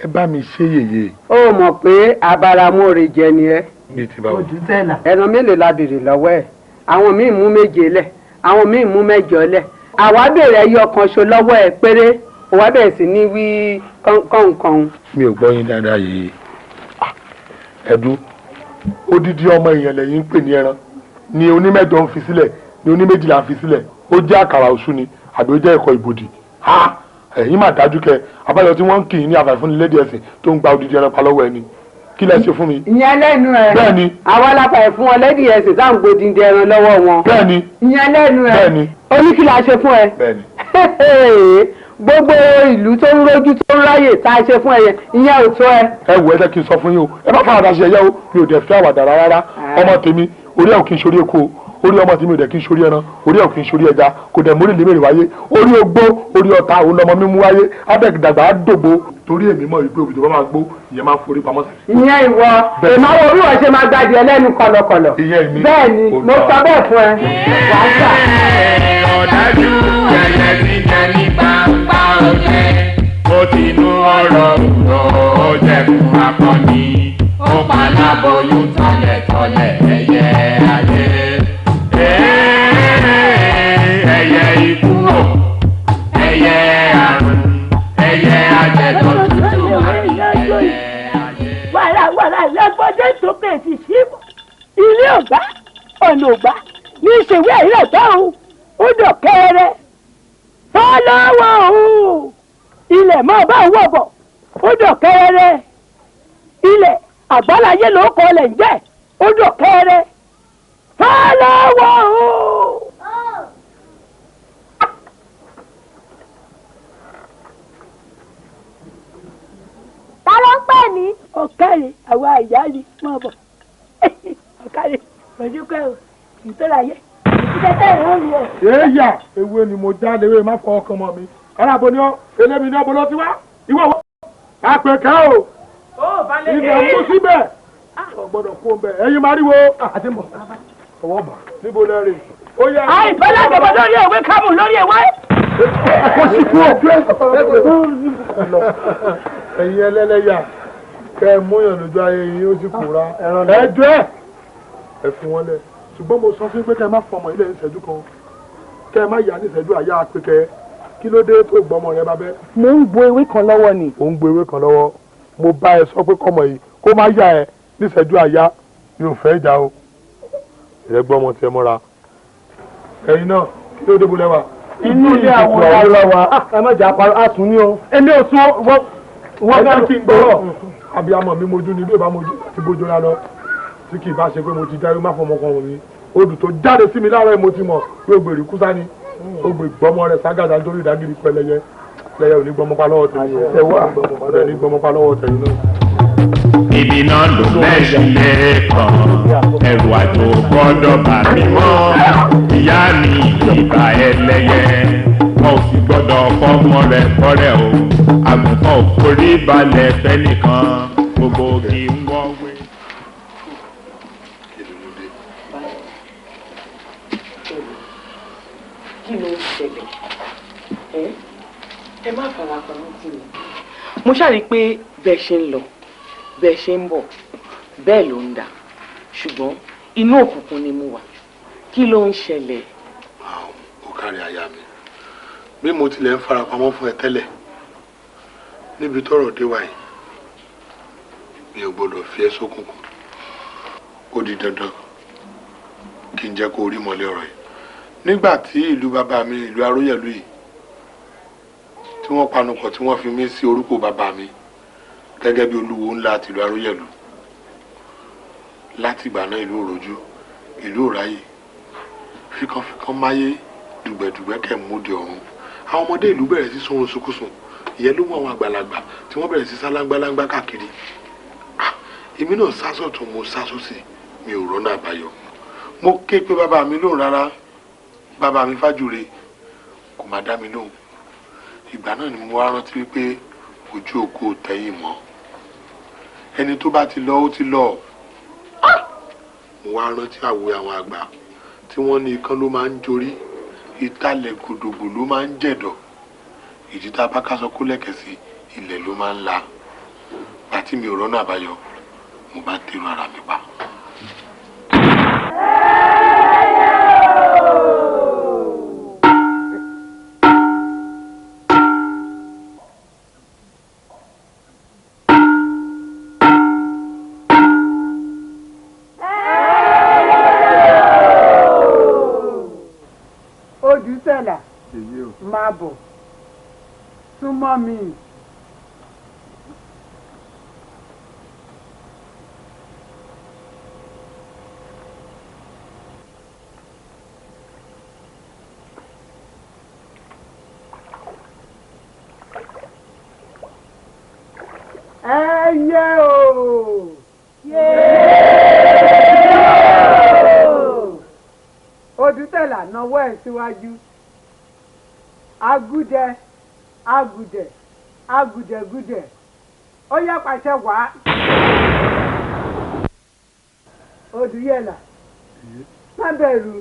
ẹ bá mi ṣe yèyé. ó mọ̀ pé abaramóore jẹ ni ẹ. bíi ti báwo. Odùtẹ̀là ẹran mélòó la béèrè lọ́wọ́ ẹ̀ àwọn míì mú 7 lẹ̀ àwọn míì mú 8 lẹ̀ àwa béèrè ẹyọ kan ṣo lọ́wọ́ ẹ̀ péré òwa bẹ̀rẹ̀ sí ní wí kọ̀ǹkọ̀ǹ. mi ò gbọ́ yín dáadáa yìí ẹ̀dú odidi ọmọ èèyàn lẹ́yìn ń pè ní ẹran ni onímẹ́jọ ń fi sílẹ̀ ni oníméjìlá ń fi sílẹ̀ ó jẹ́ àkàrà òṣù ni àbí ó jẹ́ ẹ̀kọ́ ìbòdì ẹ̀yin mà dájú kẹ abájọ tí wọ́n ń kì í ní àfàìfúnnilédè ẹ̀sìn tó ń gba odidi ẹran pa lọ́wọ́ ẹni kí lẹ ṣe fún mi. ìyẹn lẹ́nu ẹ̀ bẹ́ẹ̀ni àwa lápá ẹ̀ fún wọn lẹ́dí ẹ̀sìn tá à ń gbòdìdì ẹran lọ́wọ́ wọn. bẹ́ẹ̀ni ìyẹn lẹ́nu ẹ̀ bẹ́ẹ̀ni ó ní kí la ṣe fún ẹ. bẹ́ẹ̀ni gbogbo ìlú tó ń rójú tó ń ráyè tá a ṣe fún ẹ yẹn ìyẹn ò tó ẹ. ẹ wò ẹ jẹ́ kí n sọ fún yín o ẹ má fàwọ̀dà ṣe ẹyẹ o mi ò dẹ̀ fi àwàdà rárá ọmọ tèmi orí ẹ̀ ò kí n ṣorí èkó orí ọmọ tèmi ò dẹ̀ kí n ṣorí ẹran orí ẹ̀ ò kí n ṣorí ẹja kò dẹ̀ mórí lèmèrè wáyé orí ogbó orí ọ̀tá òun lọmọ mímú wáyé abẹ́gidàgbà á dògbò torí èmi mọ̀ wípé òbí tó bá máa gbó ìyẹn máa forí pamọ́ sí. ìyẹn ìwọ ìmọ̀ orí wọn ṣe máa gbàdí ẹlẹ́nu kọlọkọlọ bẹ́ẹ̀ ni mo sọ bẹ́ẹ̀ fún ẹ wàá gbà. ọ̀dájú ẹyẹ ti jẹ ní pàmpá òjẹ́ ó ti nú ọ̀rọ̀ ó jẹ́ fún akọni ó paláboyún tọ́lẹ̀tọ́lẹ̀ ẹyẹ ayé ẹyẹ ikú o ẹyẹ àrùn ẹyẹ ajẹtọ̀ tútù ẹyẹ ayé. wàràwàrà lẹ́gbọ́dé sókè ti ṣí ilé ọ̀gbá ọ̀nà ọ̀gbá ní ìṣèwé ìrẹ̀ tọ́hún ó dọ̀kẹ́rẹ́ Fálọ́wọ́ òun ilẹ̀ mọ́ bá wọ̀ bọ̀ ó dọ̀kẹ́rẹ́ ilẹ̀ àgbáláyé ló kọ́ lẹ̀ ń jẹ́ ó dọ̀kẹ́rẹ́ Fálọ́wọ́ òun. ta ló ń pè mí. ọ̀kàrẹ̀ àwa àyà ni mọ̀ bọ̀ ọ̀kàrẹ̀ ọ̀dúnkẹ́ o ìtọ́ra yẹ ìtẹ́tẹ́ ìrọ̀ mi o. èèyà ewé ni mo já léwé má fọ ọkàn mọ́ mi aláàbò ni ọ elémi ní ọbọ lọ ti wá ìwọ wọ Àpèkẹ́ o ilẹ̀ mú síbẹ̀ ọgbọ́dọ̀ kó bẹ̀ ẹ̀yin máa rí wo àti mọ̀ ọwọ́ bà níbo lẹ́rìn. àìfẹ́ lágbàbọ̀ lórí ìwé kámù lórí ìwé. kò sí kú ẹ̀yin ẹlẹ́lẹ́yà kẹ́ ẹ múyàn lójú ayé yín ó sì kúra ẹjọ́ ẹ fi wọn lẹ̀ ṣùgbọ́n mo sọ fún pé kẹ́ ẹ má fọmọ ilé ìṣẹ́jú kan kẹ́ ẹ má yà ní ìṣẹ́jú àyà Àpèkẹ́ kí ló dé tó gbọ́mọ rẹ bá bẹ́. mo ń gbo ewé kan lọ́wọ́ ni. ò ń gbo ewé kan lọ́wọ́ mo bá ẹ sọ pé kọ́mọ yìí kó má yà ẹ ní ìṣẹ́jú àyà mi ò fẹ́ ìjà o ìrẹ́ gbọ́mọ tiẹ̀ mọ́ra ẹ̀yin náà kí ló dé bolẹ̀ wa. inú ilé àwọn ọ̀rọ̀ wa ẹ má jà pa àtún ní o. èmi ò sún wọ́n fẹ́ kí n gbọ́rọ̀ abiyamọ mi mojú ni bí ìbá mojú ti bójú ra lọ tí kì í bá ṣe pé mo ti dárí má fọmọ kan wọ̀nyí odù tó jáde sí mi láàárọ̀ mo ti mọ̀ pé ògbèrè kúsá ni ògbè gbọ́mọ rẹ̀ ságàdá nítorí ìdágìrì pẹlẹyẹ lẹyẹ ò ní gbọ́mọ pa lọ́wọ́ tẹ̀yìn ẹ̀ ní gbọ́mọ pa lọ́wọ́ tẹ̀yìn náà. ibi náà ló mẹ́sìn lẹ́ẹ̀kan ẹrù àjò gbọ́dọ̀ bà mí mọ́ ìyá mi ìbà ẹlẹ́yẹ wọn ò sì gbọ́dọ̀ fọ́mọ rẹ̀ kọ́rẹ́ o àgùntàn ò forí balẹ̀ fẹ́nìkan gbogbo kì í wọ́wé. kí ló ń ṣẹlẹ̀ ẹ má fara pamọ́ sí mi. mo ṣàrí pé bẹ́ẹ̀ ṣe ń lọ bẹ́ẹ̀ ṣe ń bọ̀ bẹ́ẹ̀ ló ń dà ṣùgbọ́n inú òkùnkùn ni mo wà kí ló ń ṣẹlẹ̀. ó kárí aya mi bí mo tilẹ̀ ń farapamọ́ fún ẹ tẹ́lẹ̀ níbi tọ́rọ̀ dé wáyé mi ò gbọ́dọ̀ fi ẹ́ sókùnkùn ó di dandan kí n jẹ́ kó rí mọ́lẹ̀ ọ̀rọ̀ yìí nígbà tí ìlú bàbá mi ìlú Aróyẹ̀lú yìí tí wọ́n panupọ̀ tí wọ́n fi mí sí orúkọ bàbá mi gẹ́gẹ́ bí olúwo ńlá tìlú Aróyẹ̀lú láti ìgbà náà ìlú òròjú ìlú òráyè fíkanfíkan máyé dùgbẹ̀dùgbẹ̀ kẹ̀ múdi ọ̀run àwọn ọmọdé ìlú bẹ̀rẹ̀ sí sọ̀rọ̀ sókùsùn ìyẹn ló mú àwọn àgbàlagbà tí wọ́n bẹ̀rẹ̀ sí sálángbalángba káàkiri èmi náà sásọ̀tún mo sásọ̀sì mi ò rọ́nà àbáyọ mo ké pé bàbá mi lóhùn rárá bàbá mi Fájùre kò má dá mi lóhùn ìgbà náà ni mo wá rántí wípé ojú òkú ò tẹ́yìn mọ́ ẹni tó bá ti lọ ó ti lọ mo wá rántí àwòrán àwọn àgbà tí wọ́n ní ikán ló máa ń jorí ìtàlẹ̀ gòdògbò ló máa ń jẹ̀dọ̀ ìdí tá a bá ká sọ kó lẹ̀kẹ̀ sí ilẹ̀ ló máa ń la àti mi ò rọ́nà àbáyọ mo bá tẹ̀rù ara mi pa. Odùsẹ̀là máa bọ̀ súnmọ́ mi. Ẹyẹ o. Odùsẹ̀là nawọ́ ẹ̀ síwájú. Agúdẹ agùdẹ agùdẹgùdẹ ó yá pàṣẹ wá. Odùyẹlà má bẹ̀rù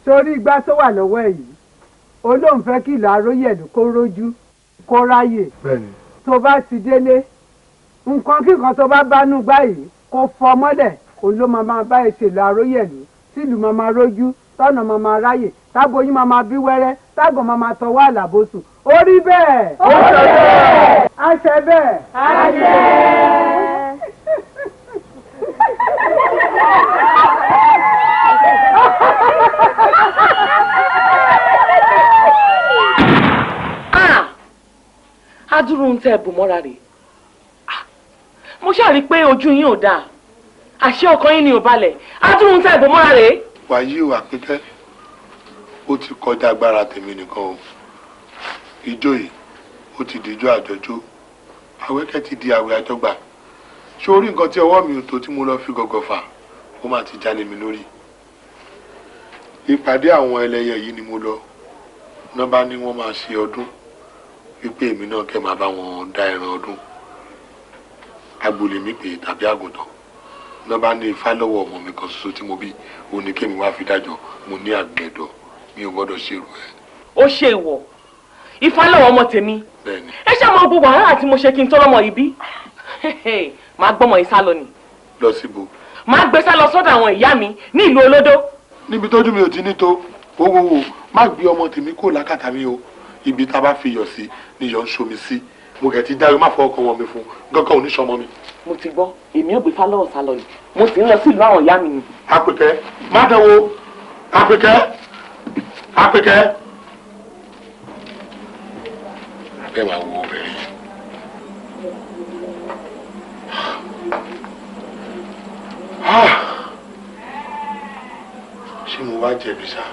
sórí igbá tó wà lọ́wọ́ ẹ̀ yìí olóhùn fẹ́ kí ìlú Aróyẹ̀lú kó rójú kó ráyè tó bá ti délé nǹkan kíkan tó bá bánú gbá yìí kó fọ mọ́lẹ̀ òun ló máa bá ẹ ṣèlú Aróyẹ̀lú sílùú máa rójú tọ́nà máa ráyè tágbóyún máa bí wẹ́rẹ́ tágàn máa tọwọ́ àlàbòsùn ó rí bẹ́ẹ̀. ó sọ bẹ́ẹ̀. a ṣe bẹ́ẹ̀. a ṣe. adúrú ń tẹ ẹ̀bùn mọ́ra rè mo ṣáà rí i pé ojú yín ò dáa àṣé ọkàn yín ni ò balẹ̀ adúrú ń tẹ ẹ̀bùn mọ́ra rè. wàyí o Àpínkẹ́ ó ti kọjá agbára tèmi nìkan o ijó yìí ó ti di ijó àjọjó àwẹ́kẹ́ ti di àwẹ̀ àjọgbà ṣé orí nǹkan tí ọwọ́ mi ò tó tí mo lọ fi gọ̀gọ̀ fà ó máa ti jálè mi lórí ìpàdé àwọn ẹlẹ́yẹ yìí ni mo lọ náà bá ní wọ́n máa ṣe ọdún wípé èmi náà kẹ́ máa bá wọn dá ẹran ọdún agbolé mi pè tàbí àgùntàn náà bá ní ifá lọ́wọ́ ọmọ mi kan ṣoṣo tí mo bí òun ni kémi wá fi dájọ́ mo ní àgbẹ̀dọ̀ mi ò gbọ́dọ̀ ṣerú ẹ̀. ó ṣe ìwọ ifá lọ́wọ́ ọmọ tèmi ẹ ṣe mọ gbogbo wàhálà tí mo ṣe kí n tó lọ́mọ yìí bí máa gbọ́mọ yìí sá lọ ni. lọ síbo. máa gbé sá lọ sọ́dọ̀ àwọn ìyá mi ní ìlú olódó. níbi tójú mi ò ti ní tó wowowo má gbé ọmọ tèmi kó lákàtà mi o ibi tá a bá fi yọ̀ sí ni yọ̀ ń ṣomi sí mo kẹ̀ ti dáre má fọ ọkàn wọn mi fún gángan oníṣọmọ mi. mo ti gbọ́ èmi ò gbé fá lọ́wọ́ sá lọ ni mo sì ń lọ sí ìlú àwọn ìyá mi ni. Àpínkẹ́ má dánwò Àpínkẹ́ Àpínkẹ́. ẹ máa wo obìnrin ṣé mo wá jẹ̀bi sá.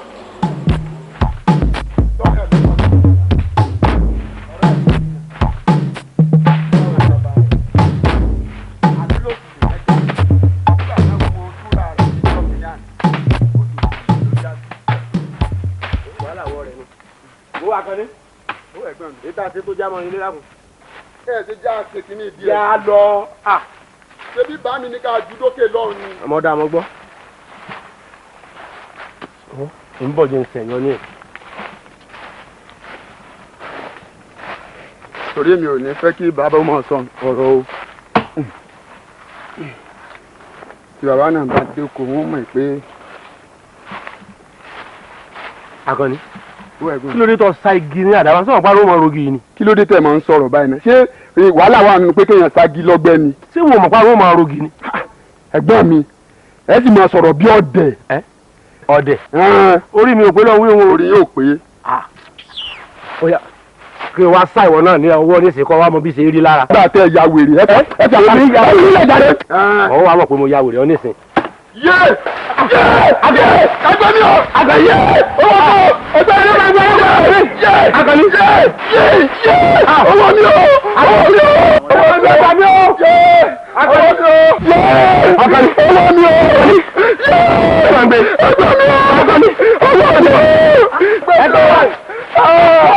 ètò àti tó jámọ ilé lákùn. ẹ ṣe já ṣètì ní ìdí ẹ. yà á lọ. ṣebí bá mi ní ká ju dókè lọ́rùn ni. ọmọdé àmọ́ gbọ́. ń bọ̀ jẹ́ ń sẹ̀yán ní ẹ̀. torí mi ò ní fẹ́ kí bàbá ọmọ sọ ọ̀rọ̀ o. tí bàbá náà bá jókòó wọ́n mọ̀ pé. Akànnì kí ló dé tó sa igi ní àdàbà sọ̀rọ̀ pariwo mọ́ rogi ni. kí ló dé tẹ̀ máa ń sọ̀rọ̀ báyìí náà ṣé wàhálà wà nínú pé kéèyàn ságí lọ́gbẹ́ ni. ṣé wọn mọ̀ pariwo mọ́ rogi ni. ẹ̀gbọ́n mi ẹ sì máa sọ̀rọ̀ bí ọ̀dẹ̀. ọ̀dẹ̀ orí mi ò pé lọ́wọ́ wọn. orí yóò pé. kí wàá sá ìwọ náà ní ọwọ́ nísìnyí kọ́ wa mọ bí ṣe rí lára. nígbà tẹ ya wèrè ẹ tẹ àmì ya wèrè jáde. ọwọ́ wa mọ̀ pé mo ya wèrè ọ nísìnyí. yé àgbẹ̀ ẹgbẹ́ mi ò àgbẹ̀ yé owó tó ẹgbẹ́ mi ò àgbẹ̀ yé àgbẹ̀ mi yé owó mi ò owó mi ò owó mi ò àgbẹ̀ mi ò àgbẹ̀ mi ò àgbẹ̀ mi owó mi ò àgbẹ̀ mi ò àgbẹ̀ mi owó mi ò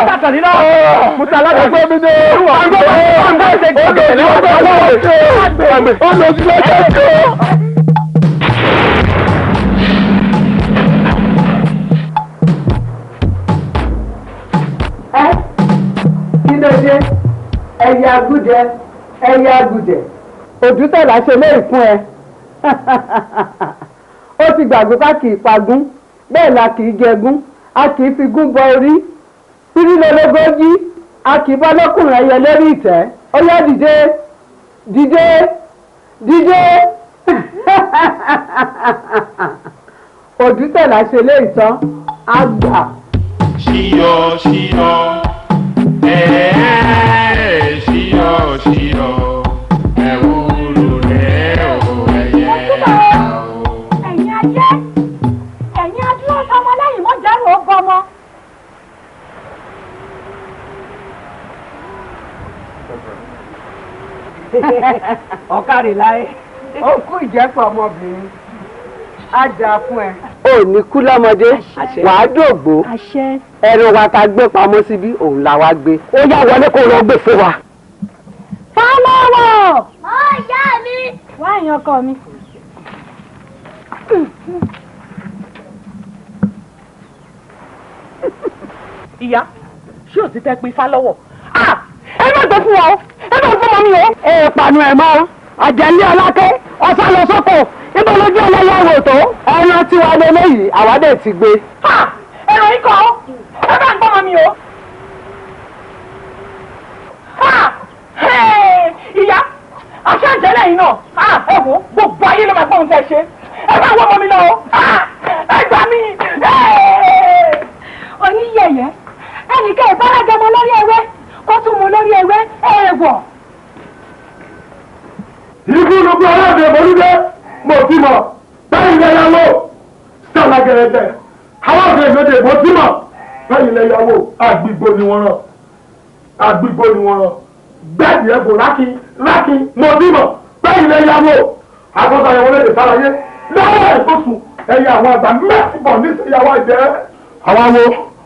Bákan náà, mo ta alágbègbè mi ní àgbẹ̀ ṣe gbọ́dọ̀ ní ọjọ́ àgbẹ̀ ọ̀nà ìṣẹ̀lẹ̀ kẹ́kẹ́. Kí ló dé? Ẹyẹ agúdẹ, ẹyẹ agúdẹ. Òdútẹ̀lá ṣe léyìí fún ẹ. Ó ti gbàgbé ká kì í pagún, bẹ́ẹ̀ la kì í jẹgún, a kì í fi gún bọ orí. Irílélógójì, a kì í bá lọ́kùnrin ẹyẹ lórí ìtẹ́. Ó yá dìde, dìde, dìde. Òdútẹ̀lá ṣe léyìí tán, á gbà. Ṣíyọ ṣíyọ ṣíyọ ẹ̀wúrú rẹ̀ ò ẹ̀yẹ o. ẹ̀yin ayé ẹ̀yin adúró sọmọ lẹ́yìn mọ́ jẹ́rù ó bọ́mọ. Ọ̀kàrì láyé ó kú ìjẹ́pọ̀ ọmọbìnrin á dáa fún ẹ. ò ní kú lọ́mọdé wàá dògbó ẹnu wa ta gbé pamọ́ síbí òun là wá gbé ó yá wọlé kó lọ gbé fún wa. fọlọ́wọ̀. ó yá mi. wá èèyàn ọkọ mi. ìyá ṣé ò ti tẹ́ pé ifá lọ́wọ́. ẹ má gbé fún wa o ẹ má fún ọmọ mi o. ẹ pàánù ẹ mọ àjẹlé ọlákẹ́ ọ̀sán lọ sọ́kò níbo lójú ọlọ́yà wò tó ẹran tí wàá lé léyìí àwádẹ́ ti gbé. ẹ̀rọ ikọ̀ ẹ bá ń gbọ́ ọmọ mi o. ìyá àṣà ìjẹ́lẹ̀ yìí náà ẹ wo gbogbo ayé ló máa gbọ́ ohun tẹ́ ṣe ẹ bá wọ ọmọ mi náà o ẹ gbà mí. oníyẹyẹ ẹnìkan ìbárajọmọ lórí ewé kó tún mú lórí ewé èèwọ̀. ikú ló gbé ọlọ́dẹ mọ́lúdé mo ti mọ̀ bẹ́ẹ̀ ilẹ̀ yàwó sọ̀rọ̀ gẹ̀rẹ́gẹ̀ àwọn ọ̀dẹ ìlóde mo ti mọ̀ bẹ́ẹ̀ ilẹ̀ yàwó àgbìgbò ni wọ́n rán àgbìgbò ni wọ́n rán bẹ́ẹ̀ni ẹ̀fọ́ lákì mo ti mọ̀ bẹ́ẹ̀ ilẹ̀ yàwó àkọsọ àyẹ̀wò lè sàlàyé lọ́wọ́ ìfọ̀sù ẹ̀yà àwọn àgbà mẹ́sìbọ̀ níṣẹ́yàwó ìjẹ́. àwọn awo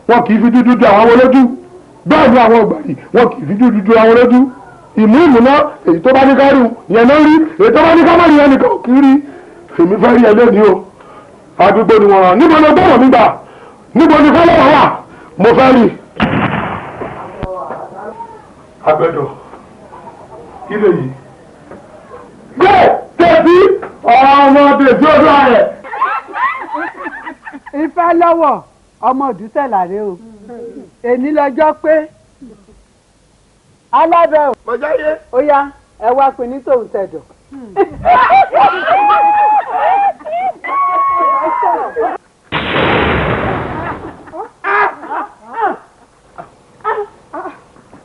wọn kì í fi dúdú du àwọn lójú bẹ́ẹ̀ ni àwọn ọ̀gbàdì wọn kì í fi dúdú du àwọn lójú ìmú ìmúná èyí tó bá ní kárù yẹn ló rí èyí tó bá ní kámárì yẹn nìkan kì í rí èmi fẹ́ rí ẹlẹ́ni o àdúgbò ni wọ́n rán níbo ni gbọ́dọ̀ mi gbà níbo ni fọlọ́wọ́ wà mo fẹ́ rí. agbẹ́dọ̀ ilé yìí bẹ́ẹ̀ tẹ̀sí ọmọ tẹ̀sí ọdún ààrẹ. Ifá lọ́wọ́ ọmọ Òdútẹ̀lá rẹ o èní lọ́jọ́ pé alábẹ́ ò mọ̀jáyé ó yá ẹ wá pin ní tòun tẹ̀dọ̀.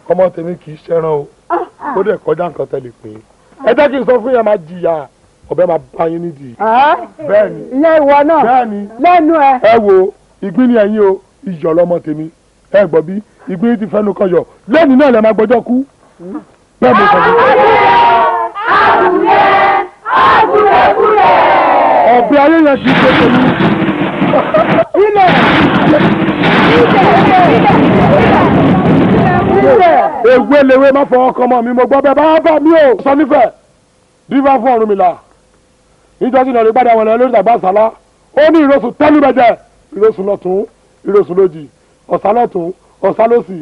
ọmọ tèmi kì í ṣẹran o ó dẹ̀ kọjá nǹkan tẹ́lẹ̀ pé ẹ jẹ́ kí n sọ fún yẹn máa jìyà ọ̀bẹ máa bá yín nídìí. bẹ́ẹ̀ni ìyẹn ìwọ náà bẹ́ẹ̀ni lẹ́nu ẹ. ẹ wo ìgbín ni ẹ̀yin o ìyọ̀ lọ́mọ tèmi ẹ gbọ́ bí ìgbín ti fẹ́nu kan yọ lẹ́ni náà lẹ máa gbọ́jọ́ kú. bẹ́ẹ̀ mo sọ fún yín. ọ̀bẹ ayé yẹn ti ṣe tèmi. ilẹ̀ ewé lewé má fọ ọkọ ọmọ mi mo gbọ́ bẹ́ẹ̀ bá bá mi ò sọ nífẹ̀ẹ́ dífá fún Ọ̀rúnmìlà níjọ́sí náà lè gbádùn àwọn ẹ̀rọ lórí ìdàgbà sálá ó ní ìrosùn tẹ́lúbẹ̀jẹ̀ ìrosùn lọ́tún ìrosùn lójì ọ̀sán lọ́tún ọ̀sán lọ́sì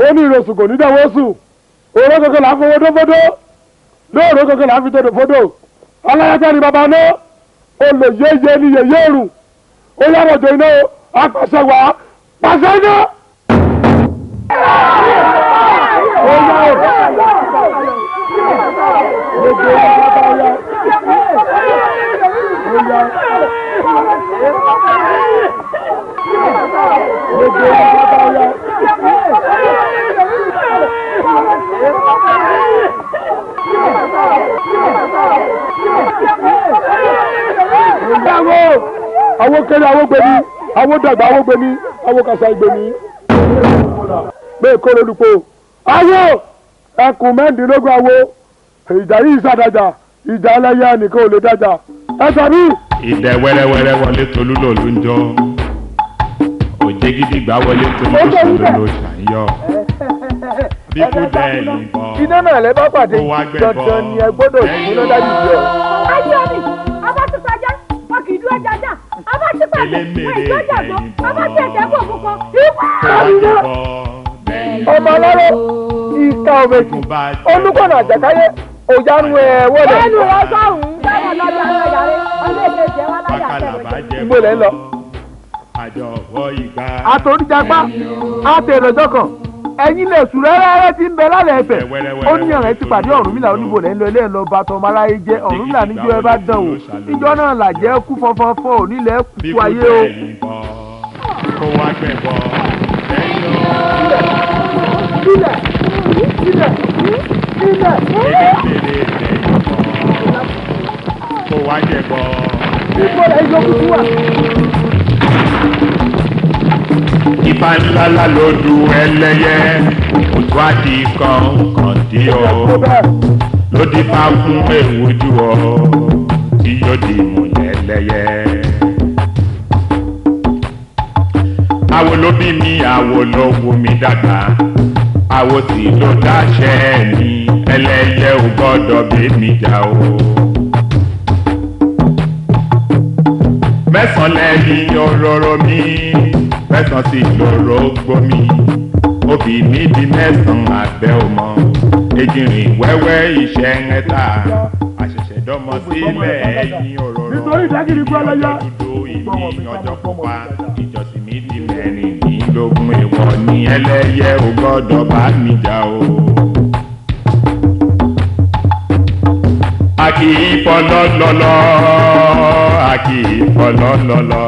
ó ní ìrosùn kò ní dẹ̀wọ́ sùn òró kankan là ń fowó dó fódó lóòró kankan là ń fi tòdò fódò aláyàtọ̀ ni bàbá náà olè yéye ni yèyé rùn ó yàrá iná apàṣẹ wá pàṣẹ iná. Àwọn kéré àwọn gbẹmí àwọn dàgbà àwọn gbẹmí àwọn kàṣà gbẹmí bẹ́ẹ̀ kó lórúkọ àwọn ẹkùn mẹ́rìndínlógún àwọn ìjà yìí ṣàdájà ìjà ẹlẹ́yà nìkan ò lè dájà ẹ sàbí. ìdẹ wẹ́rẹ́wẹ́rẹ́ wọlé tolú lòlú ń jọ òjé gidi gbà wọlé tolú lòlú ló ṣàyọ bíkú dẹ ìbọn iná náà lẹ bá pàdé dandan ni ẹ gbọ́dọ̀ ìgbóná dájú jẹ. ayé mi ọba ti pàjá wọn kì í dúró jájá ọba ti pàjá wọn ìjọ jàgbọ́ ọba ti ẹ̀jẹ̀ bọ̀ púpọ̀ ìwà. ọmọ aláró ìka òmèjì olùkọ́nà àjàkáyé òjánu ẹ̀ wọlé. ẹnu rẹ sọ̀hún bẹ́ẹ̀ lọ́jọ́ àwọn ìyàrá ọlọ́ọ̀dẹ jẹ́ wọn láyà tẹ̀lé. ibo lẹ́ ń lọ. àtòríjàgbá àtẹ̀rẹ̀jọ́ kan ẹ̀yin lè sùn rẹ́rẹ́rẹ́ tí ń bẹ lálẹ́ ẹ̀fẹ̀ ó ní ọ̀rẹ́ ti pàdé Ọ̀rúnmìlà oníbò lẹ́ ń lọ ilé ẹ̀ lọ bá tọmọ aráyé jẹ́ Ọ̀rúnmìlà níjọ́ ẹ bá dán o níjọ́ náà làjẹ́ kú fọ́nfọ́nfọ́ ò nílẹ̀ kú ayé o. kó wá gbẹ̀bọ̀ sílẹ̀ sílẹ̀ sílẹ̀. kó wá gbẹ̀bọ̀. ipò rẹ̀ yọ kúkú wà. Ifá ńláńlá ló du ẹlẹ́yẹ òtún àti kọ̀ọ̀kan dí ọ ló dífá fún èwújú ọ tí yóò di ìmùlẹ̀ ẹlẹ́yẹ. Àwo ló bí mi àwo ló wù mí dàgbà àwo sì ló dáṣẹ́ mi ẹlẹ́yẹ ò gbọ́dọ̀ bí mi jà o. Mẹ́sàn-án lẹ́yìn òróró mi mẹ́sàn-án sì lóró gbómi obì mi di mẹ́sàn-án àgbẹ̀ ọmọ ejìnrìn wẹ́wẹ́ iṣẹ́ ẹ̀ta àṣẹ̀ṣẹ̀ dọ́mọ sílẹ̀ ẹ̀yìn òróró ìjọ dúdú ìní ọjọ́ pupa ìjọsìn mi di mẹ́rìndínlógún èèwọ̀ ní ẹlẹ́yẹ ò gbọ́dọ̀ bá mi jà o. a kì í fọlọ́ lọ́lọ́ a kì í fọlọ́ lọ́lọ́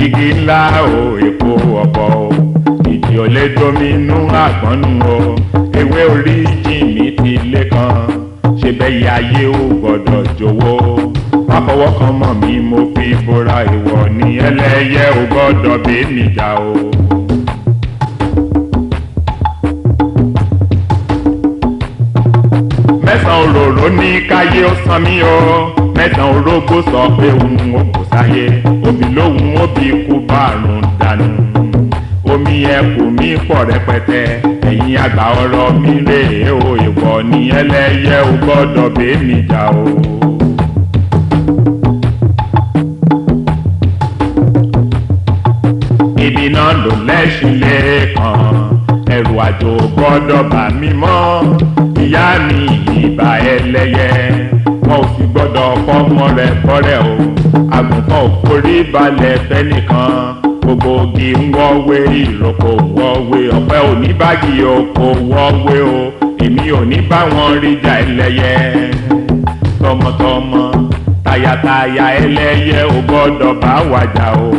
igi ńlá o èpo ọ̀pọ̀ o ìdí ò lè dominú àgbọ̀nù o ewé orí jìnnì ti lé kan ṣe bẹ́ẹ̀ ayé ò gbọ́dọ̀ jọ̀wọ́ má fọwọ́ kan mọ́ mi mo fi bora ìwọ ní ẹlẹ́yẹ ò gbọ́dọ̀ bẹ́ẹ̀ mi jà o. mẹ́sàn-án òróró ní káyé ó san mí o mẹ́sàn-án orógbó sọ pé òun ò kò sáyé omi lóhun ó bí kú bárùn dànù omi ẹkùn mi pọ̀ rẹpẹtẹ ẹ̀yin àgbà ọ̀rọ̀ mi rèé o ìwọ ní ẹlẹ́yẹ ò gbọ́dọ̀ bẹ́ẹ̀ mi jà o. ibi náà ló lẹ́sìn lẹ́ẹ̀kan ẹrù àjò gbọ́dọ̀ bà mí mọ́ ìyá mi ìbà ẹlẹ́yẹ wọn ò sì gbọ́dọ̀ fọ́mọ rẹ̀ fọ́rẹ́ o àgùntàn ò forí balẹ̀ fẹ́nìkan gbogbo igi ń wọ́wé ìrókò wọ́wé ọ̀pẹ oníbàgì oko wọ́wé o èmi ò ní bá wọn ríjà ẹlẹ́yẹ tọmọtọmọ tayataya ẹlẹ́yẹ ò gbọ́dọ̀ bá wàjà o.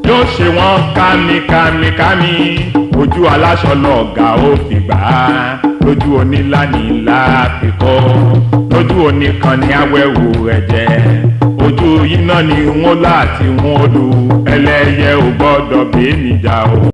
yóò ṣe wọ́n kámi ojú aláṣọ lọ́ọ̀gá ó fi gbà á lójú onílànìlà àfikọ́ lójú oníkan ní awẹ́wò ẹ̀jẹ̀ ojú yìí náà ni wọ́n láti wọ́n lu ẹlẹ́yẹ ò gbọ́dọ̀ bẹ́ẹ̀ níjà o.